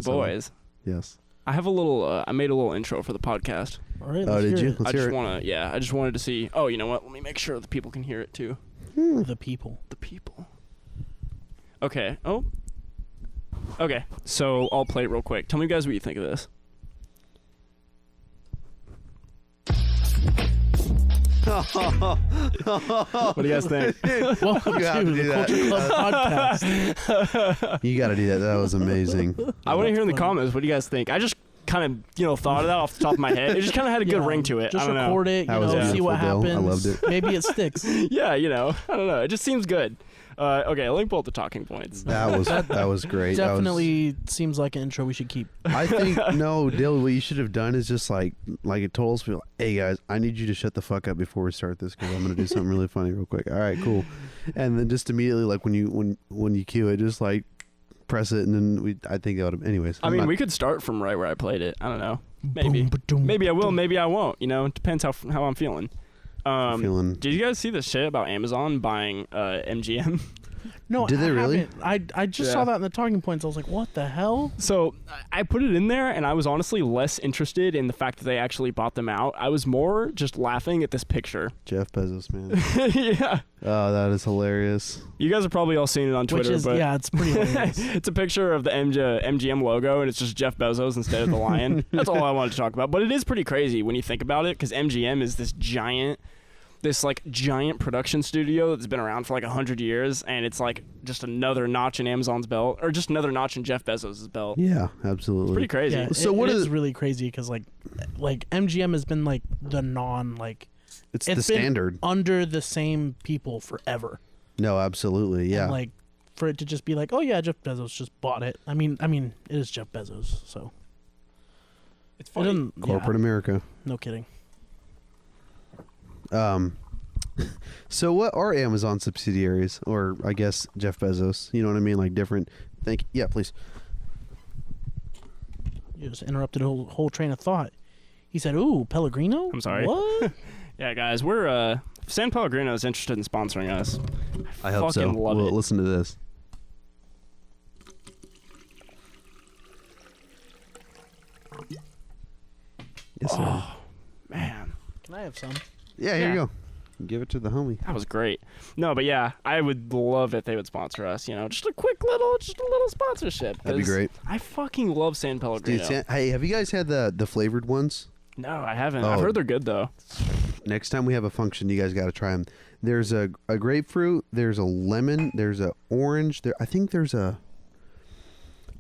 Boys. Yes. I have a little. I made a little intro for the podcast. All right. Oh, did you? I just want to. Yeah, I just wanted to see. Oh, you know what? Let me make sure the people can hear it too. The people. The people. Okay. Oh. Okay. So I'll play it real quick. Tell me, guys, what you think of this. What do you guys think? Welcome You have to to do the that. Culture Club podcast. You got to do that. That was amazing. I want to hear in the funny. comments. What do you guys think? I just kind of thought of that off the top of my head. It just kind of had a good ring to it. Just I don't know. record it, That was see what beautiful, Bill. I happens. loved it. Maybe it sticks. Yeah, I don't know. It just seems good. Okay, let me pull up the talking points. That was great. Definitely seems like an intro we should keep. I think no, Dill. What you should have done is just like it told us, hey guys, I need you to shut the fuck up before we start this because I'm gonna do something really funny real quick. All right, cool. And then just immediately, like when you cue it, just like press it, and then I think that would have. Anyways, I mean, we could start from right where I played it. I don't know. Maybe. Boom, ba-doom, Maybe I will. ba-doom. Maybe I won't. It depends how I'm feeling. feeling. Did you guys see the shit about Amazon buying MGM? No, Did they really? I just saw that in the talking points. I was like, what the hell? So I put it in there, and I was honestly less interested in the fact that they actually bought them out. I was more just laughing at this picture. Jeff Bezos, man. Yeah. Oh, that is hilarious. You guys have probably all seen it on Twitter. Which is, but yeah, it's pretty hilarious. it's a picture of the MGM logo, and it's just Jeff Bezos instead of the lion. That's all I wanted to talk about. But it is pretty crazy when you think about it, because MGM is this giant production studio that's been around for like 100 years, and it's like just another notch in Amazon's belt, or just another notch in Jeff Bezos' belt. Yeah, absolutely. It's pretty crazy. Yeah, So it what is is- really crazy because like MGM has been like the It's been the standard. under the same people forever. No, absolutely. Yeah. And like for it to just be like, oh yeah, Jeff Bezos just bought it. I mean, it is Jeff Bezos, so It's it funny. doesn't- yeah, Corporate America. no kidding. So what are Amazon subsidiaries, or I guess Jeff Bezos? You know what I mean? Like different. Yeah, please. You just interrupted a whole train of thought. He said, "Ooh, Pellegrino." I'm sorry. What? Yeah, guys, we're San Pellegrino is interested in sponsoring us. I hope so. Fucking love Well, it. listen to this. Yes, sir. Oh, man. Can I have some? Yeah, here Yeah. you go. Give it to the homie. That was great. No, but yeah, I would love if they would sponsor us. Just a little sponsorship. That'd be 'cause great. I fucking love San Pellegrino. Dude, hey, have you guys had the flavored ones? No, I haven't. Oh. I've heard they're good though. Next time we have a function, you guys got to try them. There's a grapefruit. There's a lemon. There's a orange. I think there's a.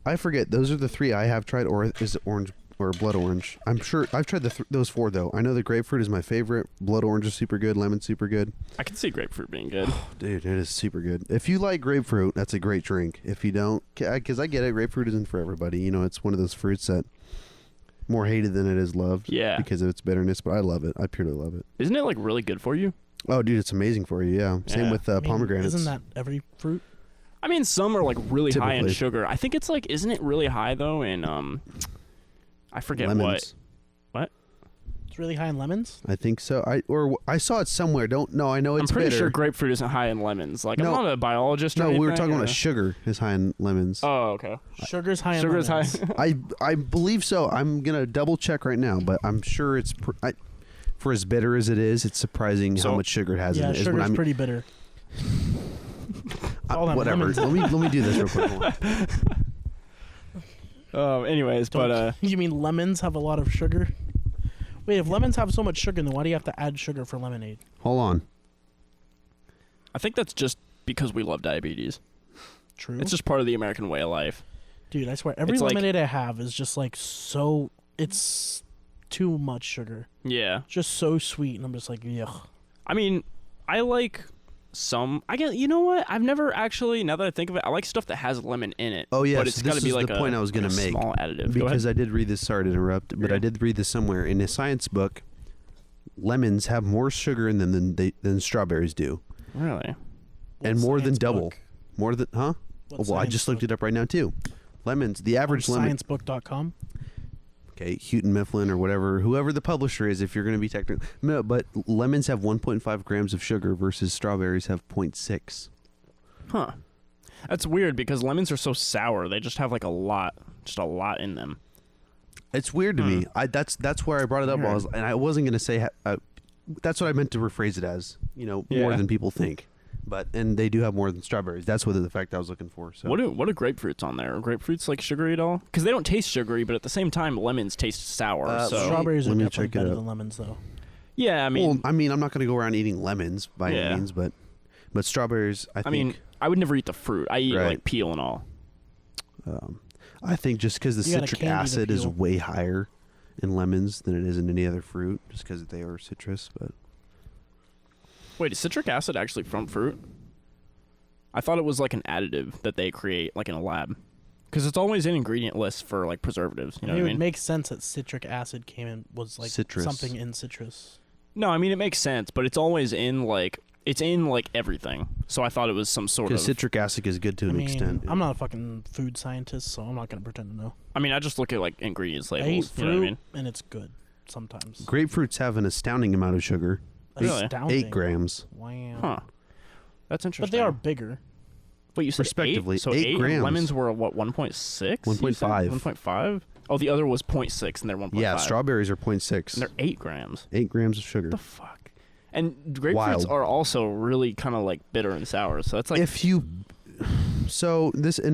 I forget. Those are the three I have tried, or is it orange or blood orange? I'm sure I've tried those four though. I know the grapefruit is my favorite. Blood orange is super good. Lemon's super good. I can see grapefruit being good. Dude, it is super good. If you like grapefruit, that's a great drink. If you don't, because I get it, grapefruit isn't for everybody. It's one of those fruits that more hated than it is loved. Yeah. Because of its bitterness, but I love it. I purely love it. Isn't it like really good for you? Oh, dude, it's amazing for you. Yeah. Same Yeah. with I mean, pomegranates. Isn't that every fruit? I mean, some are like really high in Typically. sugar. I think it's like, isn't it really high though in I forget lemons? what. It's really high in lemons. I think so. I saw it somewhere. Don't know. I know it's I'm pretty bitter. sure grapefruit isn't high in lemons. Like, No. I'm not a biologist or No, we were anything, talking about or- sugar is high in lemons. Oh, okay. Sugar's high in Sugar's high. lemons. I believe so. I'm gonna double check right now, but I'm sure it's for as bitter as it is. It's surprising how So- much sugar it has Yeah, in it. Is sugar's what pretty bitter. all that whatever. lemons. let me do this real quick. Hold on. Anyways, but You mean lemons have a lot of sugar? Wait, if lemons have so much sugar, then why do you have to add sugar for lemonade? Hold on. I think that's just because we love diabetes. True. It's just part of the American way of life. Dude, I swear, every It's like- lemonade I have is just like so. It's too much sugar. Yeah. Just so sweet, and I'm just like, yuck. I mean, I like some. I guess, you know what? I've never actually, now that I think of it, I like stuff that has lemon in it. Oh, yeah, But so it's this got to be is like the point I was gonna like a make, small additive. Go Because ahead. I did read this. Sorry to interrupt, but Yeah. I did read this somewhere in a science book. Lemons have more sugar in them than strawberries do, Really? and more than Science double. book? More than What well, I science just looked book? it up right now too. Lemons, the average On lemon. sciencebook.com. Okay, Houghton Mifflin or whatever, whoever the publisher is, if you're going to be technical. No, but lemons have 1.5 grams of sugar versus strawberries have 0.6. Huh. That's weird because lemons are so sour. They just have like a lot in them. It's weird to me. That's where I brought it up. And I wasn't going to say. That's what I meant to rephrase it as. More than people think. And they do have more than strawberries. That's what the effect I was looking for. So what are grapefruits on there? Are grapefruits like sugary at all? Because they don't taste sugary, but at the same time, lemons taste sour. So strawberries are definitely better than lemons, though. Yeah, I mean, I'm not going to go around eating lemons by any means, but strawberries. I think. I would never eat the fruit. I eat like peel and all. I think just because the citric acid is way higher in lemons than it is in any other fruit, just because they are citrus. But wait, is citric acid actually from fruit? I thought it was like an additive that they create like in a lab. Because it's always in ingredient lists for like preservatives. You know what I mean? It would make sense that citric acid was like citrus. Something in citrus. No, I mean it makes sense, but it's always in like everything. So I thought it was some sort of. Because citric acid is good to an extent. I'm not a fucking food scientist, so I'm not gonna pretend to know. I mean, I just look at like ingredients labels. I eat fruit, you know what I mean? and it's good sometimes. Grapefruits have an astounding amount of sugar. Really? 8 grams. Wow. Huh. That's interesting. But they are bigger. Wait, you said respectively 8? So 8 grams. Lemons were what, 1.6? 1.5. 1.5? Oh, the other was 0.6 and they're 1.5. Yeah, strawberries are 0.6. And they're 8 grams. 8 grams of sugar. What the fuck? And grapefruits are also really kind of like bitter and sour. So that's like and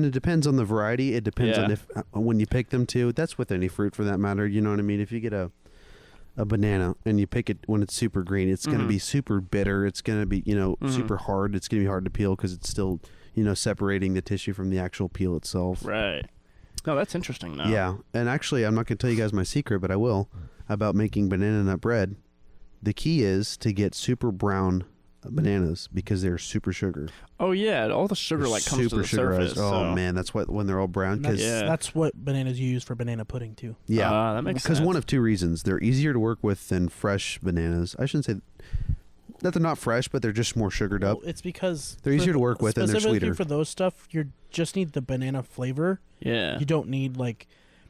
it depends on the variety. It depends on if when you pick them too. That's with any fruit for that matter. You know what I mean? If you get a banana and you pick it when it's super green, it's going to be super bitter. It's going to be, super hard. It's going to be hard to peel because it's still, separating the tissue from the actual peel itself. Right. No, that's interesting though. Yeah. And actually, I'm not going to tell you guys my secret, but I will, about making banana nut bread. The key is to get super brown bananas because they're super sugar. Oh yeah, all the sugar comes to the surface. Oh man, that's when they're all brown. That's what bananas use for banana pudding too. Yeah, that makes sense. Because one of two reasons: they're easier to work with than fresh bananas. I shouldn't say that they're not fresh, but they're just more sugared up. It's because they're easier to work with and they're sweeter. For those stuff, you just need the banana flavor. Yeah, you don't need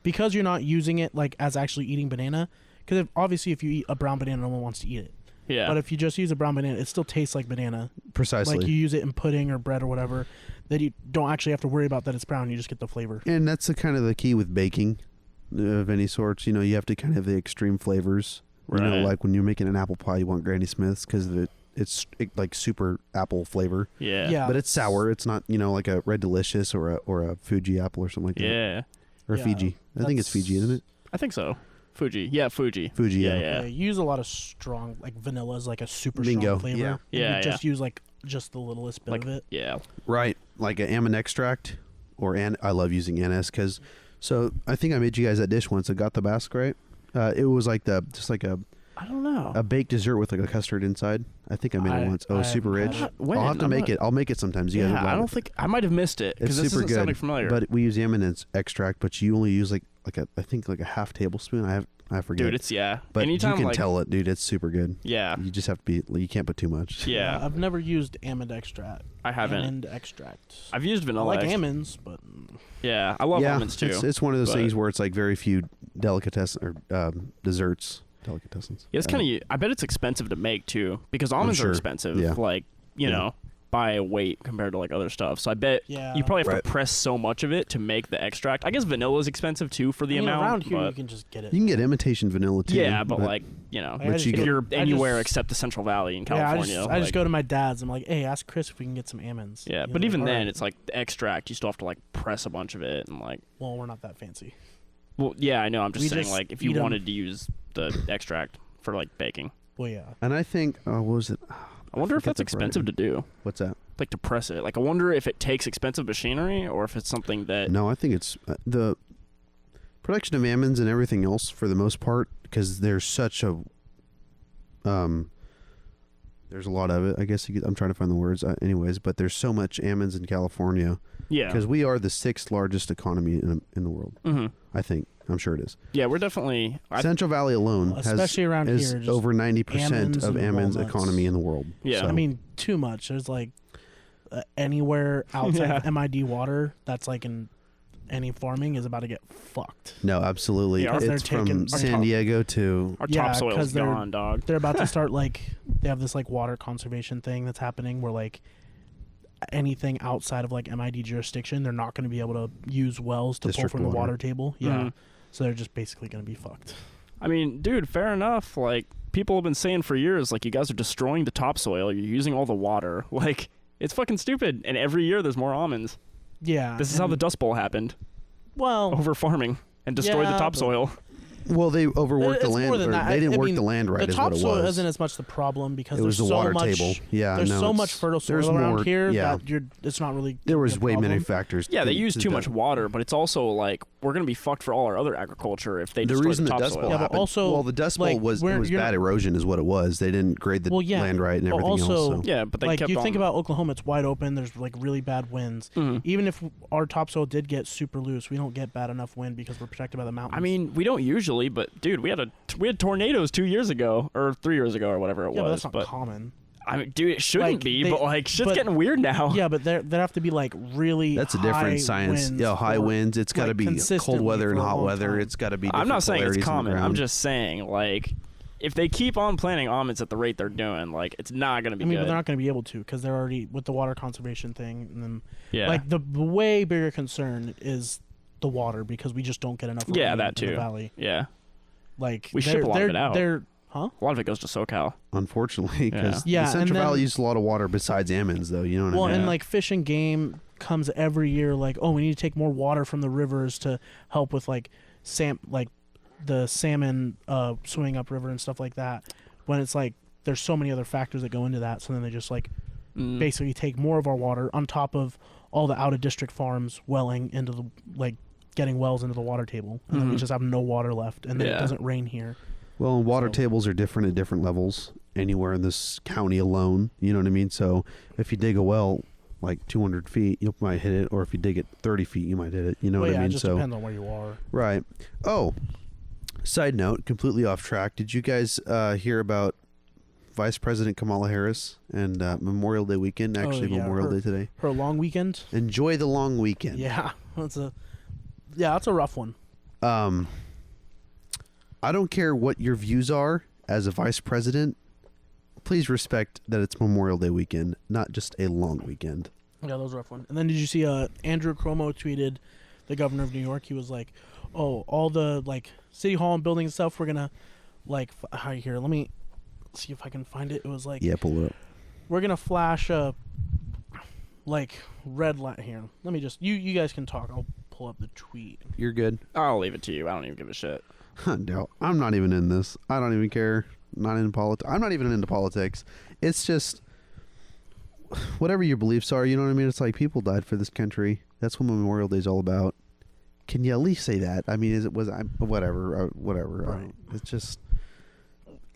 because you're not using it as actually eating banana. Because obviously, if you eat a brown banana, no one wants to eat it. Yeah. But if you just use a brown banana, it still tastes like banana. Precisely. Like you use it in pudding or bread or whatever, then you don't actually have to worry about that it's brown. You just get the flavor. And that's the key with baking of any sorts. You have to kind of have the extreme flavors. Right. Like when you're making an apple pie, you want Granny Smith's because it's like super apple flavor. Yeah. Yeah. But it's sour. It's not like a Red Delicious or a Fuji apple or something like that. Yeah. Or Fiji. I think it's Fiji, isn't it? I think so. Fuji. Yeah, Fuji. Fuji, yeah. You use a lot of strong, vanilla is a super Bingo. strong flavor. Yeah. You just use just the littlest bit of it. Yeah. Right. Like an almond extract I love using anise because, I think I made you guys that dish once. I got the Basque, right? It was I don't know. A baked dessert with a custard inside. I think I made it once. Oh, super rich. I'll have to make it. I'll make it sometimes. I don't think I might have missed it because this super isn't sounding familiar. But we use almond extract, but you only use I think a half tablespoon. I forget. Dude, it's But anytime you can tell it, dude. It's super good. Yeah. You just have to be. You can't put too much. Yeah. I've never used almond extract. I haven't. Almond extract. I've used vanilla. I like almonds, but yeah, I love almonds too. It's one of those things where it's very few delicatessen or desserts. Delicatessens. Yeah, it's kind of. I bet it's expensive to make too because almonds are expensive. Yeah. By weight compared to other stuff. So I bet you probably have to press so much of it to make the extract. I guess vanilla is expensive too for the amount. Around here, you can just get it. You can get imitation vanilla too. Yeah, but if you're anywhere except the Central Valley in California. I just go to my dad's. I'm like, hey, ask Chris if we can get some almonds. Yeah, but even then, it's the extract. You still have to press a bunch of it and Well, we're not that fancy. Well, yeah, I know. I'm just saying if you wanted to use the extract for baking. Well, yeah. And I think what was it? I wonder if that's expensive to do. What's that? To press it. I wonder if it takes expensive machinery or if it's something that. No, I think it's the production of almonds and everything else for the most part because there's such a there's a lot of it. I guess I'm trying to find the words anyways, but there's so much almonds in California. Yeah. Because we are the 6th largest economy in the world. Mm-hmm. I think. I'm sure it is. Yeah, we're definitely... Central Valley alone especially around is here, over 90% of almonds walnuts. economy in the world. Yeah. So. I mean, too much. There's anywhere outside of MID water that's in any farming is about to get fucked. No, absolutely. Yeah, It's from San Diego to... Our Yeah, topsoil's 'cause they're- gone, dog. They're about to start they have this water conservation thing that's happening where anything outside of MID jurisdiction, they're not going to be able to use wells to District pull from the water. water table. Yeah. Mhm. So they're just basically going to be fucked. I mean, dude, fair enough. People have been saying for years, you guys are destroying the topsoil. You're using all the water. It's fucking stupid. And every year there's more almonds. Yeah. This is how the Dust Bowl happened. Well, Over farming and destroyed the Yeah, topsoil. Well, they overworked the It's land. more than Or that. they didn't I work mean, the land right, the is what it topsoil was. isn't as much the problem because It was there's the so water much, table. Yeah, there's no, so much it's- fertile soil there's around more- here yeah. that it's not really. There was a way problem. many factors. Yeah, they to- use to too that. much water, but it's also we're going to be fucked for all our other agriculture if they The destroy reason the the Dust topsoil. Bowl Yeah, but happened. also, well, the Dust Bowl was you're bad erosion, is what it was. They didn't grade the Well, yeah, land right and but everything also- else. So. Yeah, but they kept you on. think about Oklahoma, it's wide open. There's really bad winds. Mhm. Even if our topsoil did get super loose, we don't get bad enough wind because we're protected by the mountains. I mean, we don't usually, but dude, we had tornadoes 2 years ago or 3 years ago or whatever it yeah, but was. that's not common. I mean, dude, it shouldn't be, they- but shit's but- getting weird now. Yeah, but there have to be really. That's a high different science. winds Yeah, high for, winds. It's got to be cold consistently weather and for a hot long weather. time. It's got to be. I'm not saying it's different polarities in the common. I'm ground. just saying, if they keep on planting almonds at the rate they're doing, it's not going to be I mean, good. but they're not going to be able to because they're already with the water conservation thing, and then yeah. the way bigger concern is the water because we just don't get enough. Yeah, rain that in too. the valley. Yeah. We We ship a lot of it out. Huh? A lot of it goes to SoCal. Unfortunately, because Yeah, the and Central then- Valley used a lot of water besides almonds, though. You know what Well, I mean? and fish and game comes every year. Oh, we need to take more water from the rivers to help with the salmon swimming upriver and stuff like that. When it's there's so many other factors that go into that, so then they just basically take more of our water on top of all the out of district farms welling into the getting wells into the water table, and then we Mhm. just have no water left, and then it Yeah. doesn't rain here. Well, and water So- tables are different at different levels anywhere in this county alone. You know what I mean? So if you dig a well 200 feet, you might hit it, or if you dig it 30 feet, you might hit it. You know Well, what yeah, I mean? it just So depends on where you are. right. Oh, side note, completely off track. Did you guys hear about Vice President Kamala Harris and Memorial Day weekend? Actually, yeah, Memorial her- Day today. For a long weekend. Enjoy the long weekend. Yeah, that's a rough one. I don't care what your views are as a vice president. Please respect that it's Memorial Day weekend, not just a long weekend. Yeah, that was a rough one. And then did you see Andrew Cuomo tweeted, the governor of New York, he was like, oh, all the city hall and buildings and stuff, we're gonna here, let me see if I can find it. It was Yeah, pull it up. we're gonna flash a red light here. Let me just you guys can talk. I'll pull up the tweet. You're good. I'll leave it to you. I don't even give a shit. No, I'm not even in this. I don't even care. Not in politics. I'm not even into politics. It's just whatever your beliefs are. You know what I mean? It's people died for this country. That's what Memorial Day is all about. Can you at least say that? I mean, whatever. Right. It's just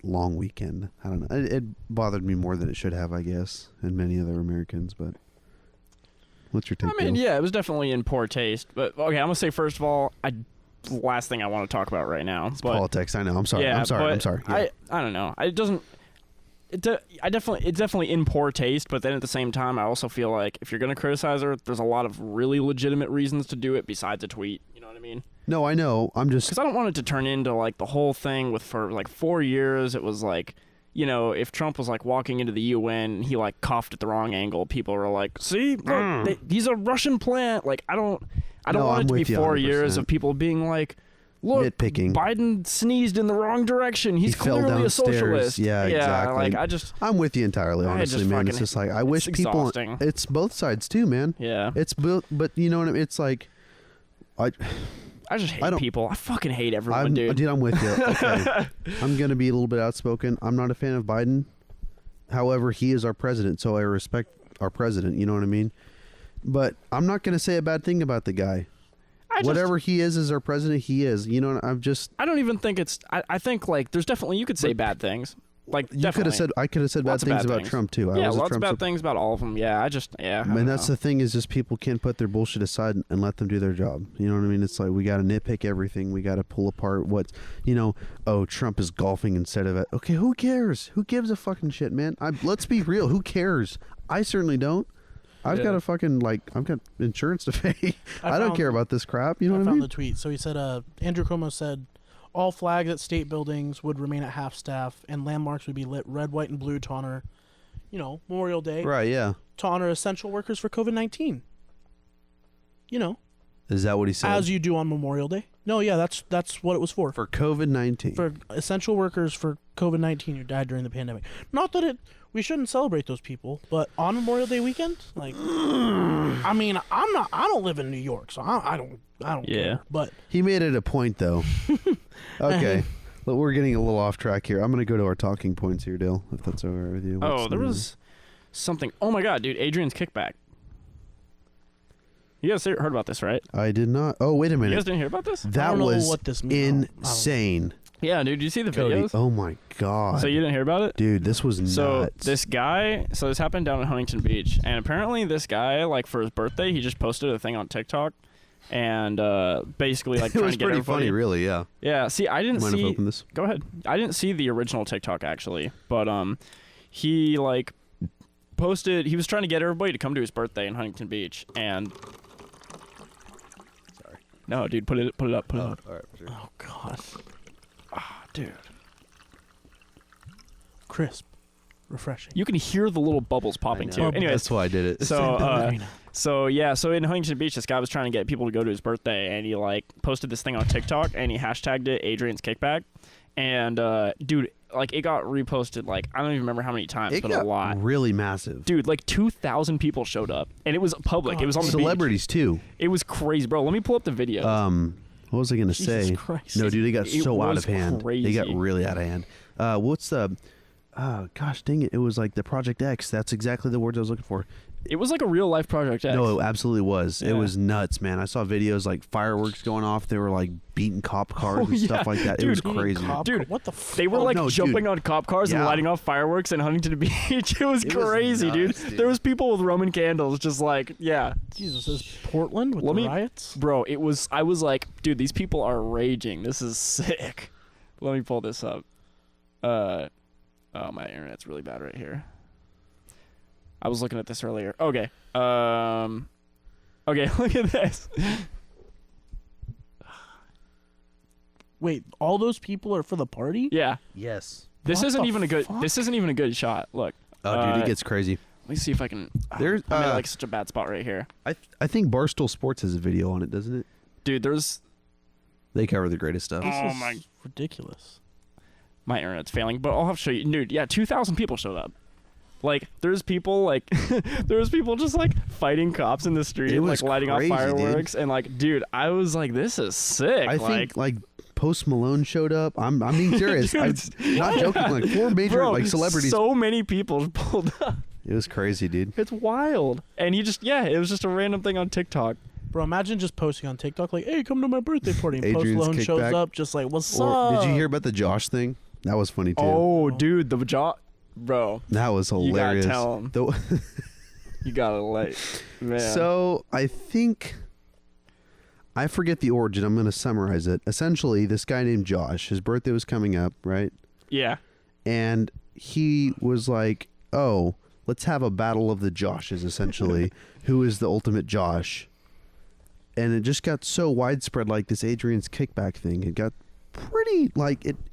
long weekend. I don't know. It bothered me more than it should have, I guess, and many other Americans. But what's your take? I mean, Bill? yeah, it was definitely in poor taste. But okay, I'm gonna say first of all, last thing I want to talk about right now. It's politics. I know. I'm sorry. Yeah, I'm sorry. but I'm sorry. Yeah. I don't know. It doesn't. It's definitely in poor taste. But then at the same time, I also feel like if you're gonna criticize her, there's a lot of really legitimate reasons to do it besides a tweet. You know what I mean? No, I know. I'm just. Because I don't want it to turn into the whole thing for 4 years. It was if Trump was walking into the UN and he coughed at the wrong angle, people were like, "See, look, he's a Russian plant." I don't No, want I'm it to be with you 4 years 100%. of people being like, "Look, Nitpicking. Biden sneezed in the wrong direction. He's He fell clearly a downstairs." socialist." Yeah, exactly. I just I'm with you entirely, I honestly, just man. fucking- It's just I wish it's people. exhausting. It's both sides too, man. yeah. It's built, but you know what I mean. It's I just I hate don't- people. I fucking hate everyone, dude. I'm with you. Okay, I'm gonna be a little bit outspoken. I'm not a fan of Biden. However, he is our president, so I respect our president. You know what I mean. But I'm not gonna say a bad thing about the guy. Whatever he is as our president, he is. You know, I don't even think it's. I think there's definitely you could say bad things. you could definitely. have said I could have said bad Lots of things bad about things. Trump too. I Yeah, was a lots of Trump bad sup- things about all of them. Yeah, I And don't that's know. the thing is just people can't put their bullshit aside and let them do their job. You know what I mean? It's we got to nitpick everything. We got to pull apart what's, oh, Trump is golfing instead of it. Okay, who cares? Who gives a fucking shit, man? Let's be real. Who cares? I certainly don't. I've got a fucking I've got insurance to pay. I don't care about this crap. You know what I found mean? the tweet. So he said, Andrew Cuomo said, all flags at state buildings would remain at half staff, and landmarks would be lit red, white, and blue to honor, Memorial Day. Right. Yeah. To honor essential workers for COVID-19. Is that what he said? As you do on Memorial Day. No, yeah, that's what it was for. For COVID-19. For essential workers for COVID-19 who died during the pandemic. Not that we shouldn't celebrate those people, but on Memorial Day weekend, I mean, I don't live in New York, so I don't care. But he made it a point, though. Okay. But we're getting a little off track here. I'm going to go to our talking points here, Dale, if that's all right with you. There was something. Oh, my God, dude. Adrian's kickback. You guys heard about this, right? I did not. Oh, wait a minute. You guys didn't hear about this? That was what this means. Insane. Yeah, dude. Did you see the Cody, videos? oh, my God. So you didn't hear about it? Dude, this was nuts. This happened down in Huntington Beach. And apparently this guy, for his birthday, he just posted a thing on TikTok. And basically, it trying was to get pretty everybody. funny, really, yeah. Yeah, see, I didn't Mind see. if I open this? Go ahead. I didn't see the original TikTok, actually. But he, posted. He was trying to get everybody to come to his birthday in Huntington Beach. And. No, dude, put it up, put it up. All right, for sure. Oh, God. Dude. Crisp. Refreshing. You can hear the little bubbles popping, too. Anyways, that's why I did it. So in Huntington Beach, this guy was trying to get people to go to his birthday, and he, posted this thing on TikTok, and he hashtagged it Adrian's Kickback. And, dude, it got reposted, I don't even remember how many times, but a lot. Really massive. Dude, 2,000 people showed up, and it was public. It was on the celebrities, beach. too. It was crazy, bro. Let me pull up the video. What was I going to say? Christ. No, dude, they got so out of hand. Crazy. They got really out of hand. What's the... gosh dang it. It was the Project X. That's exactly the words I was looking for. It was a real life Project X. No, it absolutely was. Yeah. It was nuts, man. I saw videos fireworks going off. They were beating cop cars and stuff like that. Dude, it was crazy. Dude, what the fuck? They were jumping on cop cars and lighting off fireworks in Huntington Beach. It was crazy, nuts, dude. There was people with Roman candles just Jesus, is Portland with the riots? Bro, I was like, dude, these people are raging. This is sick. Let me pull this up. Oh, my internet's really bad right here. I was looking at this earlier. Okay. Okay, look at this. Wait, all those people are for the party? Yeah. Yes. This What isn't the even a good. fuck? This isn't even a good shot. Look. Oh, dude, it gets crazy. Let me see if I can. There's, I'm in such a bad spot right here. I think Barstool Sports has a video on it, doesn't it? Dude, there's. They cover the greatest stuff. This Oh is my- ridiculous. My internet's failing, but I'll have to show you. Dude, yeah, 2,000 people showed up. There's people there's people just fighting cops in the street, It was lighting crazy, off fireworks, and dude, I was like, this is sick. I think Post Malone showed up. I'm being serious. I'm not joking. 4 major celebrities. So many people pulled up. It was crazy, dude. It's wild. And it was just a random thing on TikTok. Bro, imagine just posting on TikTok hey, come to my birthday party. And Post Adrian's Malone shows kickback. up just what's up? Did you hear about the Josh thing? That was funny too. Oh, dude, the jaw, bro. That was hilarious. You gotta tell him. You gotta man. So I think I forget the origin. I'm going to summarize it. Essentially, this guy named Josh, his birthday was coming up, right? Yeah. And he was like, "Oh, let's have a battle of the Joshes." Essentially, who is the ultimate Josh? And it just got so widespread, this Adrian's Kickback thing. It got pretty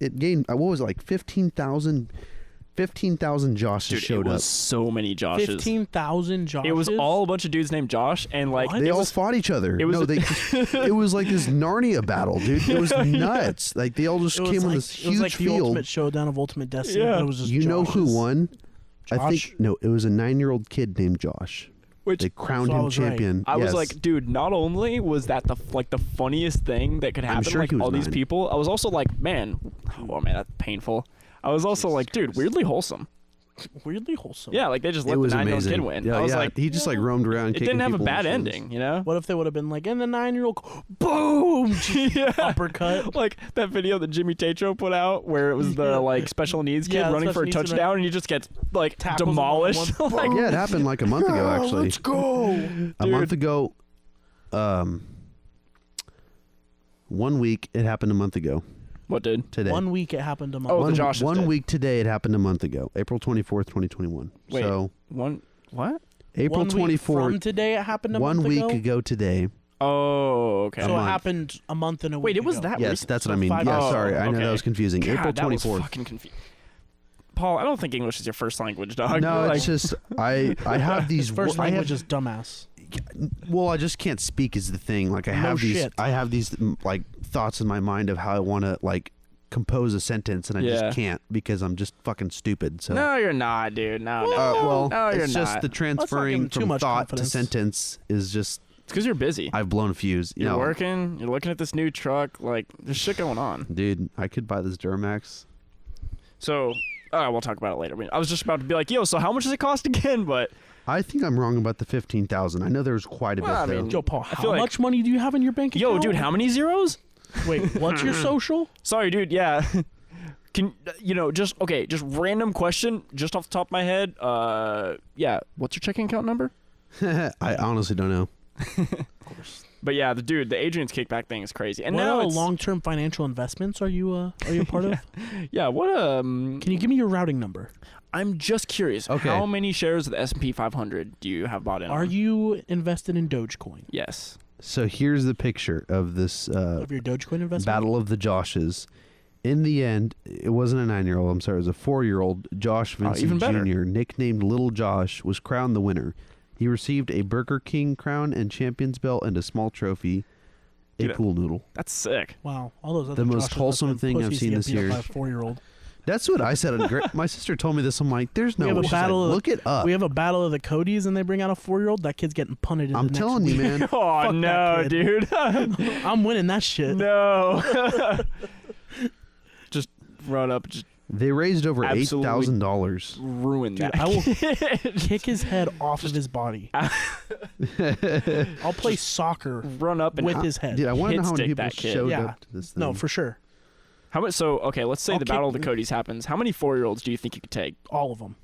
it gained what was it 15,000 Joshes showed up. up. So many Joshes. 15,000 Joshes. It was all a bunch of dudes named Josh, and they all fought each other. It was it was like this Narnia battle, dude. It was nuts. They all just came on this huge It was the field. ultimate showdown of Ultimate Destiny. Yeah. It was just Know who Joshes. won? Josh? I think it was a 9-year-old kid named Josh. Which They crowned So I him was right. champion. I was Yes. like, dude, not only was that the funniest thing that could happen, sure he was all these 9. people, I was also like, man, that's painful. I was also like, dude, weirdly wholesome. Weirdly wholesome. Yeah, they just it let the was 9-year-old amazing. kid win. Yeah, I was yeah. like, He just roamed around. it didn't have a kicking bad people in the ending, you know? What if they would have been and the 9-year-old, boom, Yeah. uppercut. Like that video that Jimmy Tatro put out where it was the special needs kid Yeah, running for special a needs kid, touchdown and he just gets Tackles him demolished. on one- Yeah, it happened a month ago, actually. Let's go. A month ago. 1 week. It happened a month ago. What did? Today. 1 week it happened a month. Oh, the Joshes one did. week today. It happened a month ago, April 24th, 2021. Wait. So What? April 1 week 24th. from today, it happened a 1 month week ago. ago today. Oh, okay. So it month. happened a month and a week. Wait, it was ago. that Yes, recent? that's what So I mean. 5 Yeah, Oh, sorry. I know that okay. was confusing. God, April that was 24th. fucking confusing. Paul, I don't think English is your first language, dog. No, Like, it's just I have these His first I have- language is dumbass. Well, I just can't speak is the thing. Like I No have these shit. I have these like thoughts in my mind of how I want to like compose a sentence and I Yeah. just can't because I'm just fucking stupid. So no, you're not, dude. No, no. well, no, you're it's just not. the Let's not give transferring him too from much thought confidence. to sentence is just It's because you're busy. I've blown a fuse. You're No, working. You're looking at this new truck. Like, there's shit going on. dude, I could buy this Duramax. So, we'll talk about it later. I mean, I was just about to be like, yo, so how much does it cost again? But I think I'm wrong about the 15,000. I know there was quite a Well, I bit mean, though. Yo, Paul, feel how like- much money do you have in your bank account? yo, dude, how many zeros? Wait, what's your social? Sorry, dude. Yeah. Can just random question, just off the top of my head. Yeah. What's your checking account number? I honestly don't know. But yeah, the Adrian's kickback thing is crazy. And What now it's long-term financial investments are you a part of? yeah. What Can you give me your routing number? I'm just curious. Okay. How many shares of the S&P 500 do you have bought in? Are on? you invested in Dogecoin? Yes. So here's the picture of this Of your Dogecoin investment? Battle of the Joshes. In the end, it wasn't a 9-year-old. I'm sorry, it was a 4-year-old. Josh even Vincent better. Jr., nicknamed Little Josh, was crowned the winner. He received a Burger King crown and champion's belt and a small trophy, a Dude, pool noodle. That's sick. Wow, all those other The most Joshes wholesome must have been thing I've pussies seen to get this beat up year. by a 4-year-old. That's what I said. My sister told me this. I'm like, there's no We have a way. She's like, battle of- look it up. We have a battle of the Codys, and they bring out a 4-year-old. That kid's getting punted. I'm the next telling you, week. man. Oh Fuck no, that dude. I'm winning that shit. No. Just run up, just They raised over Absolutely. $8,000. ruin Dude, that. I will kid. kick his head off of his body. I'll play soccer Run up and with his head. Dude, I want to Hit know how many stick people that kid. showed Yeah. up to this thing. No, for sure. How much? So okay, let's say I'll the Battle of kick- the Codys happens. How many 4-year-olds do you think you could take? All of them.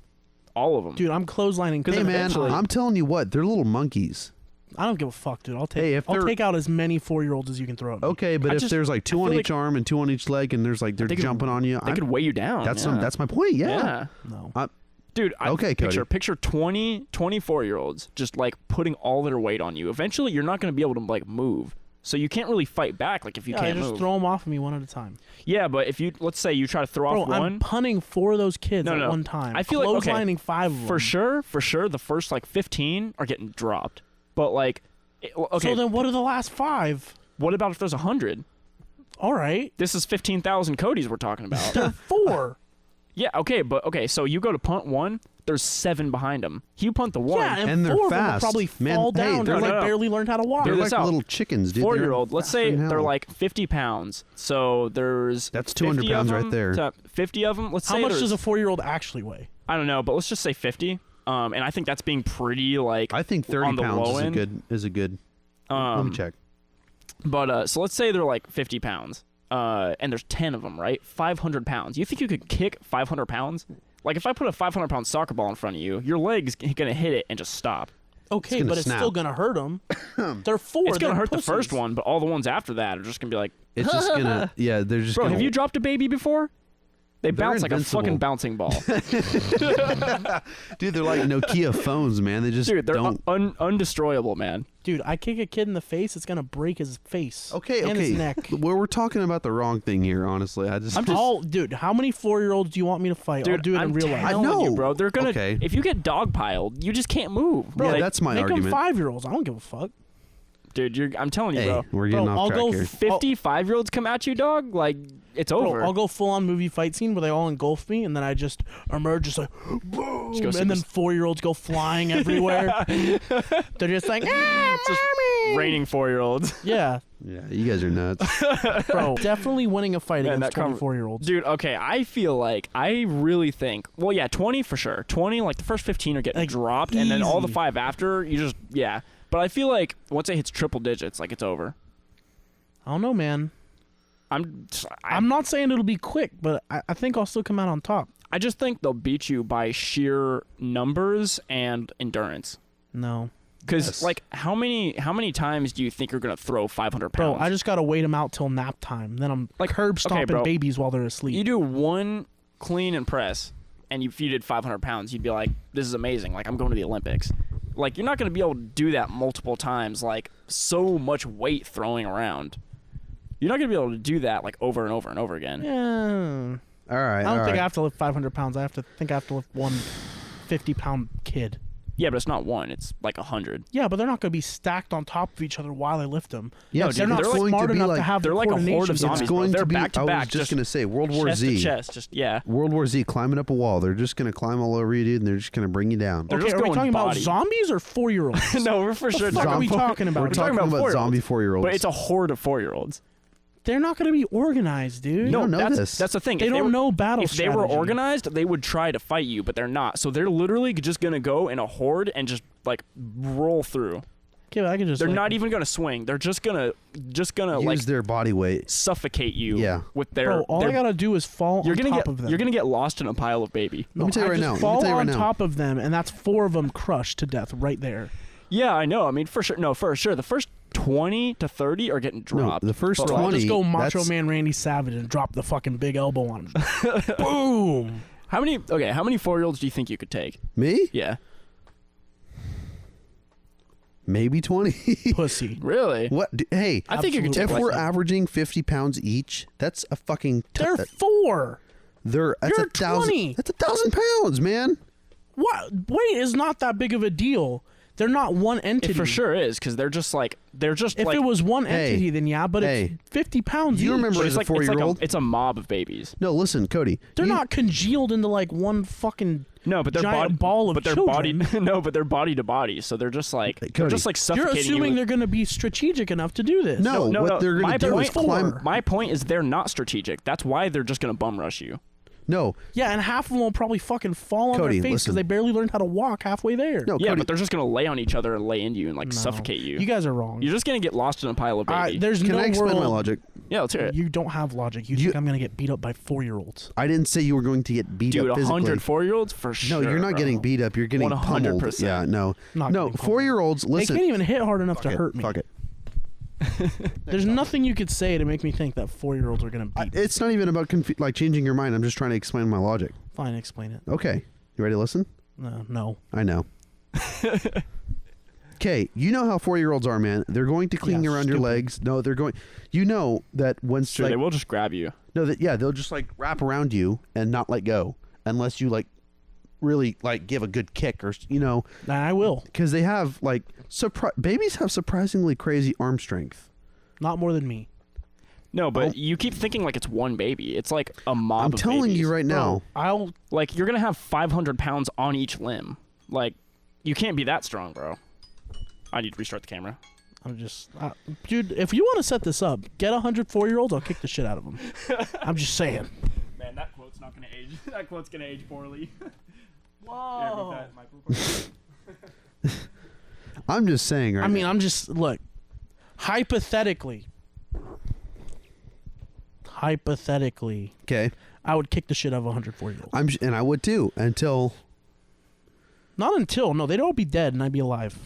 All of them. Dude, I'm clotheslining. Because Hey, man, eventually- I'm telling you what. They're little monkeys. I don't give a fuck, dude. I'll take. Hey, if I'll they're- take out as many 4-year-olds as you can throw at me. Okay, but I if just- there's like two I on feel each arm and two on each leg, and there's like they're They could- jumping on you, They could weigh you down. that's yeah. that's my point. Yeah. No. Dude, Okay, Cody. picture 20, 24-year-olds just like putting all their weight on you. Eventually, you're not going to be able to like move. So you can't really fight back like if you I can't just move. throw them off of me one at a time. Yeah, but if you let's say you try to throw Bro, off I'm one, punting 4 of those kids No, at no. one time. I feel like, okay, clotheslining 5 of them. for sure, the first like 15 are getting dropped. But like, okay, So then, what are the last 5? what about if there's 100? All right, This is 15,000 Codys we're talking about. they're 4. Yeah, okay, so you go to punt one, there's 7 behind him. You punt the one. Yeah, and, And they're 4 of them will fast. probably Man, fall hey, down. they're They're like like- barely learned how to walk. Hear They're this like out. little chickens, dude. 4-year-old, let's say faster than they're hell. like 50 pounds. So there's That's 200 50 of pounds right them there. to 50 of them. Let's How say much there's, does a 4-year-old actually weigh? I don't know, but let's just say 50. And I think that's being pretty like I think 30 on the pounds low is a end. good is a good. Let me check. But so let's say they're like 50 pounds. And there's 10 of them, right? 500 pounds. You think you could kick 500 pounds? Like if I put a 500-pound soccer ball in front of you, your leg's gonna hit it and just stop. Okay, gonna but it's snap. still gonna hurt them. They're 4. It's gonna they're hurt the first pussies. one, but all the ones after that are just gonna be like, It's just gonna. Yeah, they're just. bro, gonna, have you dropped a baby before? They They're bounce like invincible. a fucking bouncing ball. Dude, they're like Nokia phones, man. They just Dude, they're don't. undestroyable, man. Dude, I kick a kid in the face, it's gonna break his face. Okay, and okay. his neck. We're talking about the wrong thing here, honestly. I just. Dude, how many 4-year-olds do you want me to fight? Dude, I'll do it I'm in real life. telling I know. you, bro. They're gonna. Okay. If you get dogpiled, you just can't move. Bro, Like, that's my Make argument. them 5-year-olds. I don't give a fuck. dude. I'm telling you, Hey, bro. we're getting Bro, off I'll track go here. 55-year-olds come at you, dog. Like it's over. Bro, I'll go full on movie fight scene where they all engulf me, and then I just emerge, just like boom, Just go and then 4-year-olds go flying everywhere. They're just like, mommy. Raining 4-year-olds. Yeah, Yeah, you guys are nuts. bro, definitely winning a fight Man, against that 24-year-olds. Dude, okay, I feel like I really think. Well, yeah, 20 for sure. 20, like the first 15 are getting Like, dropped, and then all the easy. 5 after, you just yeah. But I feel like once it hits triple digits, like it's over. I don't know, man. I'm not saying it'll be quick, but I think I'll still come out on top. I just think they'll beat you by sheer numbers and endurance. No, Because Yes. like how many times do you think you're gonna throw 500 bro, pounds? I just gotta wait them out till nap time. Then I'm Like, curb okay, stomping bro. babies while they're asleep. You do one clean and press, and if you did 500 pounds, you'd be like, "This is amazing! Like I'm going to the Olympics." Like, you're not going to be able to do that multiple times, like, so much weight throwing around. You're not going to be able to do that, like, over and over and over again. Yeah. All right. I don't think I have to lift 500 pounds. I think I have to lift one 50-pound kid. Yeah, but it's not one. It's like 100. Yeah, but they're not going to be stacked on top of each other while I lift them. Yeah, No, they're dude, not they're going smart to be enough like- to have they're the like a horde of coordination. zombies. It's going They're to be. back to I was back, just going to say World War chest Z. to chest, just yeah. World War Z, climbing up a wall. They're just going to climb all over you, dude, and they're just going to bring you down. They're Okay, just are we going talking about body. zombies or 4-year-olds? No, we're for sure the fuck are we talking about? We're talking about 4-year-olds. zombie 4-year-olds. But it's a horde of 4-year-olds. They're not going to be organized, dude. don't know that's, this. That's the thing. They If don't were, know battle If they were strategy. organized, they would try to fight you, but they're not. So they're literally just gonna go in a horde and just like roll through. Okay, but I can just. They're like, not even gonna swing. They're just gonna Use like their body weight. suffocate you. Yeah. With their. Bro, all their I gotta do is fall you're on gonna top get of them. you're gonna get lost in a pile of baby. Let me tell you I right just now. Let me fall tell you right on now. top of them, and that's 4 of them crushed to death right there. Yeah, I know. I mean, for sure. No, for sure. The first 20 to 30 are getting No, dropped. the first But, Bro, I'll 20. just go Macho that's- Man Randy Savage and drop the fucking big elbow on him. Boom. How many 4-year-olds do you think you could take? Me? Yeah. Maybe 20. Pussy. Really? What? Hey, I think you could Absolutely. take if like we're averaging 50 pounds each, that's a fucking. They're 4. That's You're 1,000. 20. That's 1,000 pounds, man. What? Weight is not that big of a deal. They're not one entity. It for sure is, because they're just If like it was one Hey, entity, then yeah, but hey. it's 50 pounds You each. remember but as a it's like 4-year-old? it's a mob of babies. No, listen, Cody. They're you- not congealed into like one fucking No, but they're giant ball of but they're children. body no, but they're body to body, so they're just like Hey, they're Cody. just like You're suffocating assuming you. they're going to be strategic enough to do this. No, No, what no, they're my going to do is point- climb. My point is they're not strategic. That's why they're just gonna bum rush you. No, Yeah, and half of them will probably fucking fall on Cody, their face listen. because they barely learned how to walk halfway there. no, Yeah, Cody. but they're just gonna lay on each other and lay into you and like No. suffocate you. You guys are wrong. You're just gonna get lost in a pile of baby. There's Can no I explain world. my logic? Yeah, let's hear it. You don't have logic. You think I'm going to get beat up by 4-year-olds. I didn't say you were going to get beat Dude, up physically. 100 4-year-olds for sure. No, you're not bro. getting beat up. You're getting 100%. pummeled. Yeah, no. Not No, getting pummeled. 4-year-olds, listen. They can't even hit hard enough to hurt me. Fuck it. There's nothing you could say to make me think that 4-year-olds are going to beat me. It's not even about like changing your mind. I'm just trying to explain my logic. Fine, explain it. Okay. You ready to listen? No. I know. Okay, you know how 4-year-olds are, man. They're going to cling Yeah, around your stupid. legs. No, they're going. You know that once Sure, like, they will just grab you. no, that yeah, they'll just like wrap around you and not let go unless you like really like give a good kick or you know And I will. because they have like babies have surprisingly crazy arm strength. Not more than me. No, but Oh. you keep thinking like it's one baby. It's like a mob I'm of telling babies. you right now. I'll. Like, you're gonna have 500 pounds on each limb. Like, you can't be that strong, bro. I need to restart the camera. I'm just. Dude, if you want to set this up, get 104-year-olds, I'll kick the shit out of them. I'm just saying. Man, that quote's not gonna age. That quote's gonna age poorly. Whoa. I'm just saying right I mean, now. I'm just. Look. Hypothetically, Okay, I would kick the shit out of 104-year-olds. and I would too until. Not until. No, they'd all be dead and I'd be alive.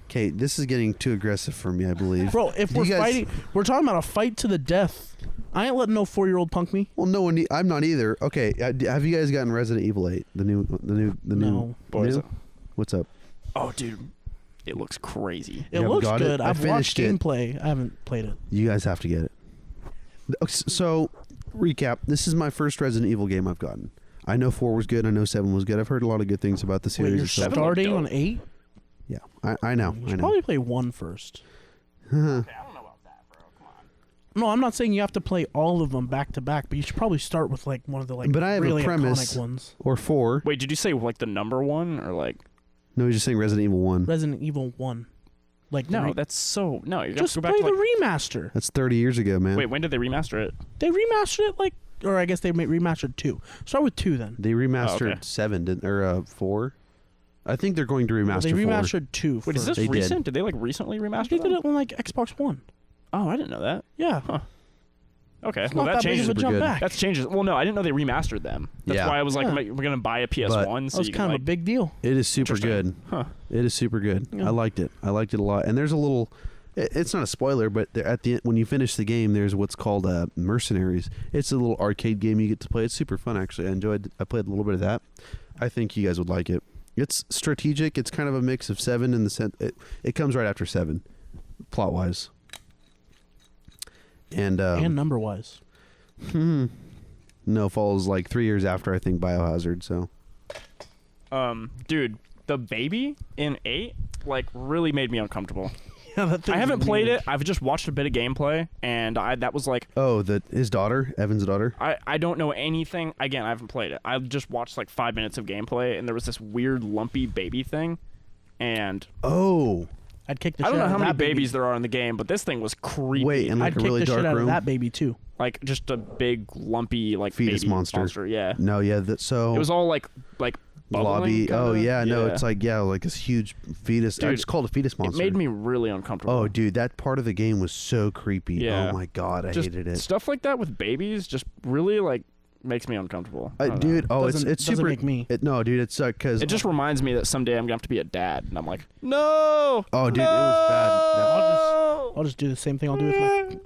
Okay, this is getting too aggressive for me. I believe. Bro, if Do we're you guys- fighting, we're talking about a fight to the death. I ain't letting no 4-year-old punk me. Well, no one. I'm not either. Okay, have you guys gotten Resident Evil 8? The new. No. Boys. new? What's up? Oh, dude. It looks crazy. It haven't looks got it? good. I I've watched finished it. gameplay. I haven't played it. You guys have to get it. So, recap. This is my first Resident Evil game I've gotten. I know 4 was good. I know 7 was good. I've heard a lot of good things about the Wait, series. you're itself. starting dope. on 8? Yeah, I know. You I should know. probably play 1 first. Okay, I don't know about that, bro. Come on. No, I'm not saying you have to play all of them back to back, but you should probably start with like one of the like But I have a really premise. iconic ones. Or 4. Wait, did you say like the number one or like? No, he's just saying Resident Evil 1. Resident Evil 1. Like the No, that's so no. You just have to play go back to the like. remaster. That's 30 years ago, man. Wait, when did they remaster it? They remastered it like, or I guess they remastered 2. Start with 2 then. They remastered okay. 7, didn't or 4? I think they're going to remaster They 4. remastered 2 Wait, is first. this They did. recent? Did they like recently remaster They did them? it on like Xbox One. Oh, I didn't know that. Yeah. Okay, It's well not that that big changes. of a super jump good. back. That changes. Well, no, I didn't know they remastered them. That's Yeah. why I was like, Yeah. we're gonna buy a PS1. That So was you can kind of like, a big deal. It is super Interesting. good. Huh. It is super good. Yeah. I liked it. I liked it a lot. And there's a little. It's not a spoiler, but at the end, when you finish the game, there's what's called Mercenaries. It's a little arcade game you get to play. It's super fun, actually. I played a little bit of that. I think you guys would like it. It's strategic. It's kind of a mix of 7 in the sense it comes right after 7, plot wise, and number wise. No, falls like 3 years after I think Biohazard. So, dude, the baby in 8 like really made me uncomfortable. Yeah, that I haven't thing's played weird. it. I've just watched a bit of gameplay, and that was like, his daughter, Evan's daughter. I don't know anything. Again, I haven't played it. I just watched like 5 minutes of gameplay, and there was this weird lumpy baby thing, and I'd kick the I shit don't know out how of many that baby. babies there are in the game, but this thing was creepy. Wait, and like I'd a kick really the shit dark out room. of that baby too. like just a big lumpy like Fetus baby monster. Yeah, No, yeah, it was all like bubbling, lobby. kinda. Oh yeah, no, it's like this huge fetus. I Dude, just called it a fetus monster. It made me really uncomfortable. Oh, dude, that part of the game was so creepy. Yeah. Oh my god, I Just hated it. Stuff like that with babies just really like makes me uncomfortable. I don't know. Dude, it's Doesn't super. make me. No, dude, it's because It just reminds me that someday I'm gonna have to be a dad, and I'm like, no. Oh, dude, it was bad. I'll just do the same thing.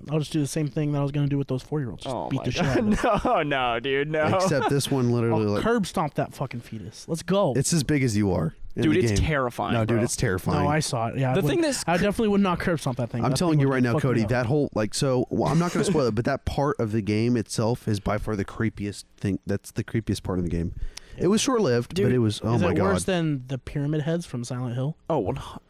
I'll just do the same thing that I was gonna do with those 4-year-olds. Just Oh beat my the shit out of it. God. No, dude, no. Except this one literally I'll like curb stomp that fucking fetus. Let's go. it's as big as you are. in Dude, the it's game. terrifying. No, dude, bro. it's terrifying. No, I saw it. Yeah, The thing that's I definitely would not curb stomp that thing. I'm That telling thing you would right now, fuck me Cody, up. that whole I'm not going to spoil it, but that part of the game itself is by far the creepiest thing. That's the creepiest part of the game. It was short-lived, Dude, but it was Is my it god. worse than the pyramid heads from Silent Hill?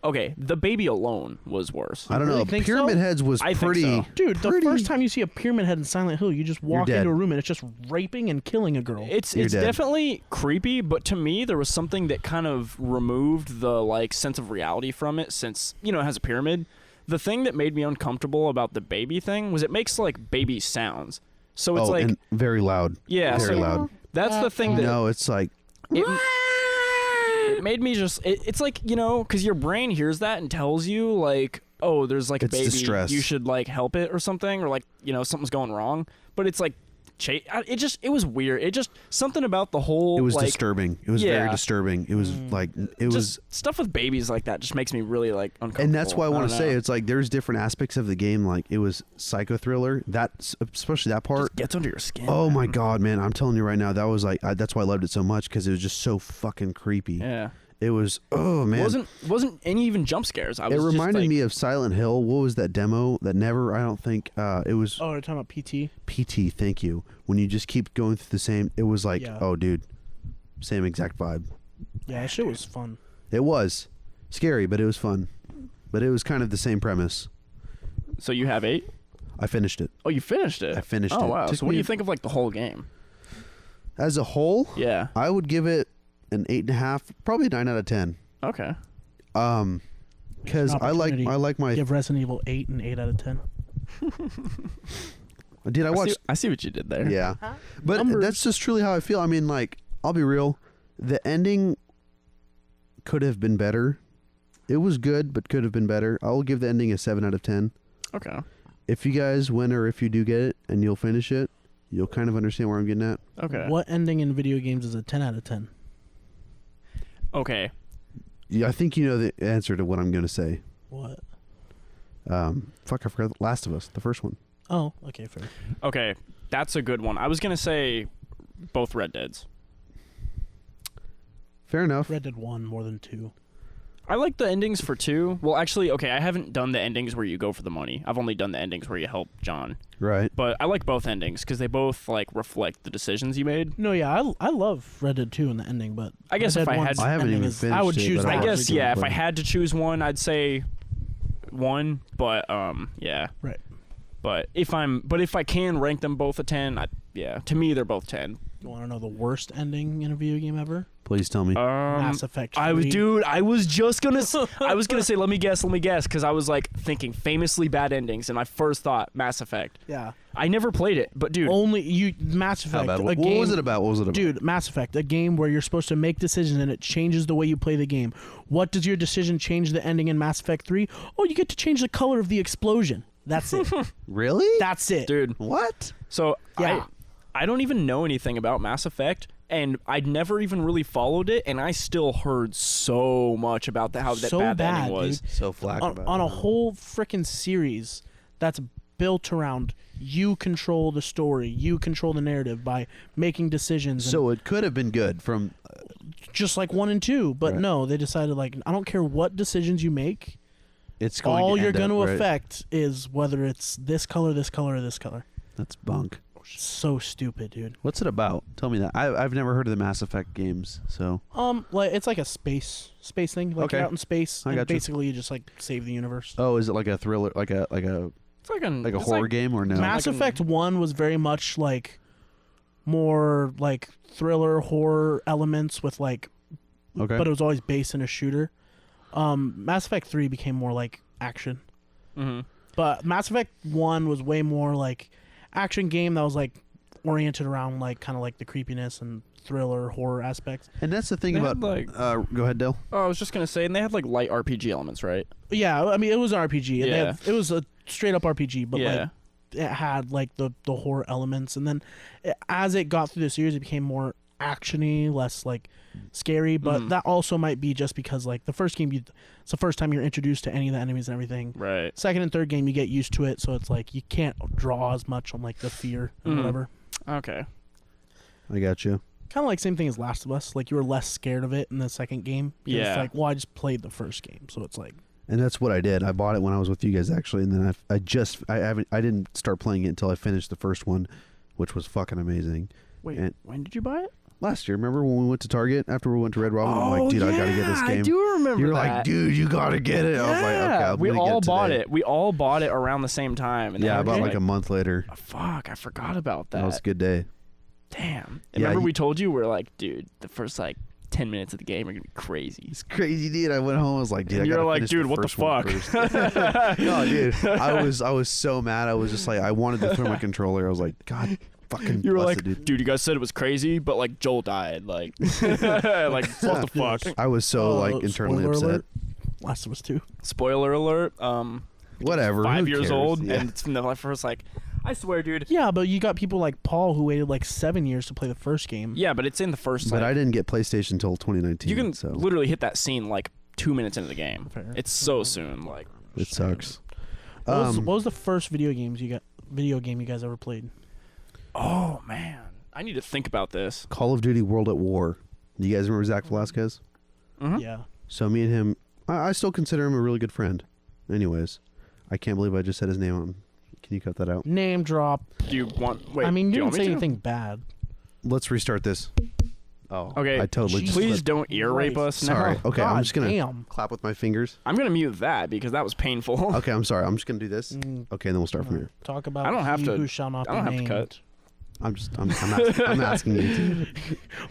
okay. The baby alone was worse. I don't really know. think Pyramid so? Heads was I think pretty. so. Dude, the Pretty- first time you see a pyramid head in Silent Hill, you just walk dead. into a room and it's just raping and killing a girl. It's You're dead. definitely creepy, but to me there was something that kind of removed the like sense of reality from it, since it has a pyramid. The thing that made me uncomfortable about the baby thing was it makes like baby sounds. So it's like and very loud. yeah, very so loud. That's the thing that No, it's like it made me just it's like because your brain hears that and tells you like, oh, there's like a It's baby, distress. you should like help it or something, or like something's going wrong, but it's like it was weird. It just something about the whole it was like, disturbing. It was very yeah. disturbing. It was like it was. just stuff with babies like that just makes me really like uncomfortable. And that's why I want to don't say know. it's like there's different aspects of the game. Like it was psycho thriller. That especially that part. Just gets under your skin. Oh my man. god, man! I'm telling you right now, that was like that's why I loved it so much because it was just so fucking creepy. Yeah. It was man. Wasn't any even jump scares. It reminded me of Silent Hill. What was that demo that never? I don't think it was Oh, you're talking about PT? PT. Thank you. When you just keep going through the same, it was like, Yeah. oh, dude, same exact vibe. Yeah, that shit was fun. It was scary, but it was fun. But it was kind of the same premise. So you have 8? I finished it. Oh, you finished it. I finished oh, it. wow. Took So what do me you a- think of like the whole game? As a whole, Yeah. I would give it an 8.5, probably 9 out of 10. Okay. Because I like my. Give Resident Evil 8 and 8 out of 10. Did I watch? I see what you did there. Yeah, but Numbers. that's just truly how I feel. I mean, like, I'll be real. The ending could have been better. It was good, but could have been better. I will give the ending a 7 out of 10. Okay. If you guys win or if you do get it and you'll finish it, you'll kind of understand where I'm getting at. Okay. What ending in video games is a 10 out of 10? Okay. Yeah, I think you know the answer to what I'm going to say. What? Fuck, I forgot Last of Us, the first one. Oh, okay, fair. Okay. That's a good one. I was gonna say both Red Deads. Fair enough. Red Dead 1 more than 2. I like the endings for 2. Well, actually, okay, I haven't done the endings where you go for the money. I've only done the endings where you help John. Right. But I like both endings because they both like reflect the decisions you made. No, yeah, I love Red Dead 2 in the ending, but I guess Red if Dead I 1's had- I haven't ending even is- finished I would it, choose but that. I guess actually yeah. gonna If I play. had to choose one, I'd say 1. But yeah. Right. But if I can rank them both a 10, to me they're both 10. You want to know the worst ending in a video game ever? Please tell me. Mass Effect 3. I was just gonna say let me guess because I was like thinking famously bad endings and my first thought Mass Effect. Yeah. I never played it, but dude, Mass How Effect. bad? A What game, was it about? What was it about? Dude, Mass Effect, a game where you're supposed to make decisions and it changes the way you play the game. What does your decision change the ending in Mass Effect 3? Oh, you get to change the color of the explosion. That's it. Really? That's it. dude. What? So Yeah. I don't even know anything about Mass Effect, and I'd never even really followed it, and I still heard so much about how that So bad the bad, ending was. dude. So flack about On it. a whole freaking series that's built around you control the story, you control the narrative by making decisions. And So it could have been good from just like 1 and 2. But Right. no, they decided like I don't care what decisions you make. It's going All to you're end going up, to right? affect is whether it's this color, or this color. That's bunk. So stupid, dude. What's it about? Tell me that. I've never heard of the Mass Effect games, so Like it's like a space thing. Like Okay. you're out in space, I and gotcha. basically you just like save the universe. oh, is it like a thriller, like a It's like like a horror game or no? Mass like Effect 1 was very much like more like thriller horror elements with like, Okay. but it was always based in a shooter. Mass Effect 3 became more like action, Mm-hmm. but Mass Effect 1 was way more like action game that was like oriented around like kind of like the creepiness and thriller horror aspects. And that's the thing They about. had, like- Go ahead, Dale. Oh, I was just gonna say, and they had like light RPG elements, right? Yeah, I mean it was an RPG. And Yeah. it was a straight up RPG, but yeah. like it had like the horror elements, and then as it got through the series, it became more actiony, less like scary. But Mhm. that also might be just because like the first game, it's the first time you're introduced to any of the enemies and everything. Right. Second and third game, you get used to it, so it's like you can't draw as much on like the fear and Mhm. whatever. Okay. I got you. Kind of like same thing as Last of Us. Like you were less scared of it in the second game. 'Cause Yeah. It's like, well, I just played the first game, so it's like. And that's what I did. I bought it when I was with you guys actually, and then I didn't start playing it until I finished the first one, which was fucking amazing. Wait, And- when did you buy it? Last year, remember when we went to Target after we went to Red Robin? I'm like, dude, I gotta get this game. I do remember You're that. like, dude, you gotta get it. I was like, okay, I'm we gonna all get bought today. it. We all bought it around the same time. And Yeah, I then bought we're like a month later. oh, fuck, I forgot about that. That was a good day. Damn. Yeah, Remember you- we told you, we're like, dude, the first like 10 minutes of the game are gonna be crazy. It's crazy, dude. I went home. I was like, dude, And I you're gotta like, finish dude, what the first one fuck? first. No, dude, I was so mad. I was just like, I wanted to throw my controller. I was like, God, fucking. You were bless like, it, dude. dude, you guys said it was crazy, but like Joel died. Like, like what the fuck? I was so like internally spoiler upset. alert, Last of Us 2. Spoiler alert. Whatever. 5 who years cares? old, Yeah. and it's from the first like, I swear, dude. Yeah, but you got people like Paul who waited like 7 years to play the first game. Yeah, but it's in the first. But like, I didn't get PlayStation until 2019. you can so literally hit that scene like 2 minutes into the game. Fair. It's so soon. Like, it sucks. What was the first video game you guys ever played? oh man, I need to think about this. Call of Duty World at War. Do you guys remember Zach Velasquez? Mhm. Yeah. So me and him, I still consider him a really good friend. Anyways, I can't believe I just said his name on. Can you cut that out? Name drop. Do you want? Wait. I mean, do you you didn't want me say to? anything bad. Let's restart this. Oh, Okay. I totally just Please flipped. don't ear rape Christ. us now. Sorry. Okay, I'm God just gonna damn. clap with my fingers. I'm gonna mute that because that was painful. Okay, I'm sorry. I'm just gonna do this. Mm, Okay, then we'll start from here. Talk about I don't have he to- who shall not I don't be have to named. cut. I'm asking you to.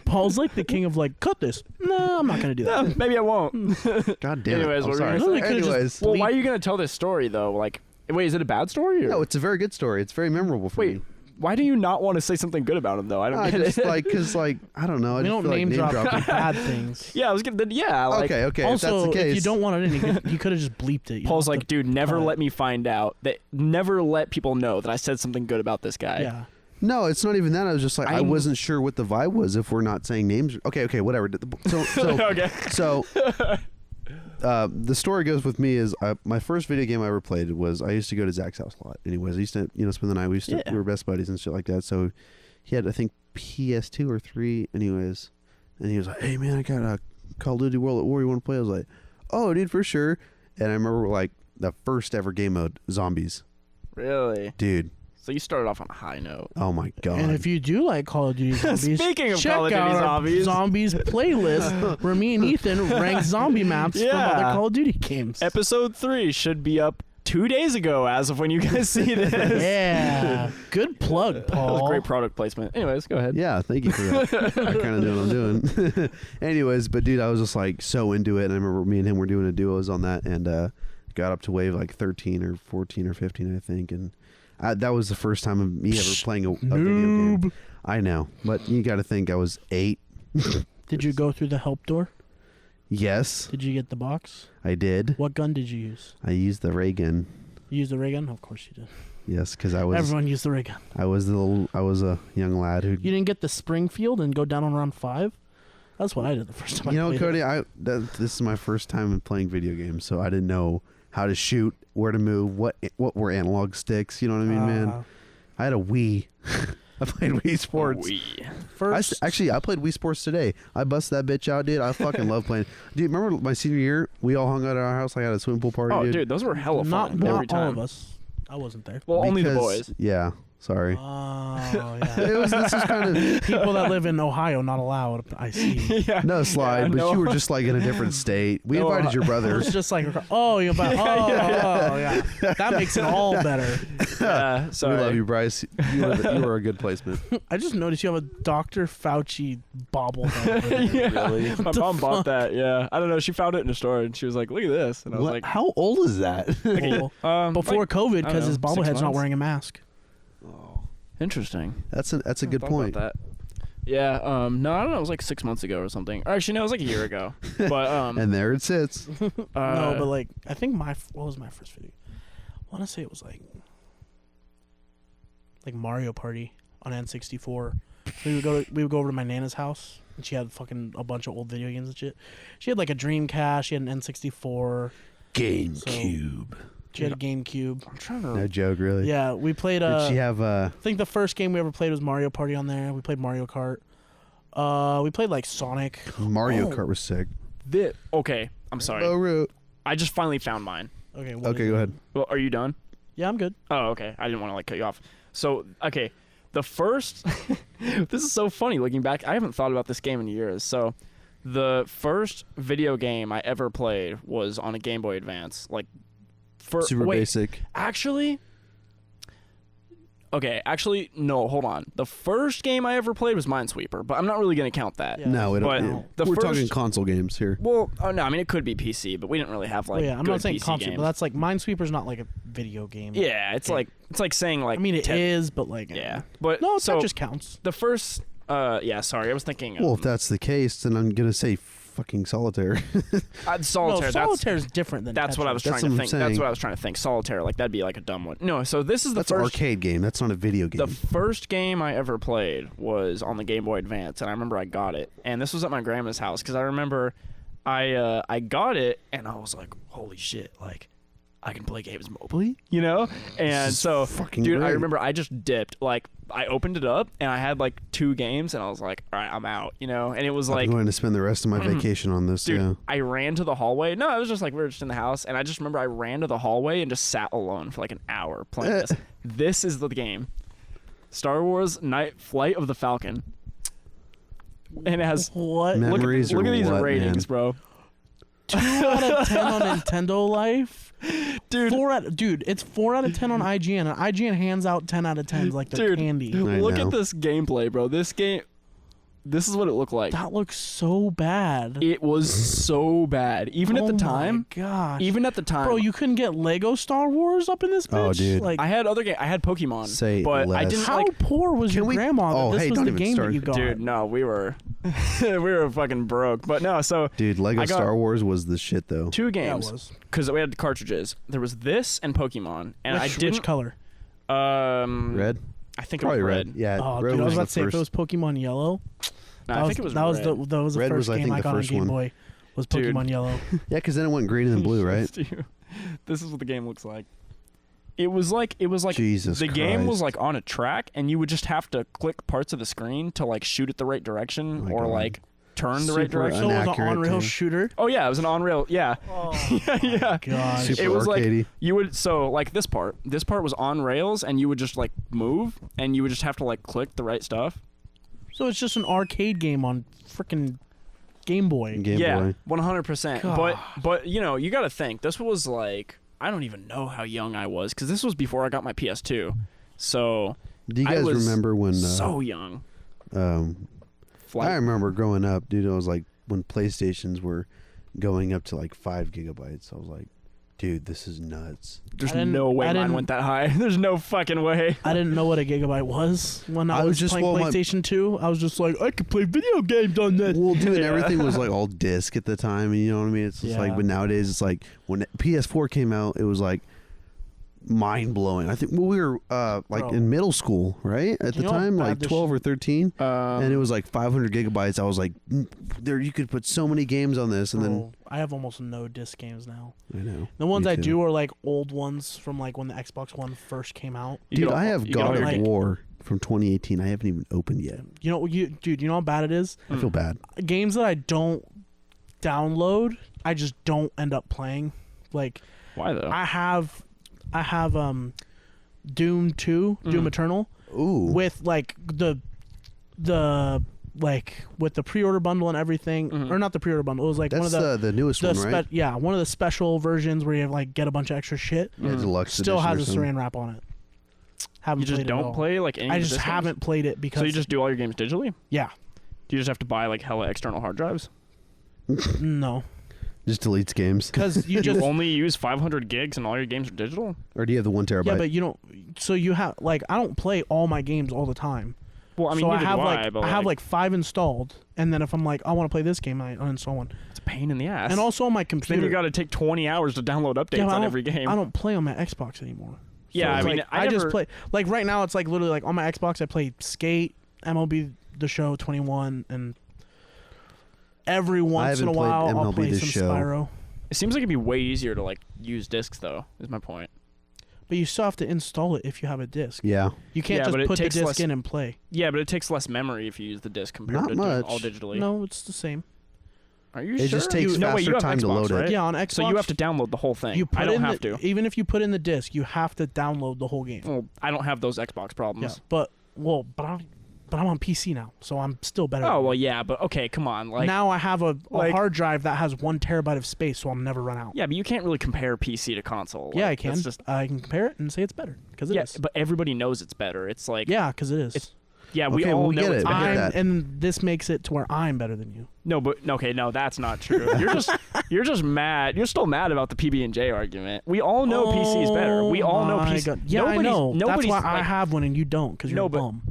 Paul's like the king of like, cut this. No, I'm not gonna do No, that. maybe I won't. God damn Anyways, it. what I'm were sorry. you gonna say? They could've just- Anyways, Well, why are you gonna tell this story though? Like, wait, is it a bad story? Or? no, it's a very good story. It's very memorable for Wait, me. why do you not want to say something good about him though? I don't I get just it. because I don't know. I We just don't feel like name drop dropping. bad things. yeah, I was gonna. Yeah, like, Okay, if Also, that's the case. if you don't want it in, you could have just bleeped it. You Paul's don't have like, dude, never cut. let me find out that. Never let people know that I said something good about this guy. to, yeah. No, it's not even that. I was just like, I I'm- wasn't sure what the vibe was if we're not saying names. Okay, whatever. So okay. So, the story goes with me is my first video game I ever played was I used to go to Zach's house a lot. Anyways, I used to spend the night. We Yeah. were best buddies and shit like that. So he had I think PS2 or 3. Anyways, and he was like, "Hey man, I got a Call of Duty World at War. You want to play?" I was like, "Oh, dude, for sure." And I remember like the first ever game mode, zombies, Really? dude. So you started off on a high note. Oh my god. And if you do like Call of Duty Zombies, Speaking of check Call of Duty out our Zombies. Zombies playlist where me and Ethan rank zombie maps from Yeah. other Call of Duty games. Episode 3 should be up 2 days ago, as of when you guys see this. Yeah, good plug, That Paul. was great product placement. Anyways, go ahead. Yeah, thank you for that. I kind of know what I'm doing. Anyways, but dude, I was just like so into it. And I remember me and him were doing a duos on that, and got up to wave like 13 or 14 or 15, I think. And that was the first time of me ever playing a video game. Noob. I know, but you got to think I was 8. Did you go through the help door? Yes, Did you get the box? I did. What gun did you use? I used the ray gun. You used the ray gun? Of course you did. Yes, because I was Everyone used the ray gun. I was a young lad who. You didn't get the Springfield and go down on round 5? That's what I did the first time You know, I played Cody, this is my first time playing video games, so I didn't know how to shoot, where to move, what were analog sticks. You know what I mean, man? I had a Wii. I played Wii Sports. Wee. I played Wii Sports today. I busted that bitch out, dude. I fucking love playing. Dude, remember my senior year? We all hung out at our house. I had a swimming pool party. Oh, dude, those were hella fun every Not all time. of us. I wasn't there. Well, only the boys. Yeah. Sorry. Oh, yeah. This is kind of People that live in Ohio not allowed. I see. Yeah. no slide, Yeah, but no. you were just like in a different state. We No, invited your brother. It's just like, yeah. That makes it all better. Yeah, We sorry. love you, Bryce. You were a good placement. I just noticed you have a Dr. Fauci bobblehead. Yeah. Really? My mom bought that. Yeah, I don't know. She found it in a store and she was like, "Look at this," and I was What? like, How old is that? Before like, COVID, I don't because his know, 6 bobblehead's not months? wearing a mask. Interesting. That's a good Thought point. about that. Yeah. No, I don't know. It was like 6 months ago or something. Or actually, no, it was like a year ago. But And there it sits. No, but like, I think what was my first video? I want to say it was like Mario Party on N64. We would go over to my Nana's house, and she had fucking a bunch of old video games and shit. She had like a Dreamcast, she had an N64, GameCube. she had a GameCube. I'm trying to. No joke, really. Yeah, we played. Did she have I think the first game we ever played was Mario Party on there. We played Mario Kart. We played like Sonic. Mario Oh. Kart was sick. Okay, I'm sorry. Root. I just finally found mine. Okay. Okay, go ahead. Well, are you done? Yeah, I'm good. Oh, okay. I didn't want to like cut you off. So, okay, the first. This is so funny looking back. I haven't thought about this game in years. So, the first video game I ever played was on a Game Boy Advance. Like, Super wait, basic. Actually. Okay, actually, no, hold on. The first game I ever played was Minesweeper, but I'm not really going to count that. Yeah. No, we But don't. the We're first- talking console games here. Well, oh no, I mean it could be PC, but we didn't really have like. I'm good not saying PC console, games. but that's like Minesweeper's not like a video game. Yeah, it's Okay. like saying like. I mean it is, but like Yeah, but No, so that just counts. the first. Yeah, sorry, I was thinking. Well, if that's the case, then I'm gonna say fucking solitaire. Solitaire. No, Solitaire is different than That's what I was Tetris. trying That's to what I'm think. That's saying. what I was trying to think. Solitaire, like that'd be like a dumb one. No, so this is the That's an first. arcade game. That's not a video game. The first game I ever played was on the Game Boy Advance, and I remember I got it, and this was at my grandma's house because I remember I got it, and I was like, holy shit, like. I can play games mobily, you know? And is so, fucking dude, I great. remember I just dipped. Like, I opened it up, and I had, like, 2 games, and I was like, all right, I'm out, you know? And it was like, I'm going to spend the rest of my vacation on this. dude, Yeah. I ran to the hallway. No, it was just like we were just in the house, and I just remember I ran to the hallway and just sat alone for like an hour playing this. This is the game. Star Wars Night Flight of the Falcon. And it has What? Man. look Memories at or these what, ratings, man? bro. 2 out of 10 on Nintendo Life? Dude. It's 4 out of 10 on IGN, and IGN hands out 10 out of 10s like they're Dude, candy. I look know. at this gameplay, bro. This is what it looked like. That looks so bad. It was so bad. Even at the time, gosh. even at the time, Bro, you couldn't get Lego Star Wars up in this bitch? Oh, dude. Like, I had other game. I had Pokemon, Say but I less. didn't how like. poor was your Can we- grandma that Oh, this hey, was don't the even game start. that you got? Dude, no, we were fucking broke. But no, so Dude, Lego I got- Star Wars was the shit though. 2 Yeah, it games was. because we had cartridges. There was this and Pokemon, and I Which didn't. color? Red? I think Probably it was red. red. Yeah. Oh, red dude, I was the about to say if it was first. Pokemon Yellow. No, I think it was that was red. the Red first was, I game think, I the got on first Game one. Boy. Was Dude. Pokemon Yellow. Yeah, because then it went green and then blue, right? This is what the game looks like. It was like Jesus the game was Christ. like on a track, and you would just have to click parts of the screen to like shoot it the right direction my or God. like turn the right Super direction. So it was an Inaccurate, on-rail too. shooter. Oh yeah, it was an on-rail. Yeah, Oh, yeah. gosh. Super It was arcadey. like you would like this part was on rails, and you would just like move, and you would just have to like click the right stuff. So it's just an arcade game on freaking Game Boy. Game Yeah, Boy. 100%. But you know, you got to think this was like I don't even know how young I was because this was before I got my PS2. So Do you I guys was remember when? so young. I Flight. remember growing up, dude. It was like when PlayStations were going up to like 5 gigabytes. I was like, dude, this is nuts. There's I didn't- no way I mine didn't- went that high. There's no fucking way. I didn't know what a gigabyte was when I I was was just- playing well, my- PlayStation 2. I was just like, I could play video games on this. Well, dude, and Yeah. everything was like all disc at the time. You know what I mean? It's just like, Yeah. but nowadays it's like when PS4 came out, it was like mind blowing. I think we were like Bro. in middle school, right? At the You know how time, bad like this 12 or 13. And it Um, was like 500 gigabytes. I was like, there, you could put so many games on this. And Bro, I have almost no disc games now. then, I know. The ones Me I too. do are like old ones from like when the Xbox One first came out. you Dude, get all- I have you get all God your of like- War from 2018 I haven't even opened yet. You know how bad it is? I feel bad. Games that I don't download, I just don't end up playing. Like, why though? I have Doom 2, Doom Eternal, with like the like with the pre-order bundle and everything, or not the pre-order bundle. It was like that's one of the newest one, right? Yeah, one of the special versions where you like get a bunch of extra shit. Deluxe Still has a edition or saran wrap on it. Haven't you just played it at don't all. play like any I of the just disc games? haven't played it because. So you just do all your games digitally? Yeah. Do you just have to buy like hella external hard drives? No. Just deletes games. Because you just You only use 500 gigs and all your games are digital? Or do you have the 1 terabyte? yeah, but you don't. So you have like I don't play all my games all the time. Well, I mean, so neither have do like but I have like 5 installed, and then if I'm like I want to play this game, I uninstall one. it's a pain in the ass. And also on my then computer, you got to take 20 hours to download updates but on every game. I don't play on my Xbox anymore. Yeah, it's I mean, like, I just never- play like right now. It's like literally like on my Xbox, I play Skate, MLB The Show 21, and every once in a haven't played while I'll MLB play The some Show. Spyro. It seems like it'd be way easier to like use discs though. Is my point. But you still have to install it if you have a disc. Yeah. You can't Yeah, just but it put the takes disc less- in and play. Yeah, but it takes less memory if you use the disc compared Not to doing much. all digitally. No, it's the same. Are you It sure? just takes no, wait, you faster have time to Xbox, load it. right? Yeah, on Xbox. So you have to download the whole thing. You put I don't in have the, to. Even if you put in the disc, you have to download the whole game. Well, I don't have those Xbox Yeah, problems. but I'm on PC now, so I'm still better. Oh well, yeah, but okay, come on, like now I have a like- hard drive that has 1 terabyte of space, so I'll never run out. yeah, but you can't really compare PC to console. Yeah, I Like, can. that's just I can compare it and say it's better because it is. but everybody knows it's better. It's like Yeah, because it is. It's- yeah, we Okay, all well, we know get it's it. better. I get that. And this makes it to where I'm better than you. No, but okay, no, that's not true. You're just mad. You're still mad about the PB&J argument. We all know PC is better. We all know my PC. God. Yeah, I know. That's Nobody's why I like- have one and you don't, because you're No, a but- bum.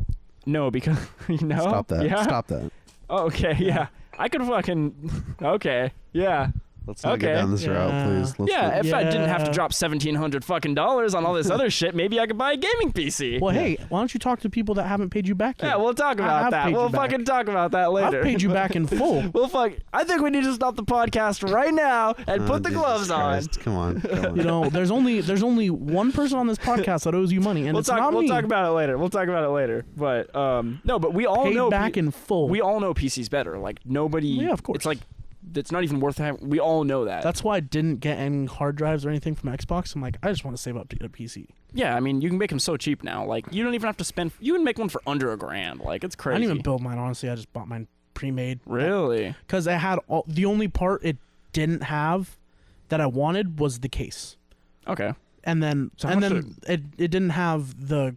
No, because you know. Stop that. Yeah? Stop that. Oh, okay, yeah. I could fucking. Okay, yeah. Let's not Okay. get down this route, Yeah. please. Let's Yeah, not- if I didn't have to Yeah. drop $1,700 fucking dollars on all this other shit, maybe I could buy a gaming PC. Well, hey, why don't you talk to people that haven't paid you back yet? Yeah, we'll talk I about have that. paid We'll you back. fucking talk about that later. I've paid you back in full. Well, fuck. I think we need to stop the podcast right now and put the Jesus gloves on. Christ. Come on. Come on. You know, there's only one person on this podcast that owes you money, and We'll it's talk. not We'll me. talk about it later. We'll talk about it later. But no, but we all Paid know back in full. we all know PC's better. Like nobody. Yeah, of course. It's like it's not even worth having. We all know that. That's why I didn't get any hard drives or anything from Xbox. I'm like, I just want to save up to get a PC. Yeah, I mean, you can make them so cheap now. Like you don't even have to spend. You can make one for under $1,000. Like it's I crazy. didn't even build mine, honestly. I just bought mine pre-made. Really? Because it had the only part it didn't have that I wanted was the case. Okay. And then So how and much then it didn't have the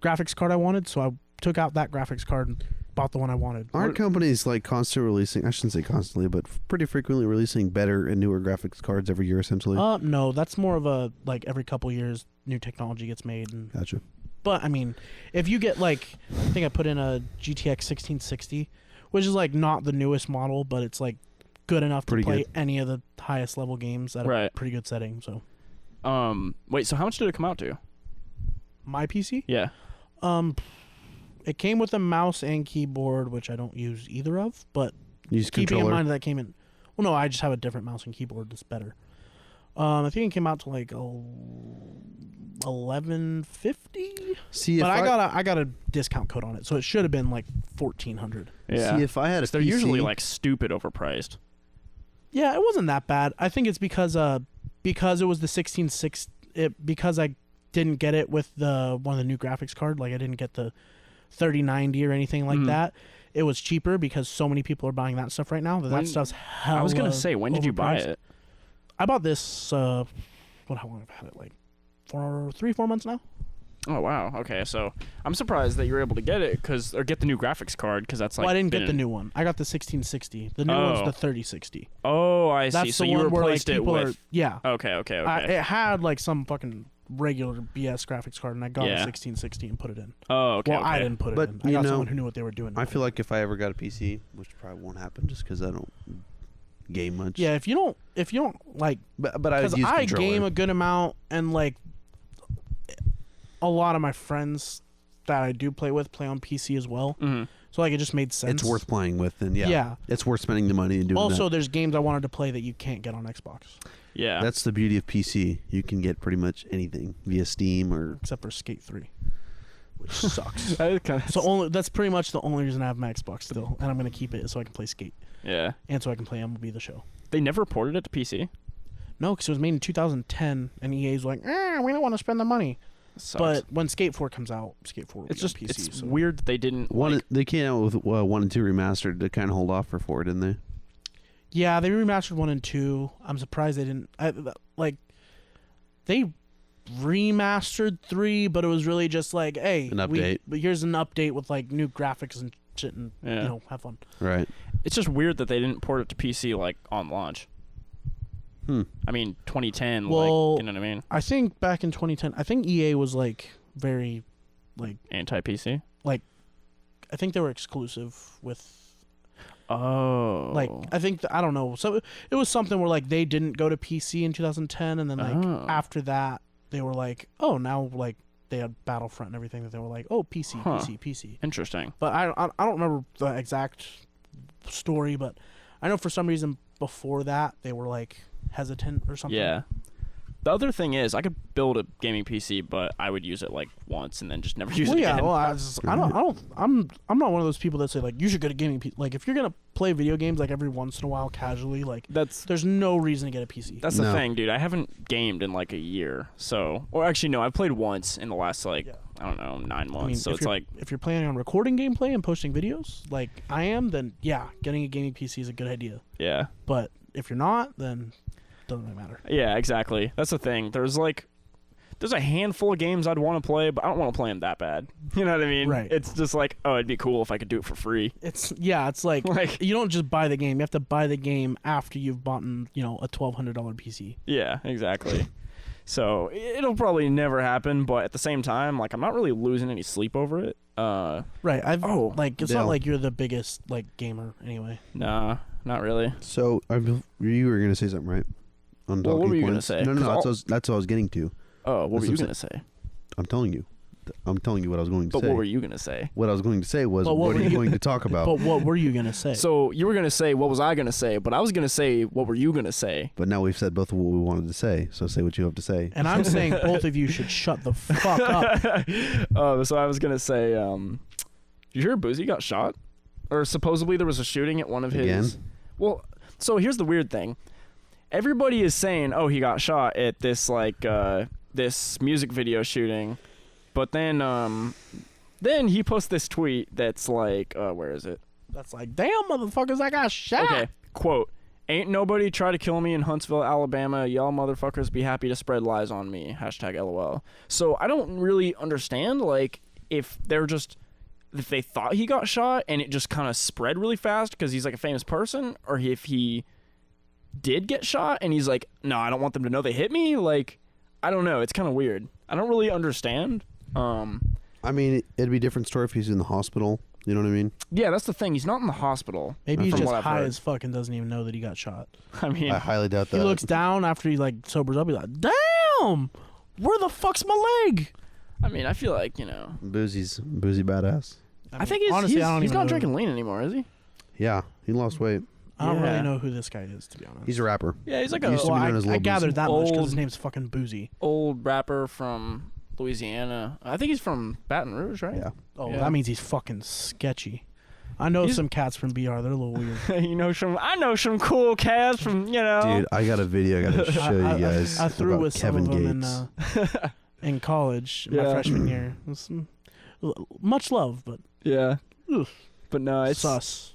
graphics card I wanted, so I took out that graphics card and bought the one I wanted. Aren't companies like constantly releasing, I shouldn't say constantly, but pretty frequently releasing better and newer graphics cards every year, essentially? No, that's more of a like every couple years new technology gets made. And, Gotcha. but I mean, if you get like, I think I put in a GTX 1660, which is like not the newest model, but it's like good enough Pretty to play good. any of the highest level games at a Right. pretty good setting. So Wait. So how much did it come out to? my PC, Yeah. it came with a mouse and keyboard, which I don't use either of, but Use keeping in controller. mind that came in. Well, no, I just have a different mouse and keyboard that's better. I think it came out to like $1150. See, if But I got a discount code on it, so it should have been like $1,400. Yeah. See, if I had a they're PC, usually like stupid overpriced. Yeah, it wasn't that bad. I think it's because it was the 1660. Because I didn't get it with the one of the new graphics card, like I didn't get the 3090 or anything like Mhm. that. It was cheaper because so many people are buying that stuff right now. That When- stuff's hella I was gonna say, when did you buy overpriced. it? I bought this. How long have I had it? Like 4 months now. Oh wow. Okay, so I'm surprised that you were able to get it or get the new graphics card because that's like. Well, I didn't get been- the new one. I got the 1660. The new one's Oh. the 3060. Oh, I see. That's So the you one where like replaced it people with. are. Yeah. Okay. It had like some fucking regular BS graphics card, and I got a Yeah. 1660 and put it in. Oh, okay. Well, okay. I didn't put it But, in. I you got know, someone who knew what they were doing. I feel like if I ever got a PC, which probably won't happen just because I don't game much. yeah, if you don't like, But I because would use I controller. game a good amount, and like a lot of my friends that I do play with play on PC as well. Mhm. So like it just made sense. It's worth playing with, and yeah, Yeah. it's worth spending the money and doing Also, that. there's games I wanted to play that you can't get on Xbox, Yeah. That's the beauty of PC. You can get pretty much anything via Steam or except for Skate 3. which sucks. Kinda That's pretty much the only reason I have my Xbox still, and I'm gonna keep it so I can play Skate. Yeah. And so I can play MLB The Show. They never ported it to PC. No, because it was made in 2010, and EA's like, we don't want to spend the money. But when Skate 4 comes out, Skate 4 will be on PC. It's weird that they didn't. They came out with 1 and 2 remastered to kind of hold off for 4, didn't they? Yeah, they remastered 1 and 2. I'm surprised they didn't. They remastered 3, but it was really just like, hey, an update. Here's an update with like new graphics and shit, and have fun. Right. It's just weird that they didn't port it to PC like on launch. I mean, 2010. Well, you know what I mean? I think back in 2010, I think EA was like very, like anti-PC. Like, I think they were exclusive with. Oh. Like, I think I don't know. So it was something where like they didn't go to PC in 2010, and then like after that they were like, oh, now like they had Battlefront and everything that they were like, oh, PC. Interesting. But I don't remember the exact story, but I know for some reason before that they were like hesitant or something. Yeah. The other thing is, I could build a gaming PC, but I would use it like once and then just never use it again. Well, I'm not one of those people that say like you should get a gaming PC. Like if you're gonna play video games like every once in a while casually, like there's no reason to get a PC. That's the thing, dude. I haven't gamed in like a year, or actually no, I've played once in the last I don't know 9 months. I mean, so it's like if you're planning on recording gameplay and posting videos like I am, then yeah, getting a gaming PC is a good idea. Yeah. But if you're not, then doesn't really matter. Yeah, exactly. That's the thing. There's a handful of games I'd want to play, but I don't want to play them that bad. You know what I mean? Right. It's just like, oh, it'd be cool if I could do it for free. It's like you don't just buy the game. You have to buy the game after you've bought, a $1,200 PC. Yeah, exactly. So it'll probably never happen, but at the same time, like I'm not really losing any sleep over it. Right. It's not like you're the biggest gamer anyway. Nah, not really. So you were gonna say something, right? Well, what were you going to say? No, that's what I was getting to. Oh, what were you going to say? I'm telling you what I was going to say. But what were you going to say? What I was going to say was, what are you going to talk about? But what were you going to say? So you were going to say, what was I going to say? But I was going to say, what were you going to say? But now we've said both of what we wanted to say, so say what you have to say. And I'm saying both of you should shut the fuck up. So I was going to say, did you hear Boozy got shot? Or supposedly there was a shooting at one of his... Again? Well, so here's the weird thing. Everybody is saying, oh, he got shot at this this music video shooting, but then he posts this tweet that's like, where is it? That's like, damn motherfuckers, I got shot. Okay, quote, ain't nobody try to kill me in Huntsville, Alabama. Y'all motherfuckers be happy to spread lies on me. #LOL. So I don't really understand, if they thought he got shot and it just kind of spread really fast because he's like a famous person, or if he did get shot and he's like, no, I don't want them to know they hit me. I don't know. It's kind of weird. I don't really understand. I mean, it'd be a different story if he's in the hospital. You know what I mean? Yeah, that's the thing. He's not in the hospital. Maybe he's just high as fuck and doesn't even know that he got shot. I mean, I highly doubt that. He looks down after he sobers up. He's like, damn, where the fuck's my leg? I mean, I feel like, Boozy badass. I think he's not drinking lean anymore, is he? Yeah, he lost weight. I don't really know who this guy is, to be honest. He's a rapper. Yeah, he's like I gathered that much because his name's fucking Boozy. Old rapper from Louisiana. I think he's from Baton Rouge, right? Yeah. Oh, that means he's fucking sketchy. I know some cats from BR. They're a little weird. I know some cool cats from, Dude, I got a video I got to show you guys. I threw with Kevin some of them in college, my freshman year. Much love, but... Yeah. Ugh. But no, it's... Sus.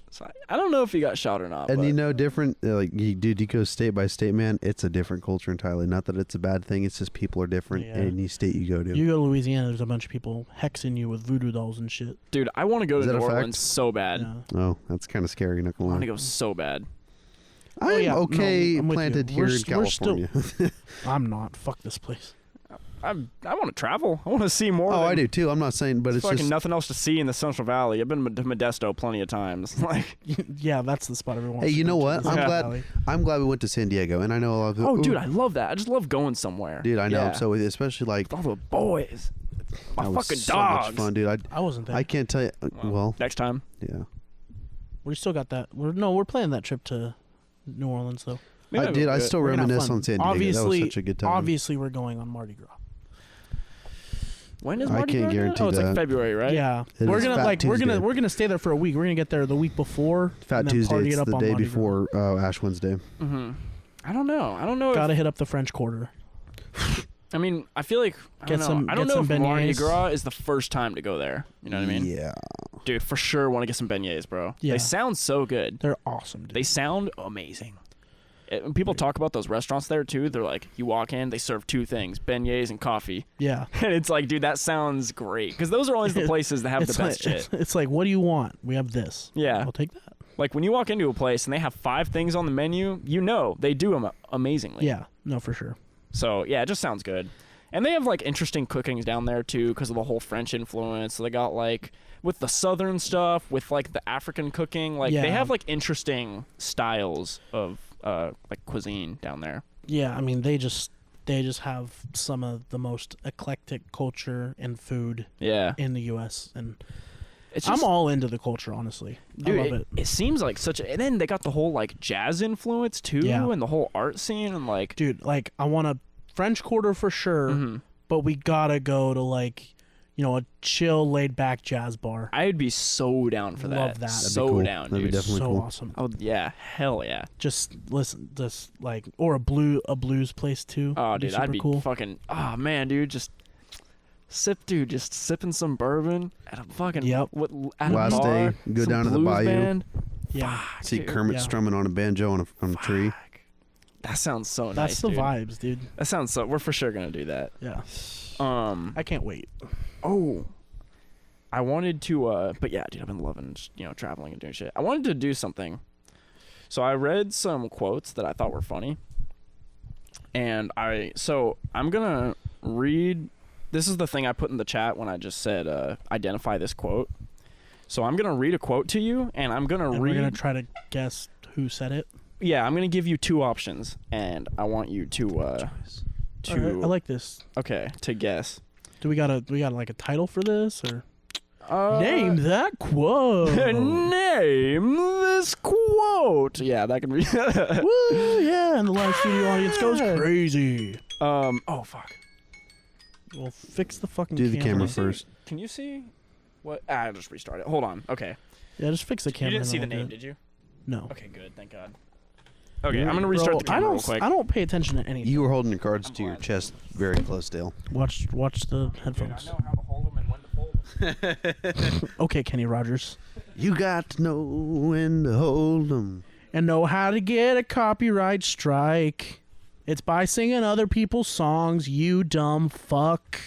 I don't know if he got shot or not. And different, you go state by state, man, it's a different culture entirely. Not that it's a bad thing, it's just people are different in any state you go to. You go to Louisiana, there's a bunch of people hexing you with voodoo dolls and shit. Dude, I want to go to New Orleans so bad. Yeah. Oh, that's kind of scary, not gonna lie. I want to go so bad. I'm planted here in California. I'm not. Fuck this place. I want to travel. I want to see more. Oh, I do too. I'm not saying, but it's fucking just nothing else to see in the Central Valley. I've been to Modesto plenty of times. Yeah, that's the spot everyone. Hey, you know what? I'm glad we went to San Diego, and I know a lot of people. Oh, dude, I love that. I just love going somewhere. Dude, I know. Yeah. So especially With all the boys, my fucking was so dogs. much fun, dude. I wasn't there. I can't tell you. Well, next time. Yeah. We still got that. We're planning that trip to New Orleans though. I still reminisce on San Diego. That was such a good time. Obviously, we're going on Mardi Gras. When is I Mardi can't Gras? guarantee Oh, it's like that. February, right? Yeah, It we're is gonna Fat like Tuesday. we're gonna stay there for a week. We're gonna get there the week before. Fat and then Tuesday. party It's it up the on day Mardi before Ash Wednesday. Mm-hmm. I don't know. I don't know. Gotta hit up the French Quarter. I mean, I feel like I don't know. I don't know if Mardi Gras is the first time to go there. You know what I mean? Yeah. Dude, for sure want to get some beignets, bro. Yeah. They sound so good. They're awesome, dude. They sound amazing. When people talk about those restaurants there too, they're like, you walk in, they serve two things, beignets and coffee. Yeah. And it's like, dude, that sounds great. Because those are always the places that have the best shit. It's like, what do you want? We have this. Yeah. I'll take that. Like when you walk into a place and they have 5 things on the menu, you know they do them amazingly. Yeah. No, for sure. So yeah, it just sounds good. And they have like interesting cookings down there too because of the whole French influence. So they got like with the southern stuff, with like the African cooking, like they have like interesting styles of like cuisine down there. Yeah, I mean they just have some of the most eclectic culture and food in the US, and it's just, I'm all into the culture, honestly. Dude, I love it. It seems like such a, and then they got the whole like jazz influence too, and the whole art scene, and like, dude, like I want a French Quarter for sure, but we gotta go to like, you know, a chill, laid back jazz bar. I'd be so down for that. Love that. So cool. down, That'd dude. be definitely so cool. awesome. Oh yeah, hell yeah. Just listen, just like, or a blues place too. Oh dude, I'd be cool. fucking. Oh man, dude, just sipping some bourbon at a fucking at a Last bar, day, go some down to the blues bayou. band. Yeah. Fuck, See dude. Kermit strumming on a banjo on a tree. Fuck. That sounds so nice. That's the dude. vibes, dude. That sounds so. We're for sure gonna do that. Yeah. I can't wait. Oh, I wanted to. But yeah, dude, I've been loving traveling and doing shit. I wanted to do something. So I read some quotes that I thought were funny, and I'm gonna read. This is the thing I put in the chat when I just said identify this quote. So I'm gonna read a quote to you, and I'm gonna read. We're gonna try to guess who said it. Yeah, I'm gonna give you 2 options, and I want you to Alright, I like this. Okay, to guess. Do we got like a title for this, or Name that quote? Name this quote. Yeah, that can be. Woo, yeah, and the live studio audience goes crazy. Oh fuck. Well, fix the fucking Do the camera See- first. Can you see what? I'll just restart it. Hold on. Okay. Yeah, just fix the camera. You didn't see a the little name, bit. did you? No. Okay, good. Thank God. Okay, I'm gonna restart the camera real quick. I don't pay attention to anything. You were holding your cards to your chest very close, Dale. Watch the Dude, I headphones. know how to hold them and when to fold them. Okay, Kenny Rogers. You got to know when to hold 'em. And know how to get a copyright strike. It's by singing other people's songs, you dumb fuck.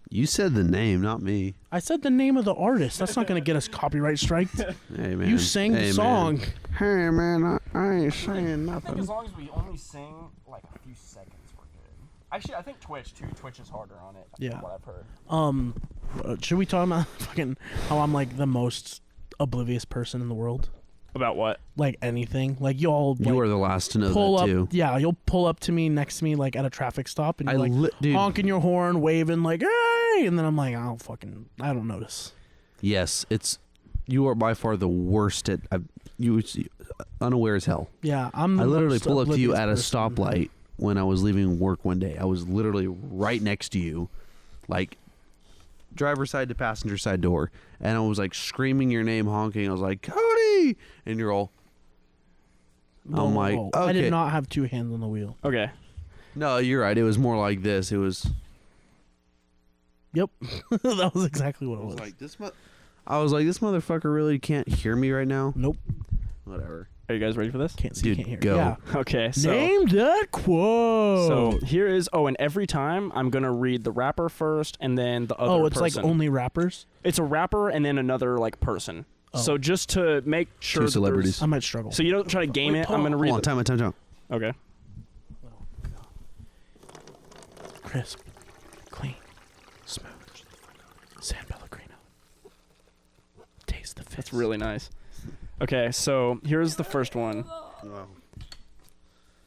You said the name, not me. I said the name of the artist. That's not going to get us copyright striked. Hey, man. You sang the Hey, song. Man. Hey, man, I ain't saying I think nothing. as long as we only sing like a few seconds, we're good. Actually, I think Twitch too. Twitch is harder on it. Yeah. From what I've heard. Should we talk about fucking how I'm like the most oblivious person in the world? About what? Like anything. Like y'all like, You are the last to know pull that, up. too. Yeah, you'll pull up to me next to me like at a traffic stop and you're Dude, honking your horn, waving like hey, and then I'm like, I don't notice. yes, you are by far the worst at you unaware as hell. Yeah, I'm the I literally most pulled up to you oblivious at a person. stoplight when I was leaving work one day. I was literally right next to you, like driver's side to passenger side door, and I was like screaming your name, honking. I was like, Cody, and you're all. I'm like, Whoa. okay. I did not have 2 hands on the wheel. Okay. No, you're right. It was more like this. It was. Yep, that was exactly what it was. I was like, this motherfucker really can't hear me right now. Nope, Whatever. Are you guys ready for this? can't see, Dude, can't hear. go. Yeah. Okay. So. Name that quote. So here is. Oh, and every time I'm gonna read the rapper first, and then the other. it's person. like only rappers. It's a rapper and then another like person. Oh. So just to make sure. 2 that celebrities. I might struggle. So you don't try to game Wait, it. I'm gonna read. Hold on, time. Okay. Crisp, clean, smooth, San Pellegrino. Taste the fizz. That's really nice. Okay, so here's the first one.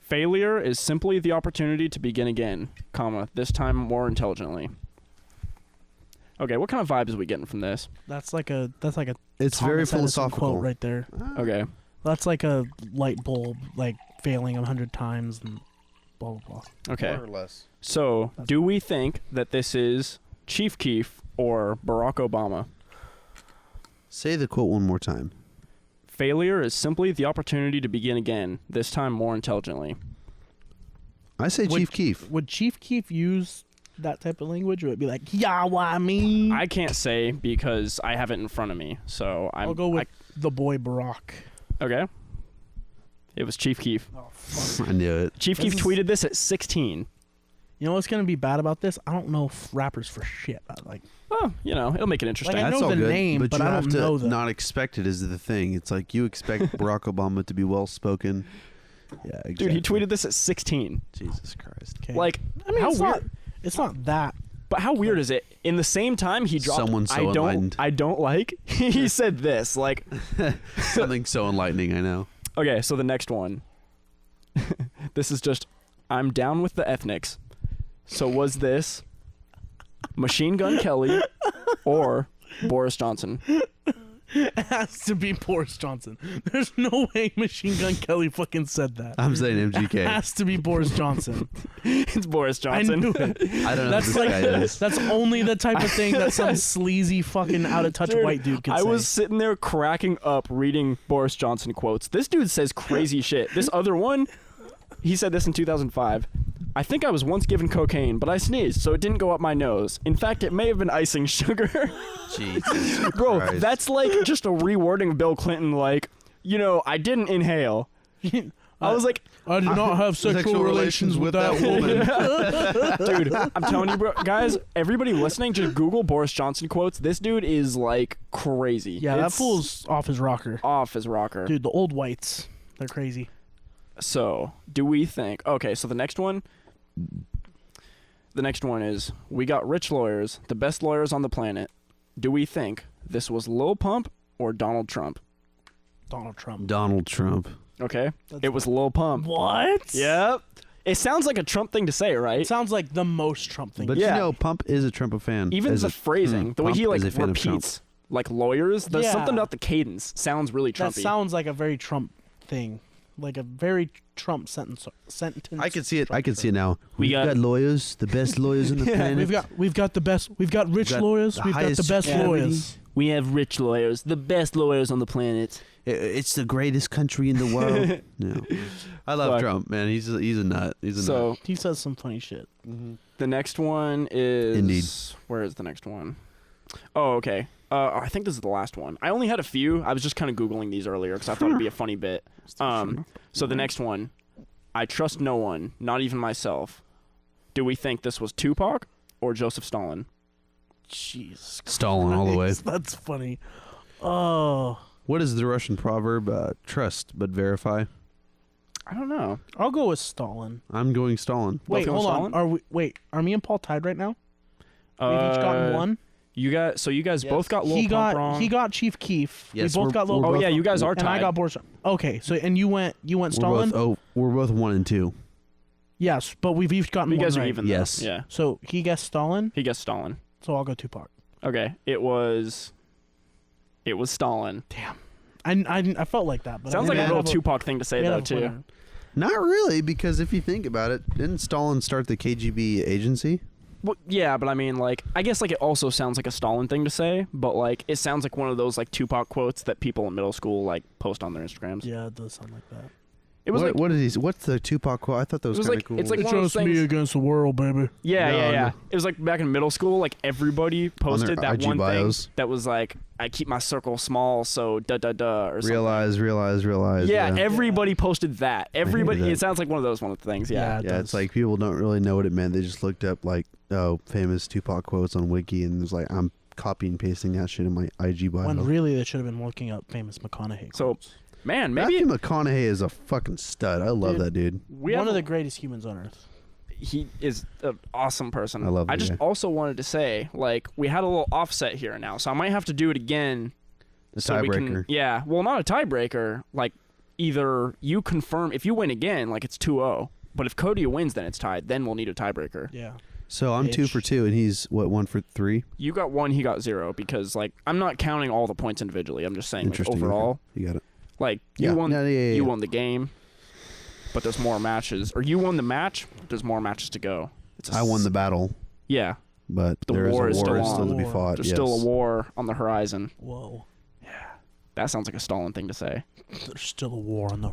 Failure is simply the opportunity to begin again, comma, this time more intelligently. Okay, what kind of vibes are we getting from this? That's like a It's very Thomas Edison philosophical. quote right there. Okay. That's like a light bulb like failing 100 times and blah blah blah. Okay. More or less. So, do we think that this is Chief Keef or Barack Obama? Say the quote one more time. Failure is simply the opportunity to begin again, this time more intelligently. I say Chief Keef. Would Chief Keef use that type of language, or would it be like, yeah, what I mean? I can't say because I have it in front of me, so I'll go with the boy Barack. Okay. It was Chief Keef. Oh, fuck. I knew it. Chief Keef tweeted this at 16. You know what's gonna be bad about this? I don't know rappers for shit. Well, it'll make it interesting. Like, I That's know all the good, name, but you I have don't to know the- not expect it is the thing. It's like you expect Barack Obama to be well spoken. Yeah, exactly. Dude, he tweeted this at 16. Jesus Christ. Okay. Like, I mean, how it's weird? it's not that. But how weird is it? In the same time, he dropped. Someone so enlightened. I don't like. He said this. Like, Something so enlightening, I know. okay, so the next one. This is just, I'm down with the ethnics. So was this Machine Gun Kelly or Boris Johnson? It has to be Boris Johnson. There's no way Machine Gun Kelly fucking said that. I'm saying It MGK. has to be Boris Johnson. It's Boris Johnson. I knew it. I don't know That's who this like guy is. that's only the type of thing that some sleazy fucking out of touch Dude, white dude could I say. was sitting there cracking up reading Boris Johnson quotes. This dude says crazy shit. This other one, he said this in 2005. I think I was once given cocaine, but I sneezed, so it didn't go up my nose. In fact, it may have been icing sugar. Jesus Bro, Christ. that's like just a rewording of Bill Clinton, like, I didn't inhale. I was like, I did not have sexual relations with that woman. dude, I'm telling you, bro, guys, everybody listening, just Google Boris Johnson quotes. This dude is like crazy. Yeah, that It's fool's off his rocker. off his rocker. Dude, the old whites, they're crazy. So, do we think? Okay, so the next one is we got rich lawyers, the best lawyers on the planet. Do we think this was Lil Pump or Donald Trump? Donald Trump. Donald Trump. Okay, That's it was Lil Pump. What? Yep. It sounds like a Trump thing to say, right? It sounds like the most Trump thing. But Yeah. Pump is a Trump fan. Even the phrasing, the way he Pump like is a fan of Trump. repeats, like lawyers. There's Yeah. something about the cadence sounds really that Trumpy. sounds like a very Trump thing. Like a very Trump sentence. I can see it. I can see it now. We We've got- got lawyers, the best lawyers on the planet. We've got the best. We've got rich We've got lawyers. the We've got the highest best security. lawyers. We have rich lawyers, the best lawyers on the planet. It's the greatest country in the world. No. I love Fuck. Trump, man. He's a nut. He's a So nut. He says some funny shit. the next one is Indeed. Where is the next one? Oh, okay. I think this is the last one. I only had a few. I was just kind of Googling these earlier because I thought it'd be a funny bit. So the next one, I trust no one, not even myself. Do we think this was Tupac or Joseph Stalin? Jesus. Stalin all the way. Christ, That's funny. Oh, What is the Russian proverb? Trust but verify. I don't know. I'll go with Stalin. I'm going Stalin. Wait, going hold Stalin? on. Are me and Paul tied right now? We've each gotten one. You guys both got Lil He Pump got wrong. he got Chief Keef. Yes, we both we're- got Lil we're Oh Pump. yeah, you guys are And tied. I got Boris. Okay, so and you went Stalin. We're both 1 and 2. Yes, but we've each gotten you one guys are right. even. Yes. Though. Yeah. So he guessed Stalin. He guessed Stalin. So I'll go Tupac. Okay. It was Stalin. Damn. I felt like that, but Sounds I like a didn't real have Tupac thing to say we though had a too. winner. Not really, because if you think about it, didn't Stalin start the KGB agency? Well, yeah, but I mean, like, I guess like it also sounds like a Stalin thing to say, but like it sounds like one of those like Tupac quotes that people in middle school like post on their Instagrams. Yeah, it does sound like that. It was like What's the Tupac quote? I thought that was It was kind of like- cool. it's like one of those Just me things- against the world, baby. yeah. No. It was like back in middle school, like everybody posted that IG one bios. thing that was like, I keep my circle small, so da da da or something. realize. Yeah, everybody posted that. Everybody. that. It sounds like one of those things. Yeah. it Yeah, it's does. like people don't really know what it meant. They just looked up like famous Tupac quotes on Wiki, and it was like I'm copying and pasting that shit in my IG bio. when really they should have been looking up famous McConaughey. So, quotes. man, maybe Matthew McConaughey is a fucking stud. I love Dude. that dude. we one have of the greatest humans on earth. he is an awesome person. I love I the just guy. also wanted to say, like, we had a little offset here now, so I might have to do it again. A so we can, tiebreaker. yeah, well, not a tiebreaker. Like, either you confirm if you win again, like it's 2-0. But if Cody wins, then it's tied. Then we'll need a tiebreaker. Yeah. So I'm 2 Ish. for 2, and he's what 1 for 3. You got 1, he got 0 because like I'm not counting all the points individually. I'm just saying like, Interesting. overall, Okay. You got it. like Yeah. you won. No, yeah. You won the game, but there's more matches. Or you won the match. There's more matches to go. It's a I won the battle. Yeah, but The there is war a is war still still on. to be fought. There's yes. still a war on the horizon. Whoa. That sounds like a Stalin thing to say. There's still a war on the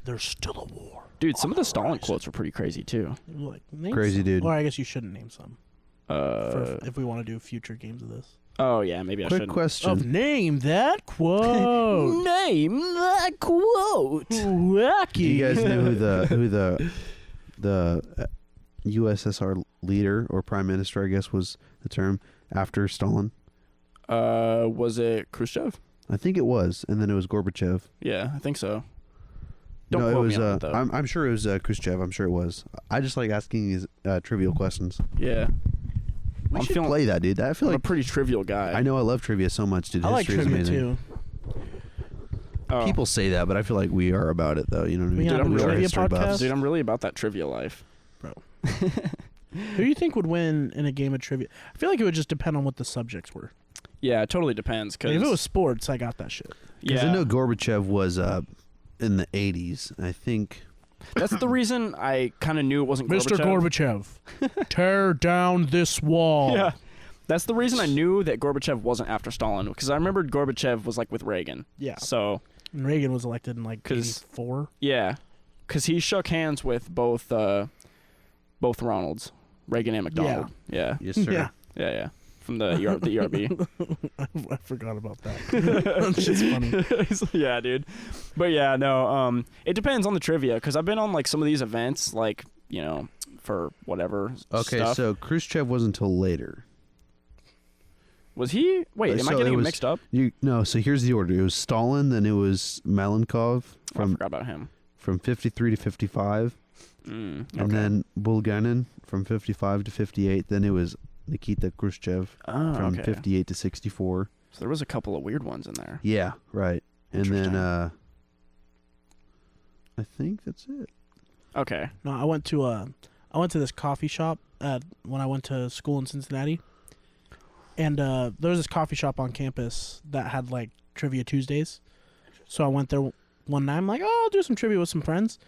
There's still a war. Dude, some of the Stalin quotes were pretty crazy too. Like, name Crazy some. dude. Or I guess you shouldn't name some. If we want to do future games of this. Oh yeah, maybe I Quick shouldn't. question. Name that quote. Name that quote. Wacky. Do you guys know who the USSR leader or prime minister, I guess was the term, after Stalin? Was it Khrushchev? I think it was, and then it was Gorbachev. Yeah, I think so. Don't No, it quote me was. on it, though. I'm sure it was Khrushchev. I'm sure it was. I just like asking these trivial questions. Yeah. We I'm should feeling- play that, dude. I feel I'm a like pretty trivial guy. I know I love trivia so much, dude. I like History is trivia amazing. too. Oh. People say that, but I feel like we are about it, though. You know what I mean? We Dude, have I'm a really trivia history buffs. podcast. Dude, I'm really about that trivia life. Who do you think would win in a game of trivia? I feel like it would just depend on what the subjects were. Yeah, it totally depends. Cause Like, if it was sports, I got that shit. Because yeah, I know Gorbachev was in the 80s. I think. that's the reason I kind of knew it wasn't Mr. Gorbachev. Gorbachev, tear down this wall. Yeah, that's the reason I knew that Gorbachev wasn't after Stalin, because I remembered Gorbachev was like with Reagan. Yeah. So And Reagan was elected in like 'Cause- 84. yeah, because he shook hands with both Ronalds, Reagan and McDonald. Yeah, Yes, sir. Yeah. yeah. From the ERB. I forgot about that. That's just funny. Yeah, dude. But yeah, no. It depends on the trivia, because I've been on like some of these events, like for whatever. Okay, stuff. so Khrushchev wasn't until later. Was he? Wait, am I So getting it it was- mixed up? No, so here's the order. It was Stalin, then it was Malenkov I forgot about him. from 53 to 55, Okay. and then Bulganin from 55 to 58. Then it was Nikita Khrushchev Oh, from okay. 58 to 64. So there was a couple of weird ones in there. Yeah, right. And then Interesting. I think that's it. Okay. No, I went to this coffee shop when I went to school in Cincinnati, and there was this coffee shop on campus that had like Trivia Tuesdays. So I went there one night. I'm like, oh, I'll do some trivia with some friends.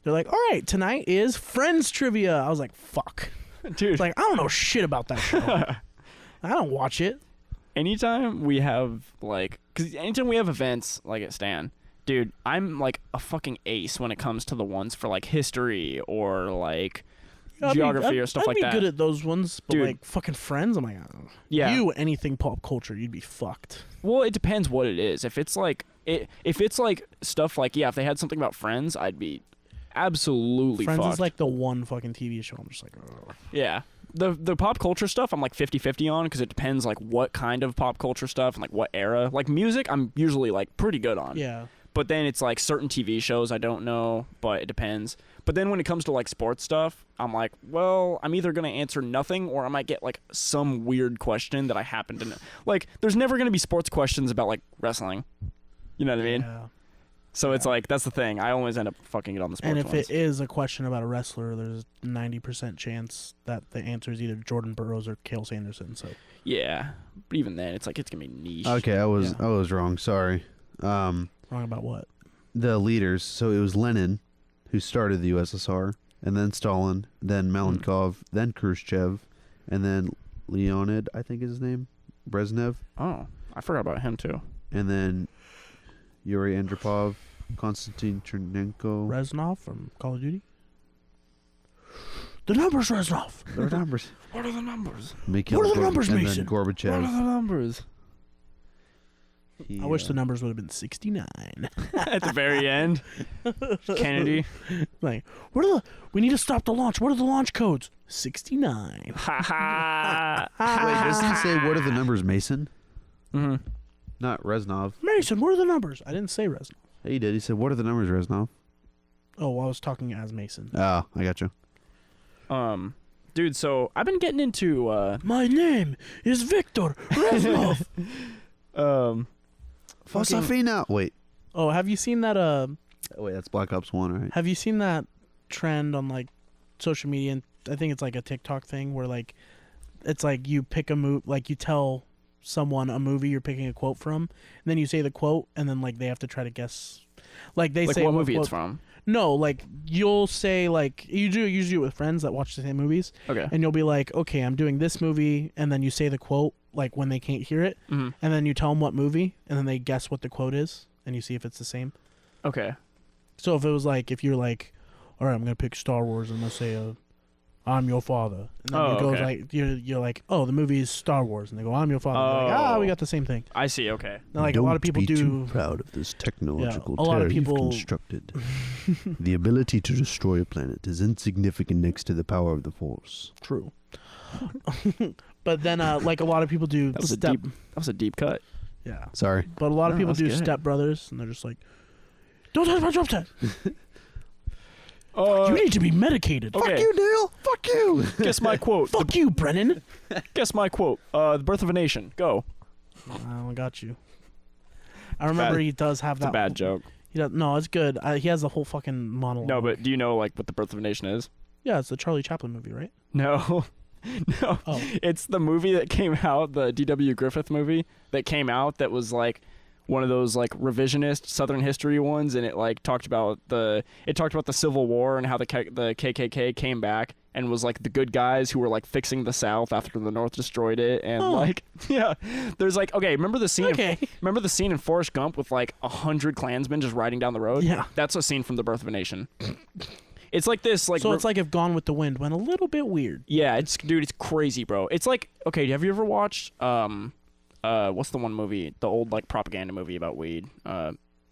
They're like, all right, tonight is Friends trivia. I was like, fuck, Dude. it's like I don't know shit about that show. I don't watch it. Anytime we have because anytime we have events like at Stan, dude, I'm like a fucking ace when it comes to the ones for like history or like geography or stuff like that. I'd be good at those ones, but Dude. like fucking Friends, I'm like, oh. Yeah. You anything pop culture, you'd be fucked. Well, it depends what it is. If it's like stuff like if they had something about Friends, I'd be absolutely Friends fucked. is like the one fucking TV show. I'm just like, ugh. Yeah. The pop culture stuff I'm like 50-50 on, because it depends like what kind of pop culture stuff and like what era. Like music I'm usually like pretty good on. Yeah. But then it's like certain TV shows I don't know, but it depends. But then when it comes to like sports stuff, I'm like, well, I'm either going to answer nothing or I might get like some weird question that I happen to know. Like there's never going to be sports questions about like wrestling. You know what I mean? Yeah. So it's like, that's the thing. I always end up fucking it on the sports And if ones. it is a question about a wrestler, there's 90% chance that the answer is either Jordan Burroughs or Cale Sanderson. So Yeah. But even then, it's like, it's going to be niche. Okay, I was wrong. Sorry. wrong about what? The leaders. So it was Lenin who started the USSR, and then Stalin, then Malenkov, then Khrushchev, and then Leonid, I think is his name, Brezhnev, Oh, I forgot about him too. and then Yuri Andropov, Konstantin Chernenko. Reznov from Call of Duty? The numbers, Reznov. There are numbers. What are the numbers? Mikhail What are the Gor- numbers, and then Mason? Gorbachev. What are the numbers? I wish the numbers would have been 69. At the very end, Kennedy. Like, we need to stop the launch. What are the launch codes? 69. Ha ha. Wait, doesn't he say what are the numbers, Mason? Mm-hmm. Not Reznov. Mason, what are the numbers? I didn't say Reznov. He did. He said, what are the numbers, Reznov? Oh, well, I was talking as Mason. Oh, I got you. Dude, so I've been getting into My name is Victor Reznov. fucking Safina. Wait. Oh, have you seen that? Wait, that's Black Ops 1, right? Have you seen that trend on like social media? And I think it's like a TikTok thing where like it's like you pick a movie, like you tell someone a movie you're picking a quote from, and then you say the quote, and then like they have to try to guess. Like they like say what movie quote, it's from. No, like you'll say like you do usually with friends that watch the same movies, Okay. and you'll be like, okay, I'm doing this movie, and then you say the quote like when they can't hear it, Mhm. and then you tell them what movie, and then they guess what the quote is, and you see if it's the same. Okay. So if it was like if you're like, all right, I'm gonna pick Star Wars, and I'm gonna say, I'm your father, and then Oh, it goes okay. like you're like, oh, the movie is Star Wars, and they go, I'm your father. And they're like, Oh. we got the same thing. I see. Okay. Now, like a lot of people be do. too proud of this technological a lot of terror you've people- constructed. The ability to destroy a planet is insignificant next to the power of the Force. True. But then, like a lot of people do That was step. That was a deep cut. Yeah. Sorry. But a lot of No, people that's do good. step brothers, and they're just like, don't touch my drum set. Uh, You need to be medicated. Okay. Fuck you, Dale. Fuck you. Guess my quote. Fuck you, Brennan. Guess my quote. The Birth of a Nation. Go. I got you. I remember bad. he does have It's a that. bad joke. He does, no, it's good. He has the whole fucking monologue. No, but do you know like what the Birth of a Nation is? Yeah, it's the Charlie Chaplin movie, right? No. No. Oh. It's the movie that came out, the D.W. Griffith movie that came out that was like one of those like revisionist Southern history ones, and it like talked about the Civil War and how the KKK came back and was like the good guys who were like fixing the South after the North destroyed it, and Huh. like yeah, there's like okay, remember the scene? Okay. Remember the scene in Forrest Gump with like 100 Klansmen just riding down the road? Yeah. That's a scene from The Birth of a Nation. It's like this, like So it's like if Gone with the Wind went a little bit weird. yeah, it's crazy, bro. It's like okay, have you ever watched what's the one movie, the old like propaganda movie about weed?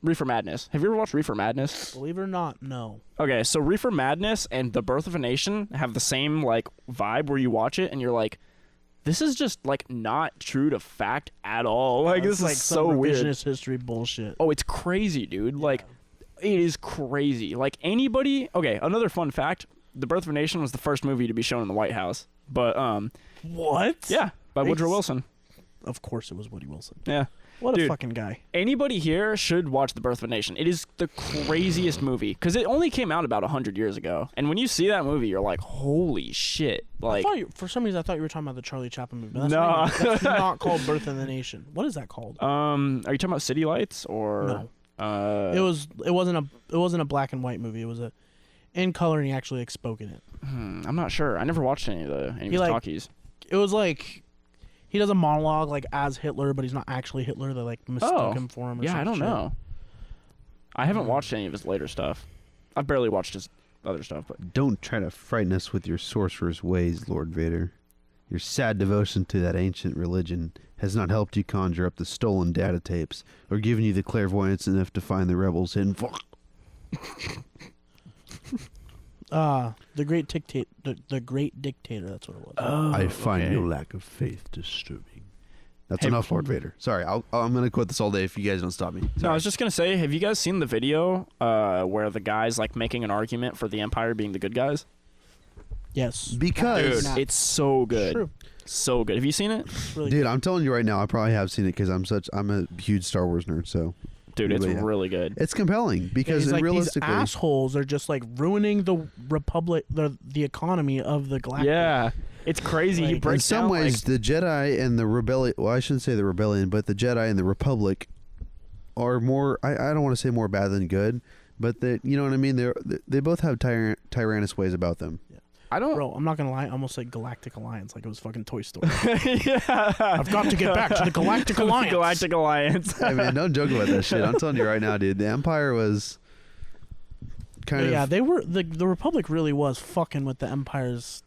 Reefer Madness. Have you ever watched Reefer Madness? Believe it or not, no. Okay, so Reefer Madness and The Birth of a Nation have the same like vibe where you watch it and you're like, this is just like not true to fact at all. Like It's this like is some so weird. revisionist history bullshit. Oh, it's crazy, dude. Like, it is crazy. Like, anybody... Okay, another fun fact. The Birth of a Nation was the first movie to be shown in the White House. But, What? yeah, by Woodrow Thanks. Wilson. Of course it was Woody Wilson. Yeah. What Dude. a fucking guy. Anybody here should watch The Birth of a Nation. It is the craziest movie. Because it only came out about 100 years ago. And when you see that movie, you're like, holy shit. Like, For some reason, I thought you were talking about the Charlie Chaplin movie. But No. that's not called Birth of the Nation. What is that called? are you talking about City Lights or... No. Uh, It wasn't a black and white movie. It was a in color, and he actually like spoke in it. I'm not sure. I never watched any of his like- talkies. It was like he does a monologue like as Hitler, but he's not actually Hitler. They like mistook him for him. Or Yeah, some I don't shit. know. I haven't watched any of his later stuff. I've barely watched his other stuff, but Don't try to frighten us with your sorcerer's ways, Lord Vader. Your sad devotion to that ancient religion has not helped you conjure up the stolen data tapes or given you the clairvoyance enough to find the rebels hidden. The great dictator. The great dictator. That's what it was. I find okay. your lack of faith disturbing. That's Hey, enough, Lord Vader. Sorry, I'm going to quote this all day if you guys don't stop me. No, I Sorry. was just gonna say, have you guys seen the video where the guy's like making an argument for the Empire being the good guys? Yes. Because, Nah. It's so good, True. so good. Have you seen it, It's really dude, I'm telling you right now, I probably have seen it because I'm a huge Star Wars nerd. So dude? It's But yeah. really good. it's compelling because he's like, these realistically, assholes are just like ruining the republic, the economy of the galactic. Yeah, it's crazy. He Like, breaks in some down, ways, the Jedi and the rebellion. Well, I shouldn't say the rebellion, but the Jedi and the Republic are more. I don't want to say more bad than good, but you know what I mean. They both have tyrannous ways about them. I don't. Bro, I'm not gonna lie. I almost said Galactic Alliance, like it was fucking Toy Story. Yeah, I've got to get back to the Galactic Alliance. Galactic Alliance. Hey man, don't joke about that shit. I'm telling you right now, dude. The Empire was kind Yeah, of. they were the Republic really was fucking with the Empire's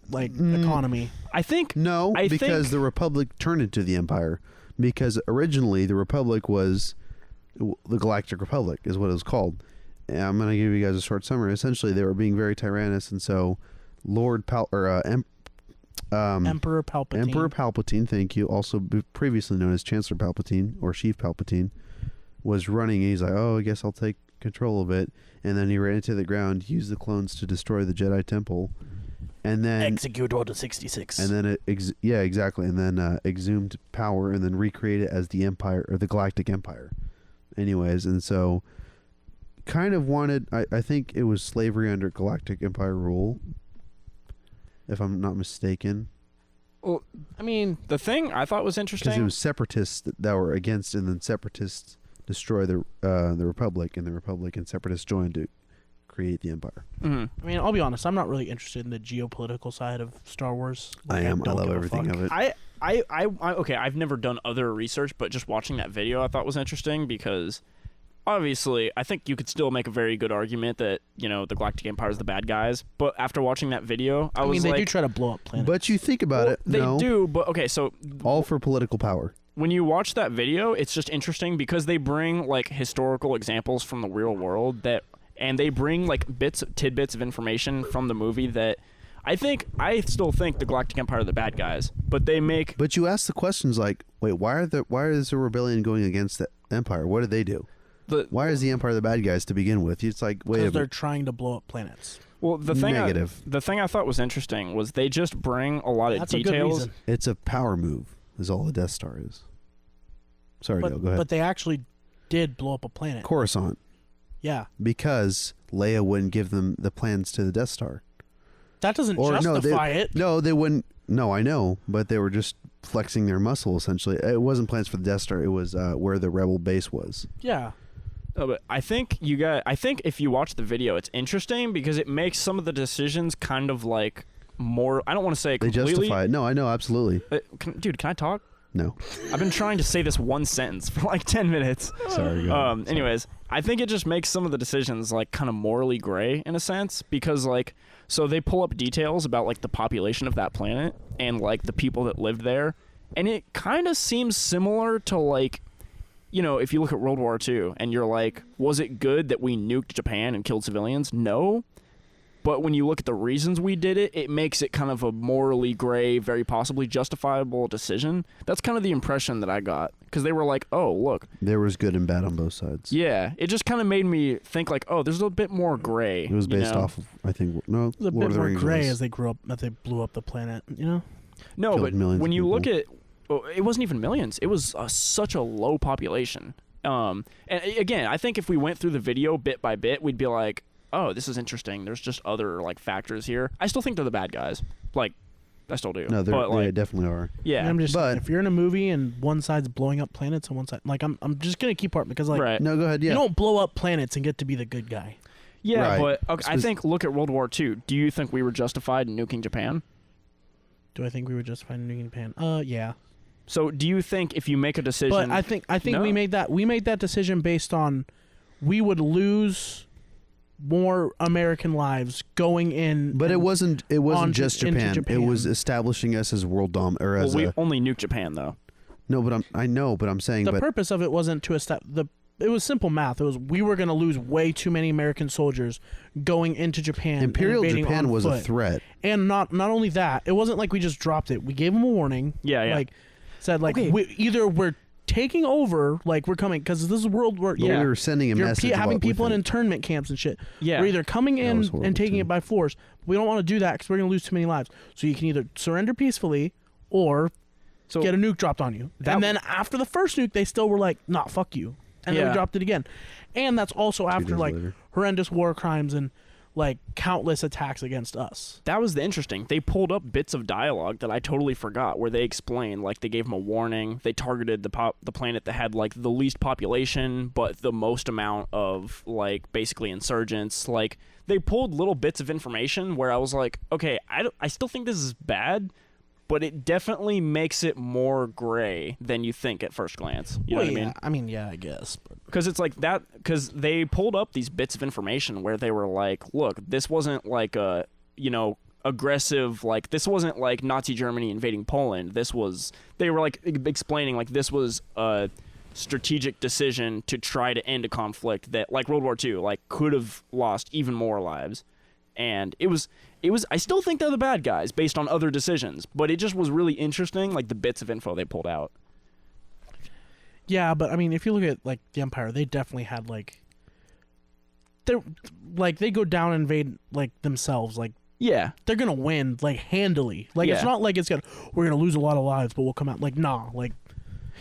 like economy. I think. No, I because think- the Republic turned into the Empire. Because originally the Republic was the Galactic Republic, is what it was called. And I'm going to give you guys a short summary. Essentially, they were being very tyrannous, and so Emperor Emperor Palpatine. Thank you, also previously known as Chancellor Palpatine or Sheev Palpatine, was running. And he's like, "Oh, I guess I'll take control of it." And then he ran into the ground, used the clones to destroy the Jedi Temple, and then Execute Order 66. and then exactly, and then exhumed power and then recreated as the Empire or the Galactic Empire. Anyways, and so kind of wanted. I think it was slavery under Galactic Empire rule, if I'm not mistaken. Well, I mean, the thing I thought was Because interesting. it was separatists that were against, and then separatists destroy the Republic, and the Republic and separatists joined to create the Empire. Mm-hmm. I mean, I'll be honest. I'm not really interested in the geopolitical side of Star Wars. I am. I don't love give a everything fuck. of it. I okay, I've never done other research, but just watching that video I thought was interesting because obviously I think you could still make a very good argument that, you know, the Galactic Empire is the bad guys, but after watching that video, I was mean, like, they do try to blow up planets. But you think about it. they no, do, but okay, so all for political power. when you watch that video, it's just interesting because they bring like historical examples from the real world and they bring like tidbits of information from the movie that I still think the Galactic Empire are the bad guys, but they make. But you ask the questions like, wait, why is the rebellion going against the Empire? What did they do? Why is the Empire the bad guys to begin with? It's like, wait a because they're minute. trying to blow up planets. Well, the thing I thought was interesting was they just bring a lot of That's a good details. reason. It's a power move. Is all the Death Star is. Sorry, But, Dale, go ahead. but they actually did blow up a planet. Coruscant, Yeah. because Leia wouldn't give them the plans to the Death Star. That doesn't Or justify it. No, they wouldn't. No, I know, but they were just flexing their muscle essentially. It wasn't plans for the Death Star. It was where the Rebel base was. Yeah. Oh, but I think if you watch the video, it's interesting because it makes some of the decisions kind of like more. I don't want to say They completely. justify it. No, I know, absolutely. Dude, can I talk? No, I've been trying to say this one sentence for like 10 minutes. sorry. Go ahead. Anyways, I think it just makes some of the decisions like kind of morally gray in a sense because like so they pull up details about like the population of that planet and like the people that lived there, and it kind of seems similar to like, you know, if you look at World War II and you're like, was it good that we nuked Japan and killed civilians? No. But when you look at the reasons we did it, it makes it kind of a morally gray, very possibly justifiable decision. That's kind of the impression that I got. Because they were like, oh, look. There was good and bad on both sides. Yeah. It just kind of made me think like, oh, there's a bit more gray. It was based off of, I think, no, It was a Lord bit of the more Rings gray was. as they blew up the planet, you know? No, Killed but millions when of you look people. at, it wasn't even millions. It was such a low population. And again, I think if we went through the video bit by bit, we'd be like, oh, this is interesting. There's just other like factors here. I still think they're the bad guys. Like, I still do. No, but, like, they definitely are. yeah. And I'm just But- if you're in a movie and one side's blowing up planets and one side, like I'm just gonna keep part because like right. No, go ahead. Yeah. you don't blow up planets and get to be the good guy. Yeah, Right. but okay, I think look at World War II. Do you think we were justified in nuking Japan? Do I think we were justified in nuking Japan? Yeah. So do you think if you make a decision, But I think No. we made that decision based on we would lose more American lives going in. But it wasn't just into Japan. Japan. It was establishing us as world or well, as we a only nuked Japan though. no. But I'm saying. the But purpose of it wasn't to establish it was simple math. It was we were going to lose way too many American soldiers going into Japan. and Imperial invading Japan on was a foot. threat. And not only that, it wasn't like we just dropped it. We gave them a warning. Yeah. Like said like Okay. either we're taking over, like we're coming because this is World War. But we were sending a You're message. having about people in with it. internment camps and shit. Yeah. We're either coming That in was horrible, and taking too. it by force. We don't want to do that because we're going to lose too many lives. So you can either surrender peacefully or So get a nuke dropped on you. That And then after the first nuke, they still were like, "Nah, fuck you," and then we Yeah. dropped it again. And that's also after days like later. horrendous war crimes and like countless attacks against us. that was the interesting. They pulled up bits of dialogue that I totally forgot where they explained like they gave them a warning. They targeted the planet that had like the least population but the most amount of like basically insurgents. Like they pulled little bits of information where I was like, okay, I still think this is bad, but it definitely makes it more gray than you think at first glance. You know what I mean? I mean, yeah, I guess. But Because it's like that, because they pulled up these bits of information where they were like, look, this wasn't like a, you know, aggressive, like, this wasn't like Nazi Germany invading Poland. They were like explaining, like, this was a strategic decision to try to end a conflict that, like World War II, like, could have lost even more lives. And it was, I still think they're the bad guys based on other decisions, but it just was really interesting, like, the bits of info they pulled out. yeah, but I mean, if you look at like the Empire, they definitely had they go down and invade like themselves. Like Yeah. they're gonna win like handily. Like it's Yeah. not like we're gonna lose a lot of lives, but we'll come out like nah. Like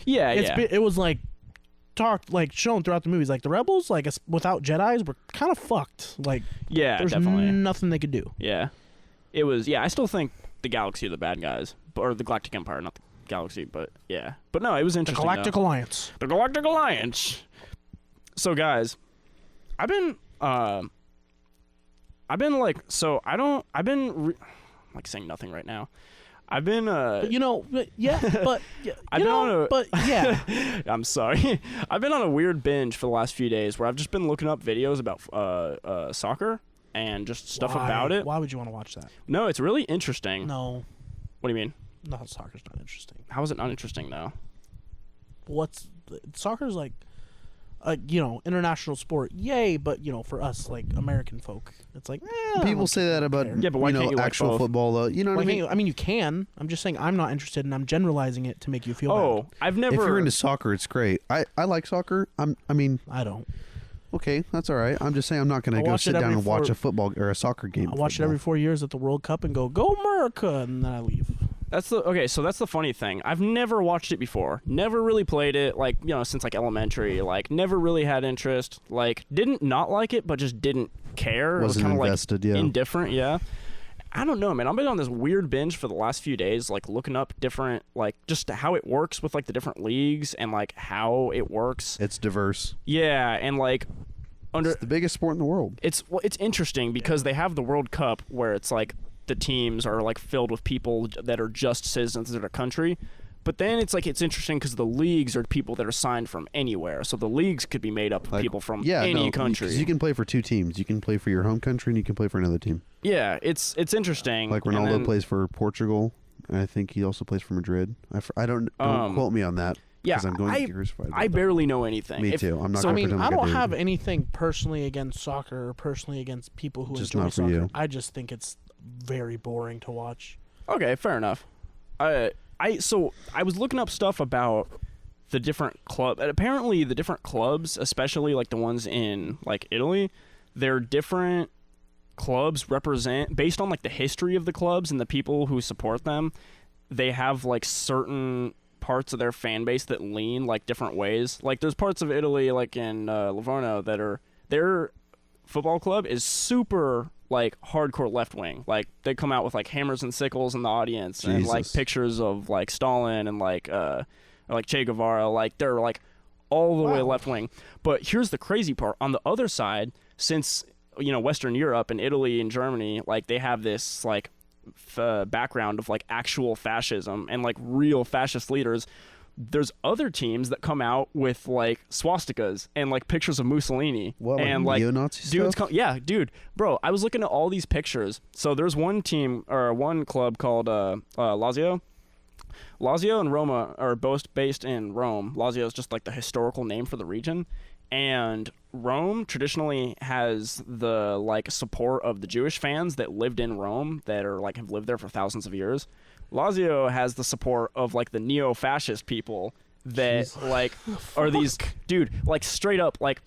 Yeah, it was like talked like shown throughout the movies. Like the rebels, like without Jedis, were kind of fucked. Like yeah, there's definitely. nothing they could do. Yeah. It was, yeah, I still think the Galaxy are the bad guys. Or the Galactic Empire, not the Galaxy, but yeah. But no, it was The interesting. Galactic Alliance. The Galactic Alliance. So, guys, I've been I've been like, I'm like saying nothing right now. I've been But, you know, yeah, but I've been on a, but yeah. I'm sorry. I've been on a weird binge for the last few days where I've just been looking up videos about soccer and just stuff about it. Why would you want to watch that? No, it's really interesting. No. What do you mean? No, soccer's not interesting. How is it not interesting though? Soccer's like international sport, yay, but for us, like American folk, it's like People say that about Yeah, but why can't you like actual both? football though. You know what I mean? I mean, you can. I'm just saying I'm not interested, and I'm generalizing it to make you feel bad. I've never. If you're into soccer, it's great. I like soccer. I don't. Okay, that's all right. I'm just saying I'm not going to go sit down and watch a football or a soccer game. I watch it every 4 years at the World Cup and go America, and then I leave. So that's the funny thing. I've never watched it before. Never really played it, like, since like elementary. Like, never really had interest. Like, didn't not like it, but just didn't care. Wasn't it was invested, like yeah. Indifferent, yeah. I don't know, man. I've been on this weird binge for the last few days, like looking up different, like just how it works with like the different leagues and like how it works. It's diverse. Yeah, and like It's the biggest sport in the world. It's interesting because they have the World Cup where it's like the teams are like filled with people that are just citizens of their country. But then it's interesting because the leagues are people that are signed from anywhere. So the leagues could be made up of people from any country. 'Cause you can play for two teams. You can play for your home country and you can play for another team. Yeah, it's interesting. Like Ronaldo plays for Portugal, and I think he also plays for Madrid. I don't quote me on that. Yeah, I'm going to get crucified. I barely know anything. Me too. I'm not. So gonna pretend I like don't do. have anything personally against soccer or personally against people who Just enjoy not for soccer. you. I just think it's very boring to watch. Okay, fair enough. So I was looking up stuff about the different clubs. Apparently, the different clubs, especially like the ones in like Italy, they're different clubs represent based on like the history of the clubs and the people who support them. They have like certain parts of their fan base that lean like different ways. Like there's parts of Italy like in Livorno that are their football club is super like hardcore left wing. Like they come out with like hammers and sickles in the audience and like pictures of like Stalin and like Che Guevara. Like they're like all the way left wing. But here's the crazy part. On the other side, since Western Europe and Italy and Germany, like they have this like background of like actual fascism and like real fascist leaders. There's other teams that come out with like swastikas and like pictures of Mussolini and like neo-Nazi dudes stuff? bro, I was looking at all these pictures. So there's one team or one club called Lazio. Lazio and Roma are both based in Rome. Lazio is just like the historical name for the region. And Rome traditionally has the like support of the Jewish fans that lived in Rome that are like have lived there for thousands of years. Lazio has the support of like the neo-fascist people that like are these like straight up like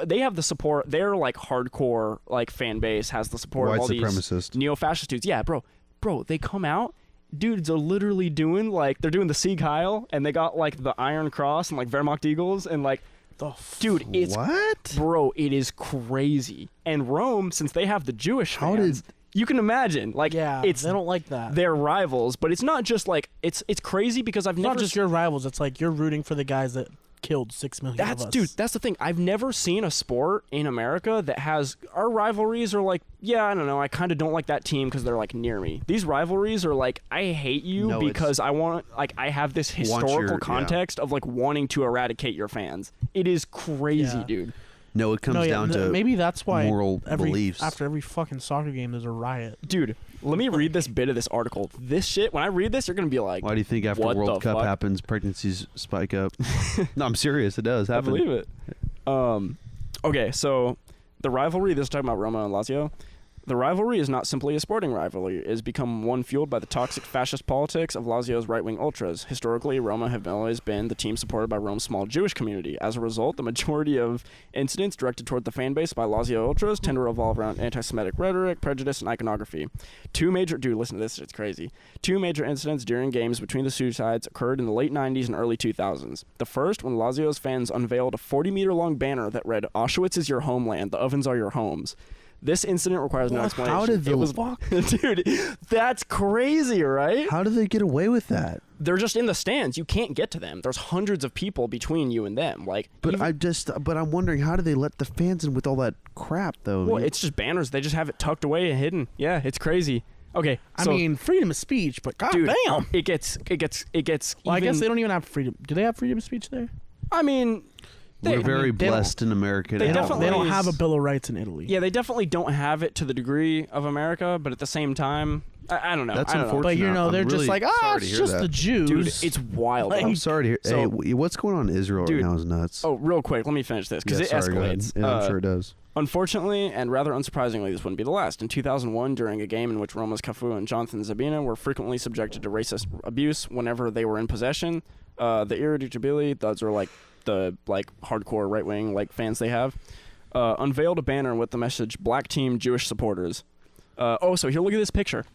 they have the support. Their like hardcore like fan base has the support of all these neo-fascist dudes. Yeah, bro, they come out. Dudes are literally doing like they're doing the Sieg Heil and they got like the Iron Cross and like Wehrmacht Eagles and like. It's what? Bro, it is crazy. And Rome, since they have the Jewish fans, you can imagine, like, they don't like that. They're rivals, but it's not just like it's crazy because I've never not just your rivals. It's like you're rooting for the guys that killed 6 million of us. Dude, that's the thing. I've never seen a sport in America that has our rivalries are like, I don't know, I kind of don't like that team because they're like near me. These rivalries are like, I hate you because I want like I have this historical context of like wanting to eradicate your fans. It is crazy, dude. No, it comes down to maybe that's why moral beliefs. After every fucking soccer game, there's a riot. Dude, let me read this bit of this article. This shit, when I read this, you're gonna be like, why do you think after World Cup happens, pregnancies spike up? No, I'm serious. It does happen. I believe it. Okay, so the rivalry. This is talking about Roma and Lazio. The rivalry is not simply a sporting rivalry. It has become one fueled by the toxic fascist politics of Lazio's right-wing ultras. Historically, Roma have always been the team supported by Rome's small Jewish community. As a result, the majority of incidents directed toward the fan base by Lazio ultras tend to revolve around anti-Semitic rhetoric, prejudice, and iconography. Listen to this, it's crazy. 2 major incidents during games between the two sides occurred in the late 90s and early 2000s. The first, when Lazio's fans unveiled a 40-meter-long banner that read, "Auschwitz is your homeland, the ovens are your homes." This incident requires no explanation. How did Dude, that's crazy, right? How did they get away with that? they're just in the stands. You can't get to them. There's hundreds of people between you and them. Like, But I'm wondering, how do they let the fans in with all that crap though? well, it's just banners. They just have it tucked away and hidden. Yeah, it's crazy. Okay, so, I mean, freedom of speech, but dude, goddamn. it gets. Well, I guess even- they don't even have freedom. Do they have freedom of speech there? I mean, we're very they don't- blessed in America. they now. definitely- They don't is- have a Bill of Rights in Italy. Yeah, they definitely don't have it to the degree of America, but at the same time, I don't know. That's I don't know. unfortunate. But you know, I'm they're just really like, sorry to it's hear just that. the Jews. Dude, it's wild. Like- bro. I'm sorry to hear. So- hey, what's going on in Israel Dude, right now is nuts. Oh, real quick, let me finish this because Yeah, it sorry, go ahead. escalates. Yeah, I'm sure it does. Unfortunately, and rather unsurprisingly, this wouldn't be the last. In 2001, during a game in which Romas Cafu and Jonathan Zabina were frequently subjected to racist abuse whenever they were in possession, the Irreducibili, those are like the hardcore right-wing fans they have, unveiled a banner with the message "Black Team Jewish Supporters." So here, look at this picture.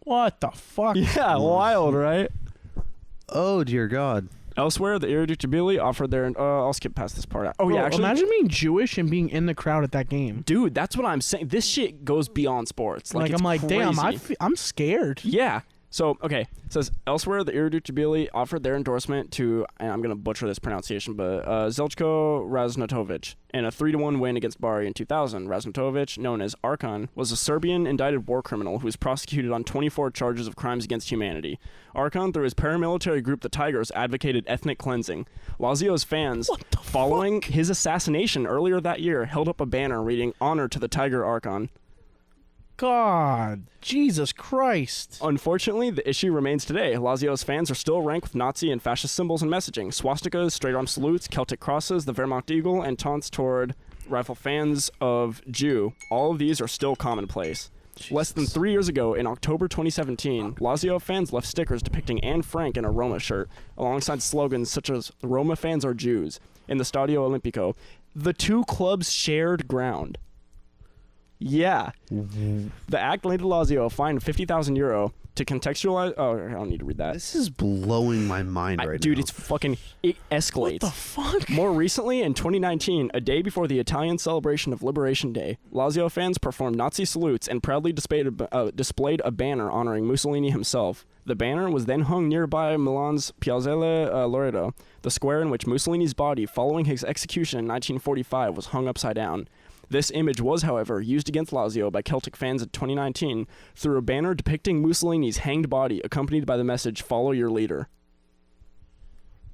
What the fuck? Yeah, wild, right? Oh dear God. Elsewhere, the Irreducibili offered their. I'll skip past this part. Oh Bro, yeah, actually, imagine being Jewish and being in the crowd at that game. dude, that's what I'm saying. This shit goes beyond sports. Like, it's I'm like, damn, crazy. I'm scared. Yeah. So, okay. It says, elsewhere, the Irreducibili offered their endorsement to, and I'm going to butcher this pronunciation, but Zeljko Raznatovic in a 3-1 win against Bari in 2000. Raznatovic, known as Arkan, was a Serbian indicted war criminal who was prosecuted on 24 charges of crimes against humanity. Arkan, through his paramilitary group, the Tigers, advocated ethnic cleansing. Lazio's fans, following his assassination earlier that year, held up a banner reading, "Honor to the Tiger Arkan." God, Jesus Christ. Unfortunately, the issue remains today. Lazio's fans are still ranked with Nazi and fascist symbols and messaging. Swastikas, straight-arm salutes, Celtic crosses, the Wehrmacht eagle, and taunts toward rifle fans of Jew. All of these are still commonplace. Less than 3 years ago, in October 2017, Lazio fans left stickers depicting Anne Frank in a Roma shirt, alongside slogans such as "Roma fans are Jews" in the Stadio Olimpico. The two clubs shared ground. Yeah. The act landed Lazio a fine of €50,000 to contextualize. Oh, I don't need to read that. This is blowing my mind right Dude, now. it's fucking. It escalates. What the fuck? More recently, in 2019, a day before the Italian celebration of Liberation Day, Lazio fans performed Nazi salutes and proudly displayed a banner honoring Mussolini himself. The banner was then hung nearby Milan's Piazzale Loreto, the square in which Mussolini's body, following his execution in 1945, was hung upside down. This image was, however, used against Lazio by Celtic fans in 2019 through a banner depicting Mussolini's hanged body, accompanied by the message, "Follow your leader."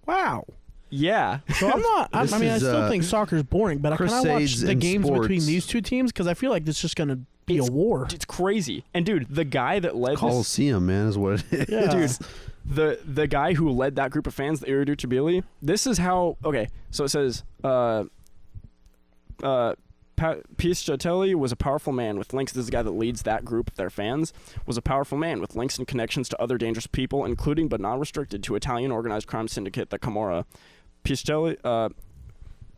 Wow. Yeah. So I'm not. I This mean, I is, still think soccer's boring, but I kind of watch Crusades the in games sports. between these two teams because I feel like it's just gonna be a war. It's crazy. And dude, the guy that led this, Coliseum, man, is what it is. Yeah. dude, the guy who led that group of fans, the Irreducibili, this is how. Okay, so it says, Piscitelli was a powerful man with links. This is the guy that leads that group of their fans. Was a powerful man with links and connections to other dangerous people, including but not restricted to Italian organized crime syndicate, the Camorra.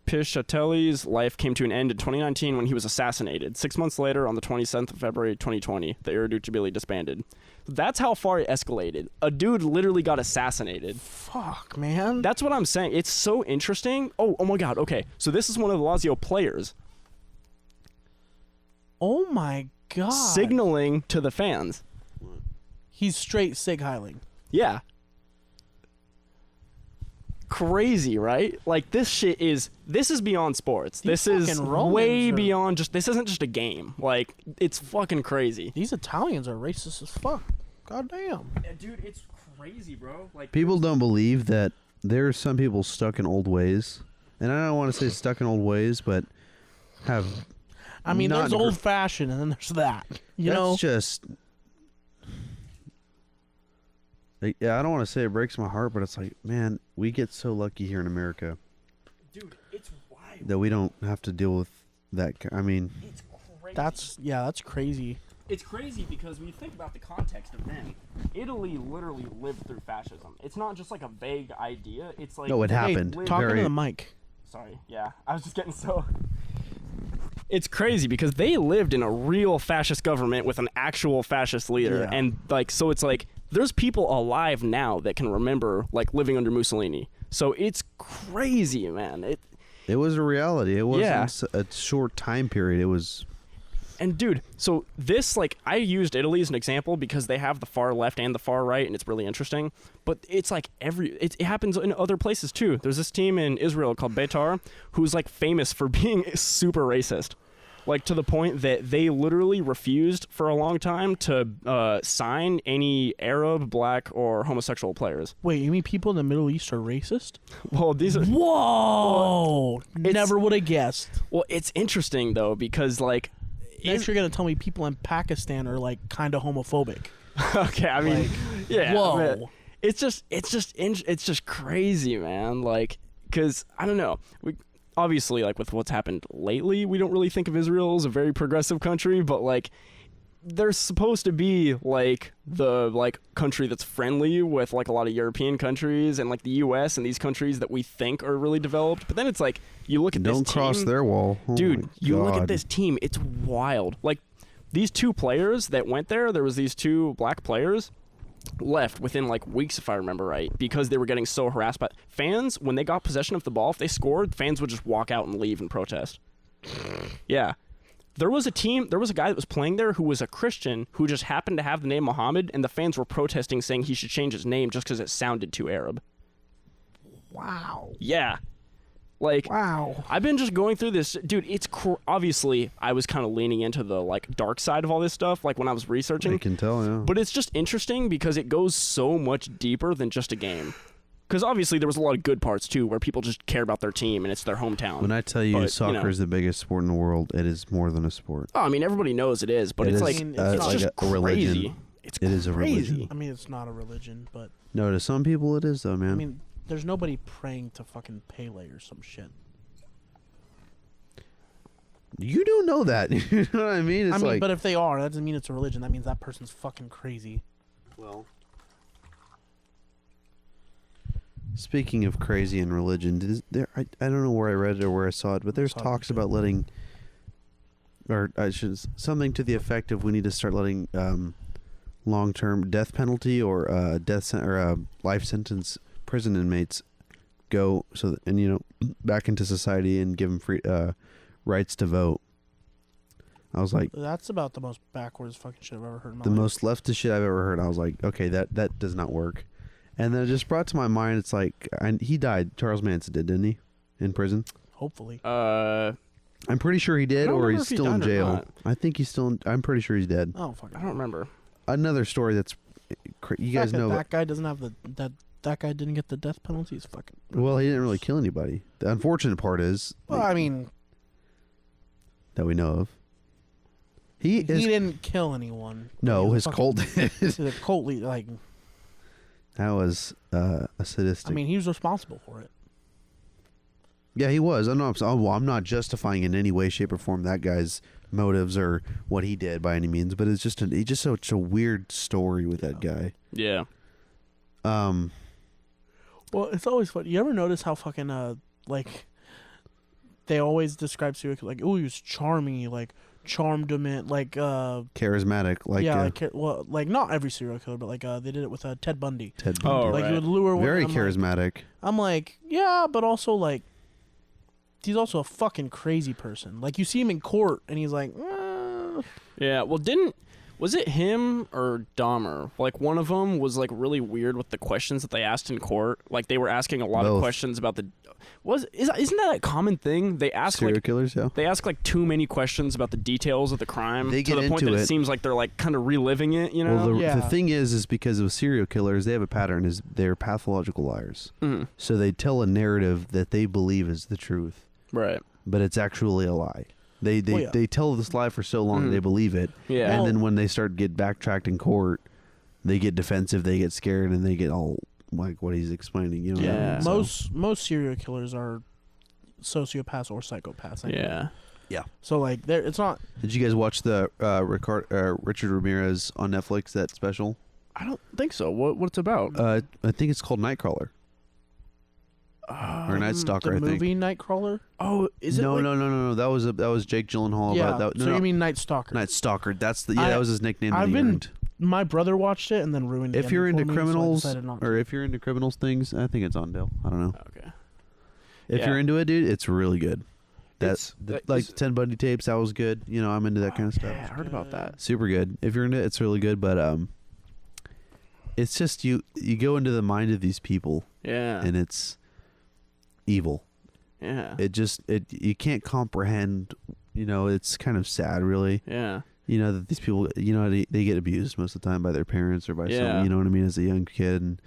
Piscitelli's life came to an end in 2019 when he was assassinated. 6 months later, on the 27th of February 2020, the Irreducibili disbanded. That's how far it escalated. A dude literally got assassinated. Fuck, man. That's what I'm saying. It's so interesting. Oh my God. Okay, so this is one of the Lazio players Oh my God. signaling to the fans. He's straight sig heiling. Yeah. Crazy, right? Like this is beyond sports. These This is fucking Romans way are- beyond this isn't just a game. Like it's fucking crazy. These Italians are racist as fuck. God damn. Dude, it's crazy, bro. Like People don't believe that there are some people stuck in old ways. And I don't want to say stuck in old ways, but have... I mean, not there's gr- old fashioned and then there's that. You That's know? just... Like, yeah, I don't want to say it breaks my heart, but it's like, man, we get so lucky here in America dude, it's wild. that we don't have to deal with that. I mean, It's crazy. That's crazy. It's crazy because when you think about the context of them, Italy literally lived through fascism. It's not just like a vague idea. It's like no, it they happened. lived- Talking Very- to the mic. Sorry, yeah. I was just getting so... It's crazy because they lived in a real fascist government with an actual fascist leader. Yeah. And, so it's like, there's people alive now that can remember, living under Mussolini. So it's crazy, man. It was a reality. It wasn't Yeah. a short time period. It was... And dude, so this, like, I used Italy as an example because they have the far left and the far right, and it's really interesting. But it's like it happens in other places too. There's this team in Israel called Beitar who's like famous for being super racist. Like, to the point that they literally refused for a long time to sign any Arab, black, or homosexual players. Wait, you mean people in the Middle East are racist? Well, these are... Whoa! Never would have guessed. Well, it's interesting, though, because, like... Next you're going to tell me people in Pakistan are, like, kind of homophobic. Okay, I mean... Like, yeah. whoa. It's just crazy, man. Like, because, I don't know. Obviously, like, with what's happened lately, we don't really think of Israel as a very progressive country, but, like, they're supposed to be, like, the, like, country that's friendly with, like, a lot of European countries and, like, the U.S. and these countries that we think are really developed. But then it's like, you look at this team... Don't cross their wall. Oh, dude, you look at God. this team, it's wild. Like, these two players that went there was these two black players... left within like weeks, if I remember right, because they were getting so harassed by fans. When they got possession of the ball, if they scored, fans would just walk out and leave and protest. Yeah. There was a guy that was playing there who was a Christian who just happened to have the name Muhammad, and the fans were protesting saying he should change his name just because it sounded too Arab. Wow. Yeah. Like, wow. I've been just going through this, dude. It's obviously I was kind of leaning into the like dark side of all this stuff, like when I was researching. I can tell, yeah. But it's just interesting because it goes so much deeper than just a game. Because obviously there was a lot of good parts too, where people just care about their team and it's their hometown. When I tell you soccer is the biggest sport in the world, it is more than a sport. Oh, I mean, everybody knows it is, but it's like it's like just a religion. crazy. It is a religion. I mean, it's not a religion, but No, to some people it is though, man. I mean, there's nobody praying to fucking Pele or some shit. You don't know that. You know what I mean? It's like, but if they are, that doesn't mean it's a religion. That means that person's fucking crazy. well, speaking of crazy and religion, I don't know where I read it or where I saw it, but there's talks about letting, or something to the effect of we need to start letting long-term death penalty or life sentence prison inmates go back into society and give them free rights to vote. I was like, that's about the most backwards fucking shit I've ever heard in my the life. most leftist shit I've ever heard. I was like, okay, that does not work. And then it just brought to my mind, it's like, he died. Charles Manson did, didn't he? In prison? Hopefully. I'm pretty sure he did, or he's still in jail. I think he's still I'm pretty sure he's dead. Oh, fuck. I don't remember. Another story that's, you guys know. That guy doesn't have that guy didn't get the death penalty. Is fucking. Well, he didn't really kill anybody. The unfortunate part is. Well, I mean. That we know of. He didn't kill anyone. No, his cult did. The cult leader, like. That was a sadistic. I mean, he was responsible for it. Yeah, he was. I'm not justifying in any way, shape, or form that guy's motives or what he did by any means, but it's just such a weird story with that guy. Yeah. Well, it's always fun. You ever notice how fucking like they always describe serial killer like, oh, he was charming, like charmed him in, like charismatic, like like not every serial killer, but like they did it with Ted Bundy. Ted Bundy. Oh, like right. he would lure one. Very charismatic. I'm like, yeah, but also like he's also a fucking crazy person. Like you see him in court and he's like, Yeah, well, was it him or Dahmer? Like, one of them was, like, really weird with the questions that they asked in court. Like, they were asking a lot of questions about isn't that a common thing? They ask, serial like, killers, yeah. They ask, like, too many questions about the details of the crime They get to the point into that it it. seems like they're, like, kind of reliving it, you know? Well, Yeah. the thing is because with serial killers, they have a pattern, is they're pathological liars. Mhm. So they tell a narrative that they believe is the truth, Right. but it's actually a lie. They tell this lie for so long they believe it, Yeah. and then when they start get backtracked in court, they get defensive, they get scared, and they get all like what he's explaining. You know, Yeah. what I mean? most serial killers are sociopaths or psychopaths. Yeah. Yeah. So like, it's not. Did you guys watch the Richard Ramirez on Netflix, that special? I don't think so. What's it about? I think it's called Nightcrawler. Or Night Stalker, The I think. movie Nightcrawler. Oh, is it? No, like, no. That was Jake Gyllenhaal. Yeah. About that. So you mean Night Stalker? Night Stalker? That's that was his nickname. I've that he been. earned. My brother watched it and then ruined it. If you're into criminals, or if you're into criminals things, I think it's on Dale. I don't know. Okay. If Yeah. you're into it, dude, it's really good. like Ted Bundy tapes. That was good. You know, I'm into that kind of stuff. Yeah, I heard about that. Super good. If you're into it, it's really good. But it's just you go into the mind of these people. Yeah. And it's evil. Yeah. It you can't comprehend. You know, it's kind of sad, really. Yeah. You know that these people, you know, they get abused most of the time by their parents or by someone. You know what I mean? As a young kid, and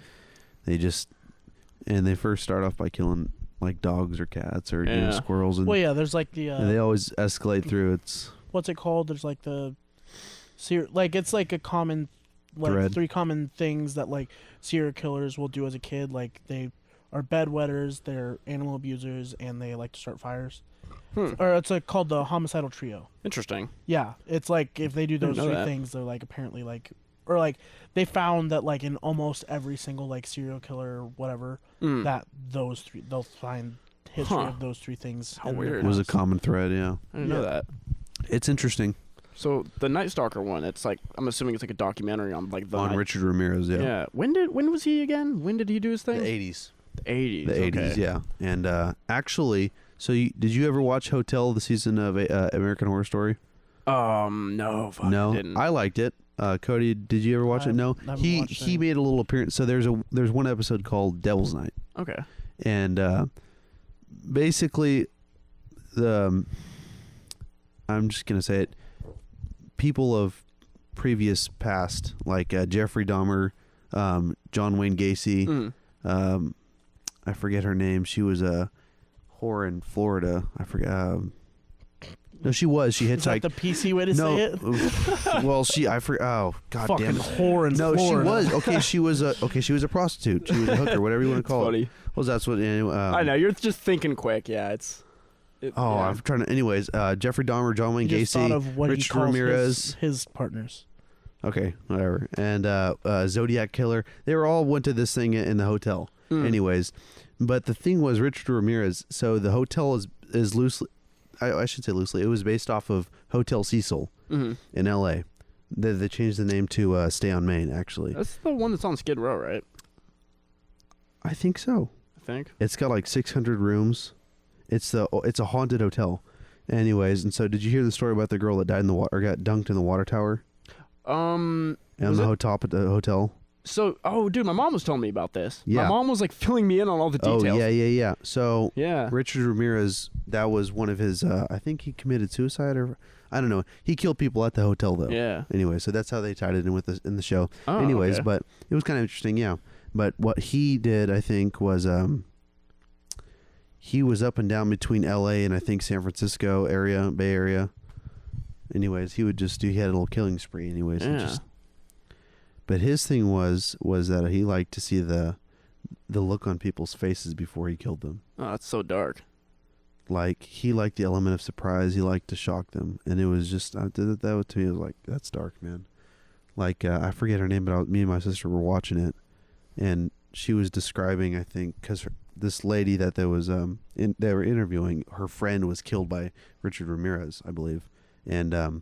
they first start off by killing like dogs or cats or you know, squirrels. And, there's like the. And they always escalate through. It's what's it called? There's like it's like a common, like thread. 3 common things that like serial killers will do as a kid. Like they are bedwetters, they're animal abusers, and they like to start fires. Or it's like called the homicidal trio. Interesting. Yeah, it's like if they do those 3 things, they're like apparently like, or like they found that like in almost every single like serial killer or whatever that they'll find history of those 3 things. How weird. It was a common thread. Yeah, I didn't know that. It's interesting. So the Night Stalker one, it's like I'm assuming it's like a documentary on like the Richard Ramirez. Yeah. Yeah. When was he again? When did he do his thing? The 80s. The 80s. The 80s. Yeah. And actually. So did you ever watch Hotel, the season of American Horror Story? No. No, I didn't. I liked it. Cody, did you ever watch it? No. He made a little appearance. So there's one episode called Devil's Night. Okay. And basically, I'm just gonna say it. People of previous past, like Jeffrey Dahmer, John Wayne Gacy. I forget her name. She was a whore in Florida. I forget. No, she was. She hitchhiked. Is that the PC way to say it? Well, I forget. Oh, god fucking damn it. Whore in Florida. She was. Okay, she was a prostitute. She was a hooker, whatever you want to call funny. it. Well, that's what. I know you're just thinking quick. Yeah, I'm trying to. Anyways, Jeffrey Dahmer, John Wayne Gacy, Richard Ramirez, his partners. Okay, whatever. And Zodiac Killer. They all went to this thing in the hotel. Anyways, but the thing was Richard Ramirez. So the hotel is loosely, I should say loosely. It was based off of Hotel Cecil in L.A. They changed the name to Stay on Main. Actually, that's the one that's on Skid Row, right? I think so. It's got like 600 rooms. It's a haunted hotel. Anyways, and so did you hear the story about the girl that died in the water or got dunked in the water tower? On the top at the hotel. So, dude, my mom was telling me about this. Yeah. My mom was like filling me in on all the details. Oh, yeah. So, yeah. Richard Ramirez, that was one of his, I think he committed suicide or, I don't know. He killed people at the hotel, though. Yeah. Anyway, so that's how they tied it in with in the show. Oh, anyways, okay. But it was kind of interesting, yeah. But what he did, I think, was he was up and down between L.A. and I think San Francisco area, Bay Area. Anyways, he had a little killing spree. Anyways, yeah. But his thing was that he liked to see the look on people's faces before he killed them. Oh, that's so dark. Like he liked the element of surprise. He liked to shock them, and it was just that to me was like, that's dark, man. Like I forget her name, but me and my sister were watching it, and she was describing, I think, because this lady that there was they were interviewing, her friend was killed by Richard Ramirez, I believe, and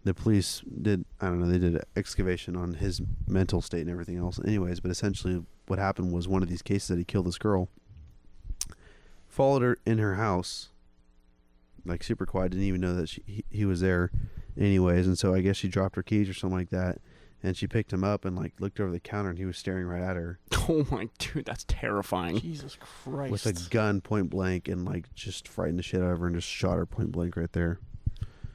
the police did, I don't know, they did an excavation on his mental state and everything else. Anyways, but essentially what happened was one of these cases that he killed this girl, followed her in her house, like super quiet, didn't even know that he was there. Anyways, and so I guess she dropped her keys or something like that, and she picked him up and like looked over the counter and he was staring right at her. Oh my dude, that's terrifying. Jesus Christ. With a gun point blank and like just frightened the shit out of her and just shot her point blank right there.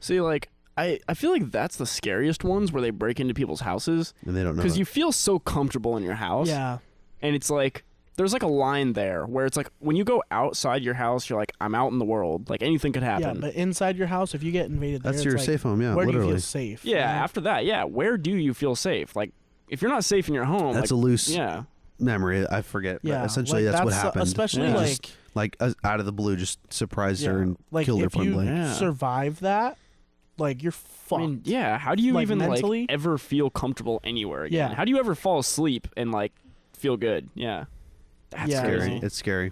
See, like I feel like that's the scariest ones where they break into people's houses. And they don't know. Because you feel so comfortable in your house. Yeah. And it's like, there's like a line there where it's like, when you go outside your house, you're like, I'm out in the world. Like anything could happen. Yeah, but inside your house, if you get invaded there, that's your safe home, yeah, where literally. do you feel safe? Yeah, after that, yeah. Where do you feel safe? Like, if you're not safe in your home, that's like, a loose yeah. memory. I forget. Yeah. But essentially, like, that's what happened. Especially like out of the blue, just surprised her and like killed her point blank. If you survive that, like you're fucked. I mean, yeah. How do you like, even mentally? like ever feel comfortable anywhere again? Yeah. How do you ever fall asleep and like feel good? Yeah. That's Yeah. crazy. It's scary.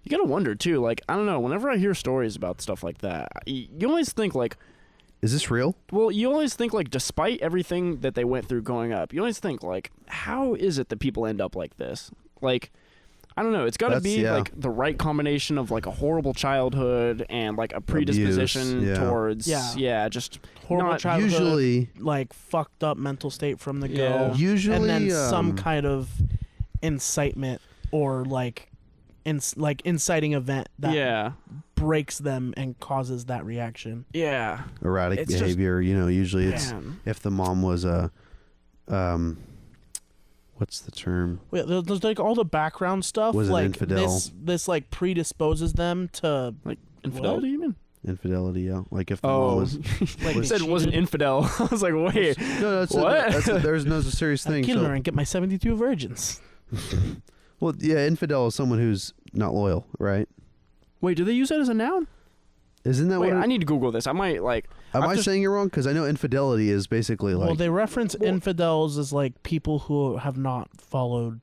You gotta wonder too. Like, I don't know. Whenever I hear stories about stuff like that, you always think like, is this real? well, you always think like, despite everything that they went through growing up, you always think like, how is it that people end up like this? Like, I don't know. It's got to be yeah. like the right combination of like a horrible childhood and like a predisposition Abuse, yeah. towards Yeah. just Horrible not childhood, usually like fucked up mental state from the Yeah. go. Usually, and then some kind of incitement or like inciting event that breaks them and causes that reaction. Yeah. erratic It's just- behavior. Usually it's Man. if the mom was a, what's the term? Well, there's like all the background stuff. Was an like infidel. this like predisposes them to Like infidelity, you mean? Infidelity, yeah. Like if the mom Oh, was. like you they said it wasn't cheated. infidel. I was like, wait. No, that's What? there's no serious I'd thing. kill So, her and get my 72 virgins. well, yeah, infidel is someone who's not loyal, right? Wait, do they use that as a noun? Isn't that Wait, what? I need to Google this. I might like. Am I've I just- saying it wrong? Because I know infidelity is basically like. Well, they reference infidels as like people who have not followed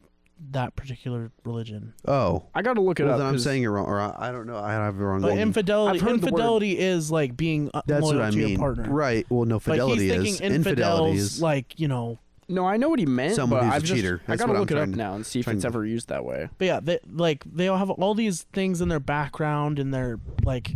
that particular religion. oh, I got to look it well, up. then I'm 'cause- saying it wrong, or I don't know. I have the wrong. But one. infidelity, I've heard the word- infidelity is like being That's loyal what I to mean. your partner. Right. Well, no, But fidelity he's thinking is infidelity infidels, is like No, I know what he meant. Someone but who's a I've just, cheater. I That's got to what I'm look it up trying- now and see if trying it's to- ever used that way. But yeah, they all have all these things in their background and their like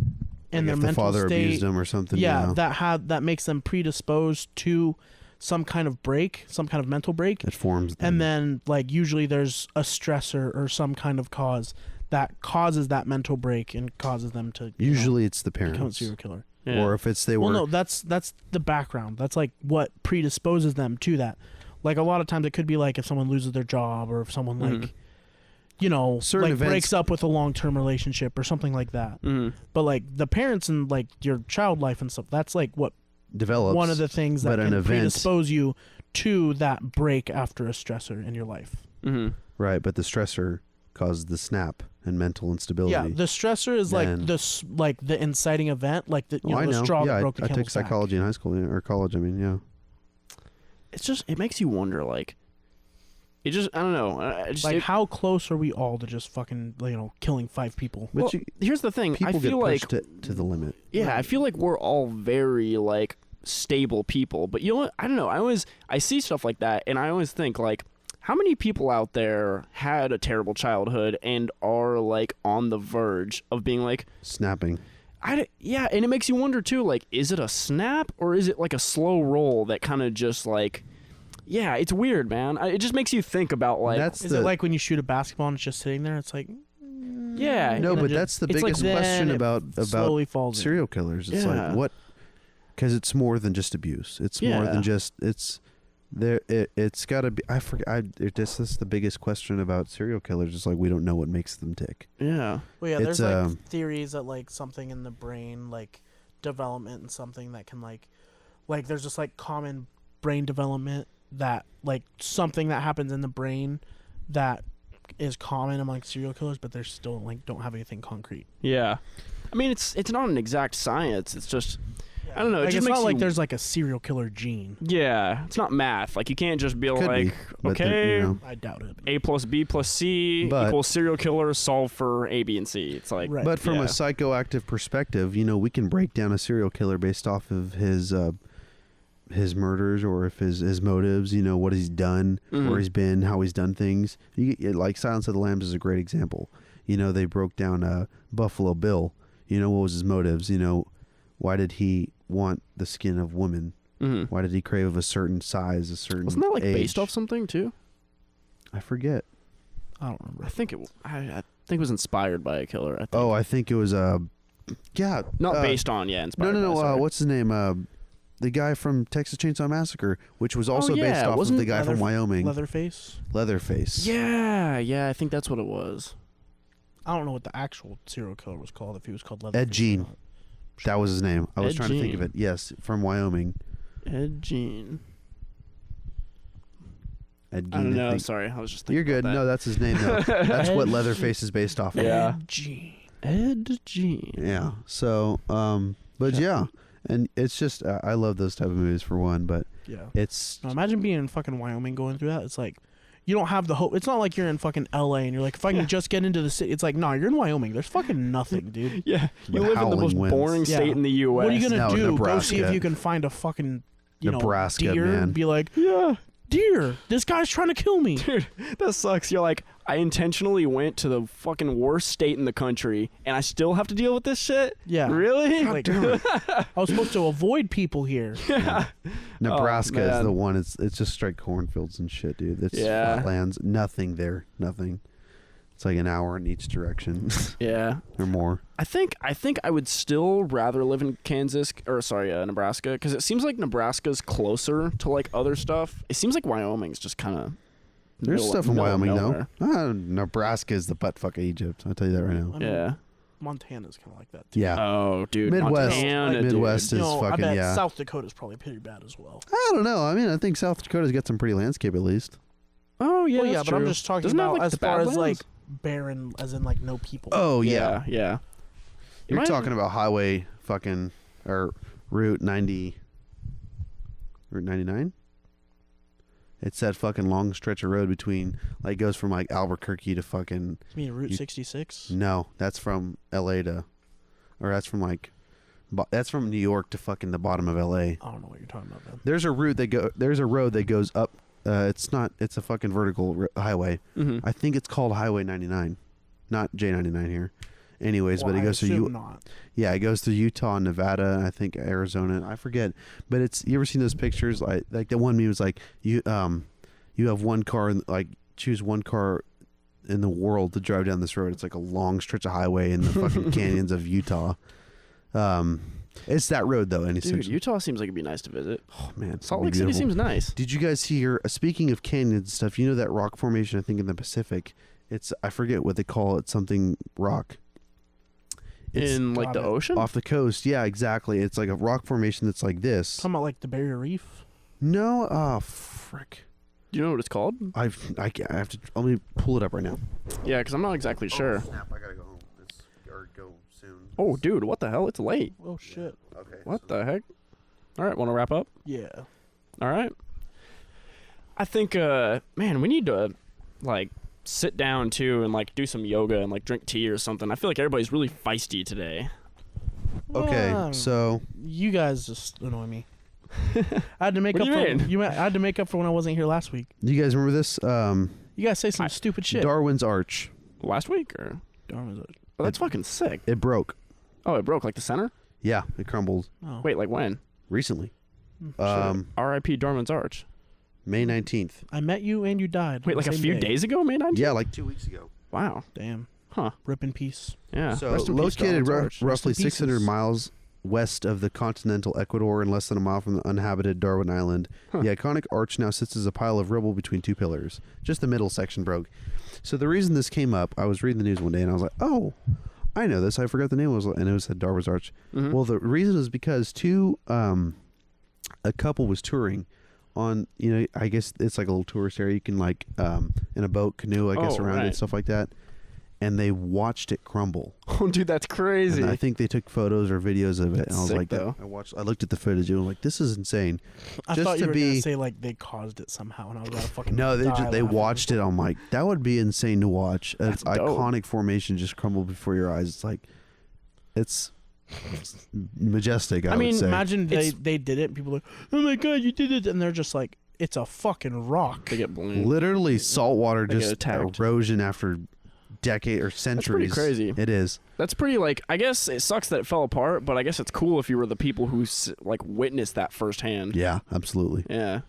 in like their if the mental father state. abused him or something. Yeah, that makes them predisposed to some kind of break, some kind of mental break. it forms. Them. And then like usually there's a stressor or some kind of cause that causes that mental break and causes them to usually it's the become a parents, serial killer. Yeah. or if it's they Well, were. no, that's the background. That's like what predisposes them to that. Like a lot of times it could be like if someone loses their job or if someone like Certain like events- breaks up with a long-term relationship or something like that. But like the parents and like your child life and stuff, that's like what develops one of the things that but an can event- predispose you to that break after a stressor in your life. right, but the stressor causes the snap and mental instability. Yeah, the stressor is like Then- this, like the inciting event, like the I the know. straw Yeah, that broke the I camel's took back. psychology in high school or college. I mean, yeah. It's just it makes you wonder like. It just I don't know. I just, Like it- how close are we all to just fucking killing 5 people? But well, you, here's the thing. people I feel get like pushed to the limit. yeah, I feel like we're all very like stable people, but you know what? I don't know. I see stuff like that, and I always think like, how many people out there had a terrible childhood and are like on the verge of being like, Snapping. yeah, and it makes you wonder too. Like, is it a snap or is it like a slow roll that kind of just like, yeah, it's weird, man. It just makes you think about like, That's Is it like when you shoot a basketball and it's just sitting there? It's like yeah, no, and but then that's the it's like biggest then question it about slowly falls in. serial killers. It's Yeah. like what? Because it's more than just abuse. It's more Yeah. than just it's there. It's got to be. I forget. This is the biggest question about serial killers. It's like we don't know what makes them tick. yeah, Well, yeah, It's, there's like theories that like something in the brain, like development and something that can like there's just like common brain development that like something that happens in the brain that is common among serial killers, but they're still like don't have anything concrete. yeah. I mean, it's not an exact science. It's just I don't know. It Like, just it's makes not like you- there's like a serial killer gene. Yeah, it's not math. Like you can't just be Could like, be, but then, okay, you know. I doubt it. A plus B plus C But- equals serial killer. Solve for A, B, and C. It's like, Right. But from yeah. a psychoactive perspective, we can break down a serial killer based off of his murders or if his motives. What he's done, where he's been, how he's done things. Like Silence of the Lambs is a great example. They broke down Buffalo Bill. What was his motives? Why did he want the skin of women? Why did he crave of a certain size, a certain wasn't that like age? based off something too? I forget. I don't remember. I think I think it was inspired by a killer. I think. Oh, I think it was yeah. Not based on, yeah, inspired. No. by, sorry. What's his name? The guy from Texas Chainsaw Massacre, which was also yeah, based off of wasn't the guy from Wyoming, Leatherface. Leatherface. Yeah, I think that's what it was. I don't know what the actual serial killer was called. If he was called Leatherface. Ed Gein. or not. That was his name. I was Ed trying to think of Gein. it. Yes, from Wyoming. Ed Gein. Ed Gein. I don't know. think. Sorry, I was just thinking. You're good. about No, that's his name though. That's what Leatherface is based off of. Yeah. Ed Gein. Ed Gein. Yeah. So, but yeah, and it's just I love those type of movies for one, but Yeah. it's Now imagine being in fucking Wyoming going through that. It's like you don't have the hope. It's not like you're in fucking LA and you're like, if I can just get into the city. It's like, no, you're in Wyoming. There's fucking nothing, dude. Yeah, you The live in the howling most winds. boring Yeah. state in the U.S. What are you gonna No, do? Go see Nebraska. if you can find a fucking Nebraska, deer man. and be like, Yeah. deer. This guy's trying to kill me. Dude, that sucks. You're like, I intentionally went to the fucking worst state in the country, and I still have to deal with this shit? Yeah. Really? Like, I was supposed to avoid people here. Yeah. Nebraska is man. the one. It's just straight cornfields and shit, dude. It's flatlands. Nothing there. Nothing. It's like an hour in each direction Yeah. or more. I think I would still rather live in Nebraska, because it seems like Nebraska's closer to like other stuff. It seems like Wyoming's just kind of. There's stuff in Wyoming though. Nebraska is the butt fuck of Egypt. I'll tell you that right now. I mean, Yeah. Montana's kind of like that too. Yeah. Oh, dude. Midwest. Montana, Midwest dude. is I fucking bet South Dakota's probably pretty bad as well. I don't know. I mean, I think South Dakota's got some pretty landscape at least. Oh yeah, Well, that's but I'm true. just talking Doesn't it have, about like, as the far as like Badlands? barren, as in like no people. Oh yeah. Yeah. You're Might- talking about highway fucking or Route 90. Route 99. It's that fucking long stretch of road between, like, goes from like Albuquerque to fucking. You mean Route 66? No, that's from L.A. to, or that's from like, that's from New York to fucking the bottom of L.A. I don't know what you're talking about, man. There's a route there's a road that goes up. It's a fucking vertical highway. Mm-hmm. I think it's called Highway 99, not J99 here. Anyways, Well, but it I goes through assume not. Yeah, it goes through Utah, Nevada, I think Arizona. I forget, but you ever seen those pictures? Like the one meme was like you have one car, like choose one car in the world to drive down this road. It's like a long stretch of highway in the fucking canyons of Utah. It's that road though. Dude, Utah seems like it'd be nice to visit. Oh man, Salt Lake City seems nice. Did you guys hear? Speaking of canyons and stuff, you know that rock formation? I think in the Pacific. I forget what they call it. Something rock. It's In like the ocean? off the coast. Yeah, exactly. It's like a rock formation that's like this. Talking about like the Barrier Reef? No, frick. Do you know what it's called? I have to. Let me pull it up right now. Yeah, because I'm not exactly sure. Snap! I gotta go home. Or go soon. Oh, dude, what the hell? It's late. Oh, shit. Okay. What the heck? All right, want to wrap up? Yeah. All right. I think, man, we need to, like, sit down, too, and, like, do some yoga and, like, drink tea or something. I feel like everybody's really feisty today. Okay, Well, so you guys just annoy me. I had to make What up do you for mean? I had to make up for when I wasn't here last week. you guys remember this? You guys say some stupid shit. Darwin's Arch. Last week, or? Darn it. Oh, that's fucking sick. It broke. Oh, it broke, like, the center? Yeah, it crumbled Oh. Wait, like when? recently. Shit. R.I.P. Darwin's Arch. May 19th. I met you and you died. Wait, on like the a same few day. days ago, May 19th? Yeah, like 2 weeks ago. Wow. Damn. Huh. Rip in peace. Yeah. So Rest in peace, located Darwin's Arch. roughly Rest in 600 pieces. miles west of the continental Ecuador and less than a mile from the uninhabited Darwin Island, Huh. the iconic arch now sits as a pile of rubble between two pillars. Just the middle section broke. So the reason this came up, I was reading the news one day and I was like, oh, I know this. I forgot the name was, and it was at Darwin's Arch. Mhm. Well, the reason is because a couple was touring on, I guess it's like a little tourist area. You can like in a boat, canoe, I guess, Oh, around it right. and stuff like that. And they watched it crumble. Oh, dude, that's crazy. And I think they took photos or videos of it. That's And I was sick, like, though. I looked at the footage and I was like, this is insane. I Just thought you to were going be- to say like they caused it somehow, and I was gonna fucking No, they die they laughing. watched it. I'm like, that would be insane to watch. An That's dope. iconic formation just crumble before your eyes. It's like, it's majestic. I mean, would say. Imagine It's- they did it, and people are like, oh my god, you did it, and they're just like, it's a fucking rock. They get blown. Literally saltwater They get just attacked. erosion after decade or centuries. crazy. It is. That's pretty, like, I guess it sucks that it fell apart, but I guess it's cool if you were the people who, like, witnessed that firsthand. Yeah, absolutely. Yeah.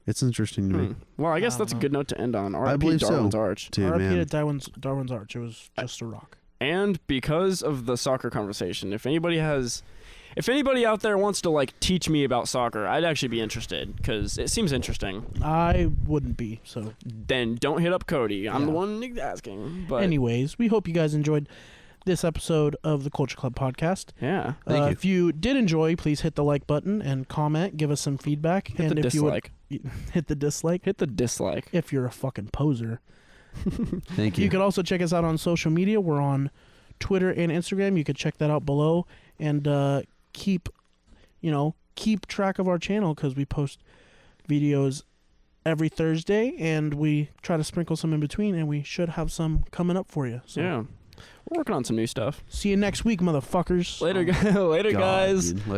It's interesting to me Well, I guess I that's a don't good note to end on. I R.I.P. believe so. Darwin's Arch. too, R.I.P. man. to Darwin's Arch. It was just a rock. And because of the soccer conversation, if anybody out there wants to, like, teach me about soccer, I'd actually be interested, because it seems interesting. I wouldn't be, so. Then don't hit up Cody. I'm Yeah. the one asking. But Anyways, we hope you guys enjoyed this episode of the Culture Club podcast. yeah. Thank you. If you did enjoy, please hit the like button and comment, give us some feedback. Hit and the if dislike. you would hit the dislike, Hit the dislike. if you're a fucking poser. Thank You could also check us out on social media. We're on Twitter and Instagram. You could check that out below, and keep track of our channel, because we post videos every Thursday, and we try to sprinkle some in between, and we should have some coming up for you. So Yeah. We're working on some new stuff. see you next week, motherfuckers. Later, later, God, guys. dude. Like,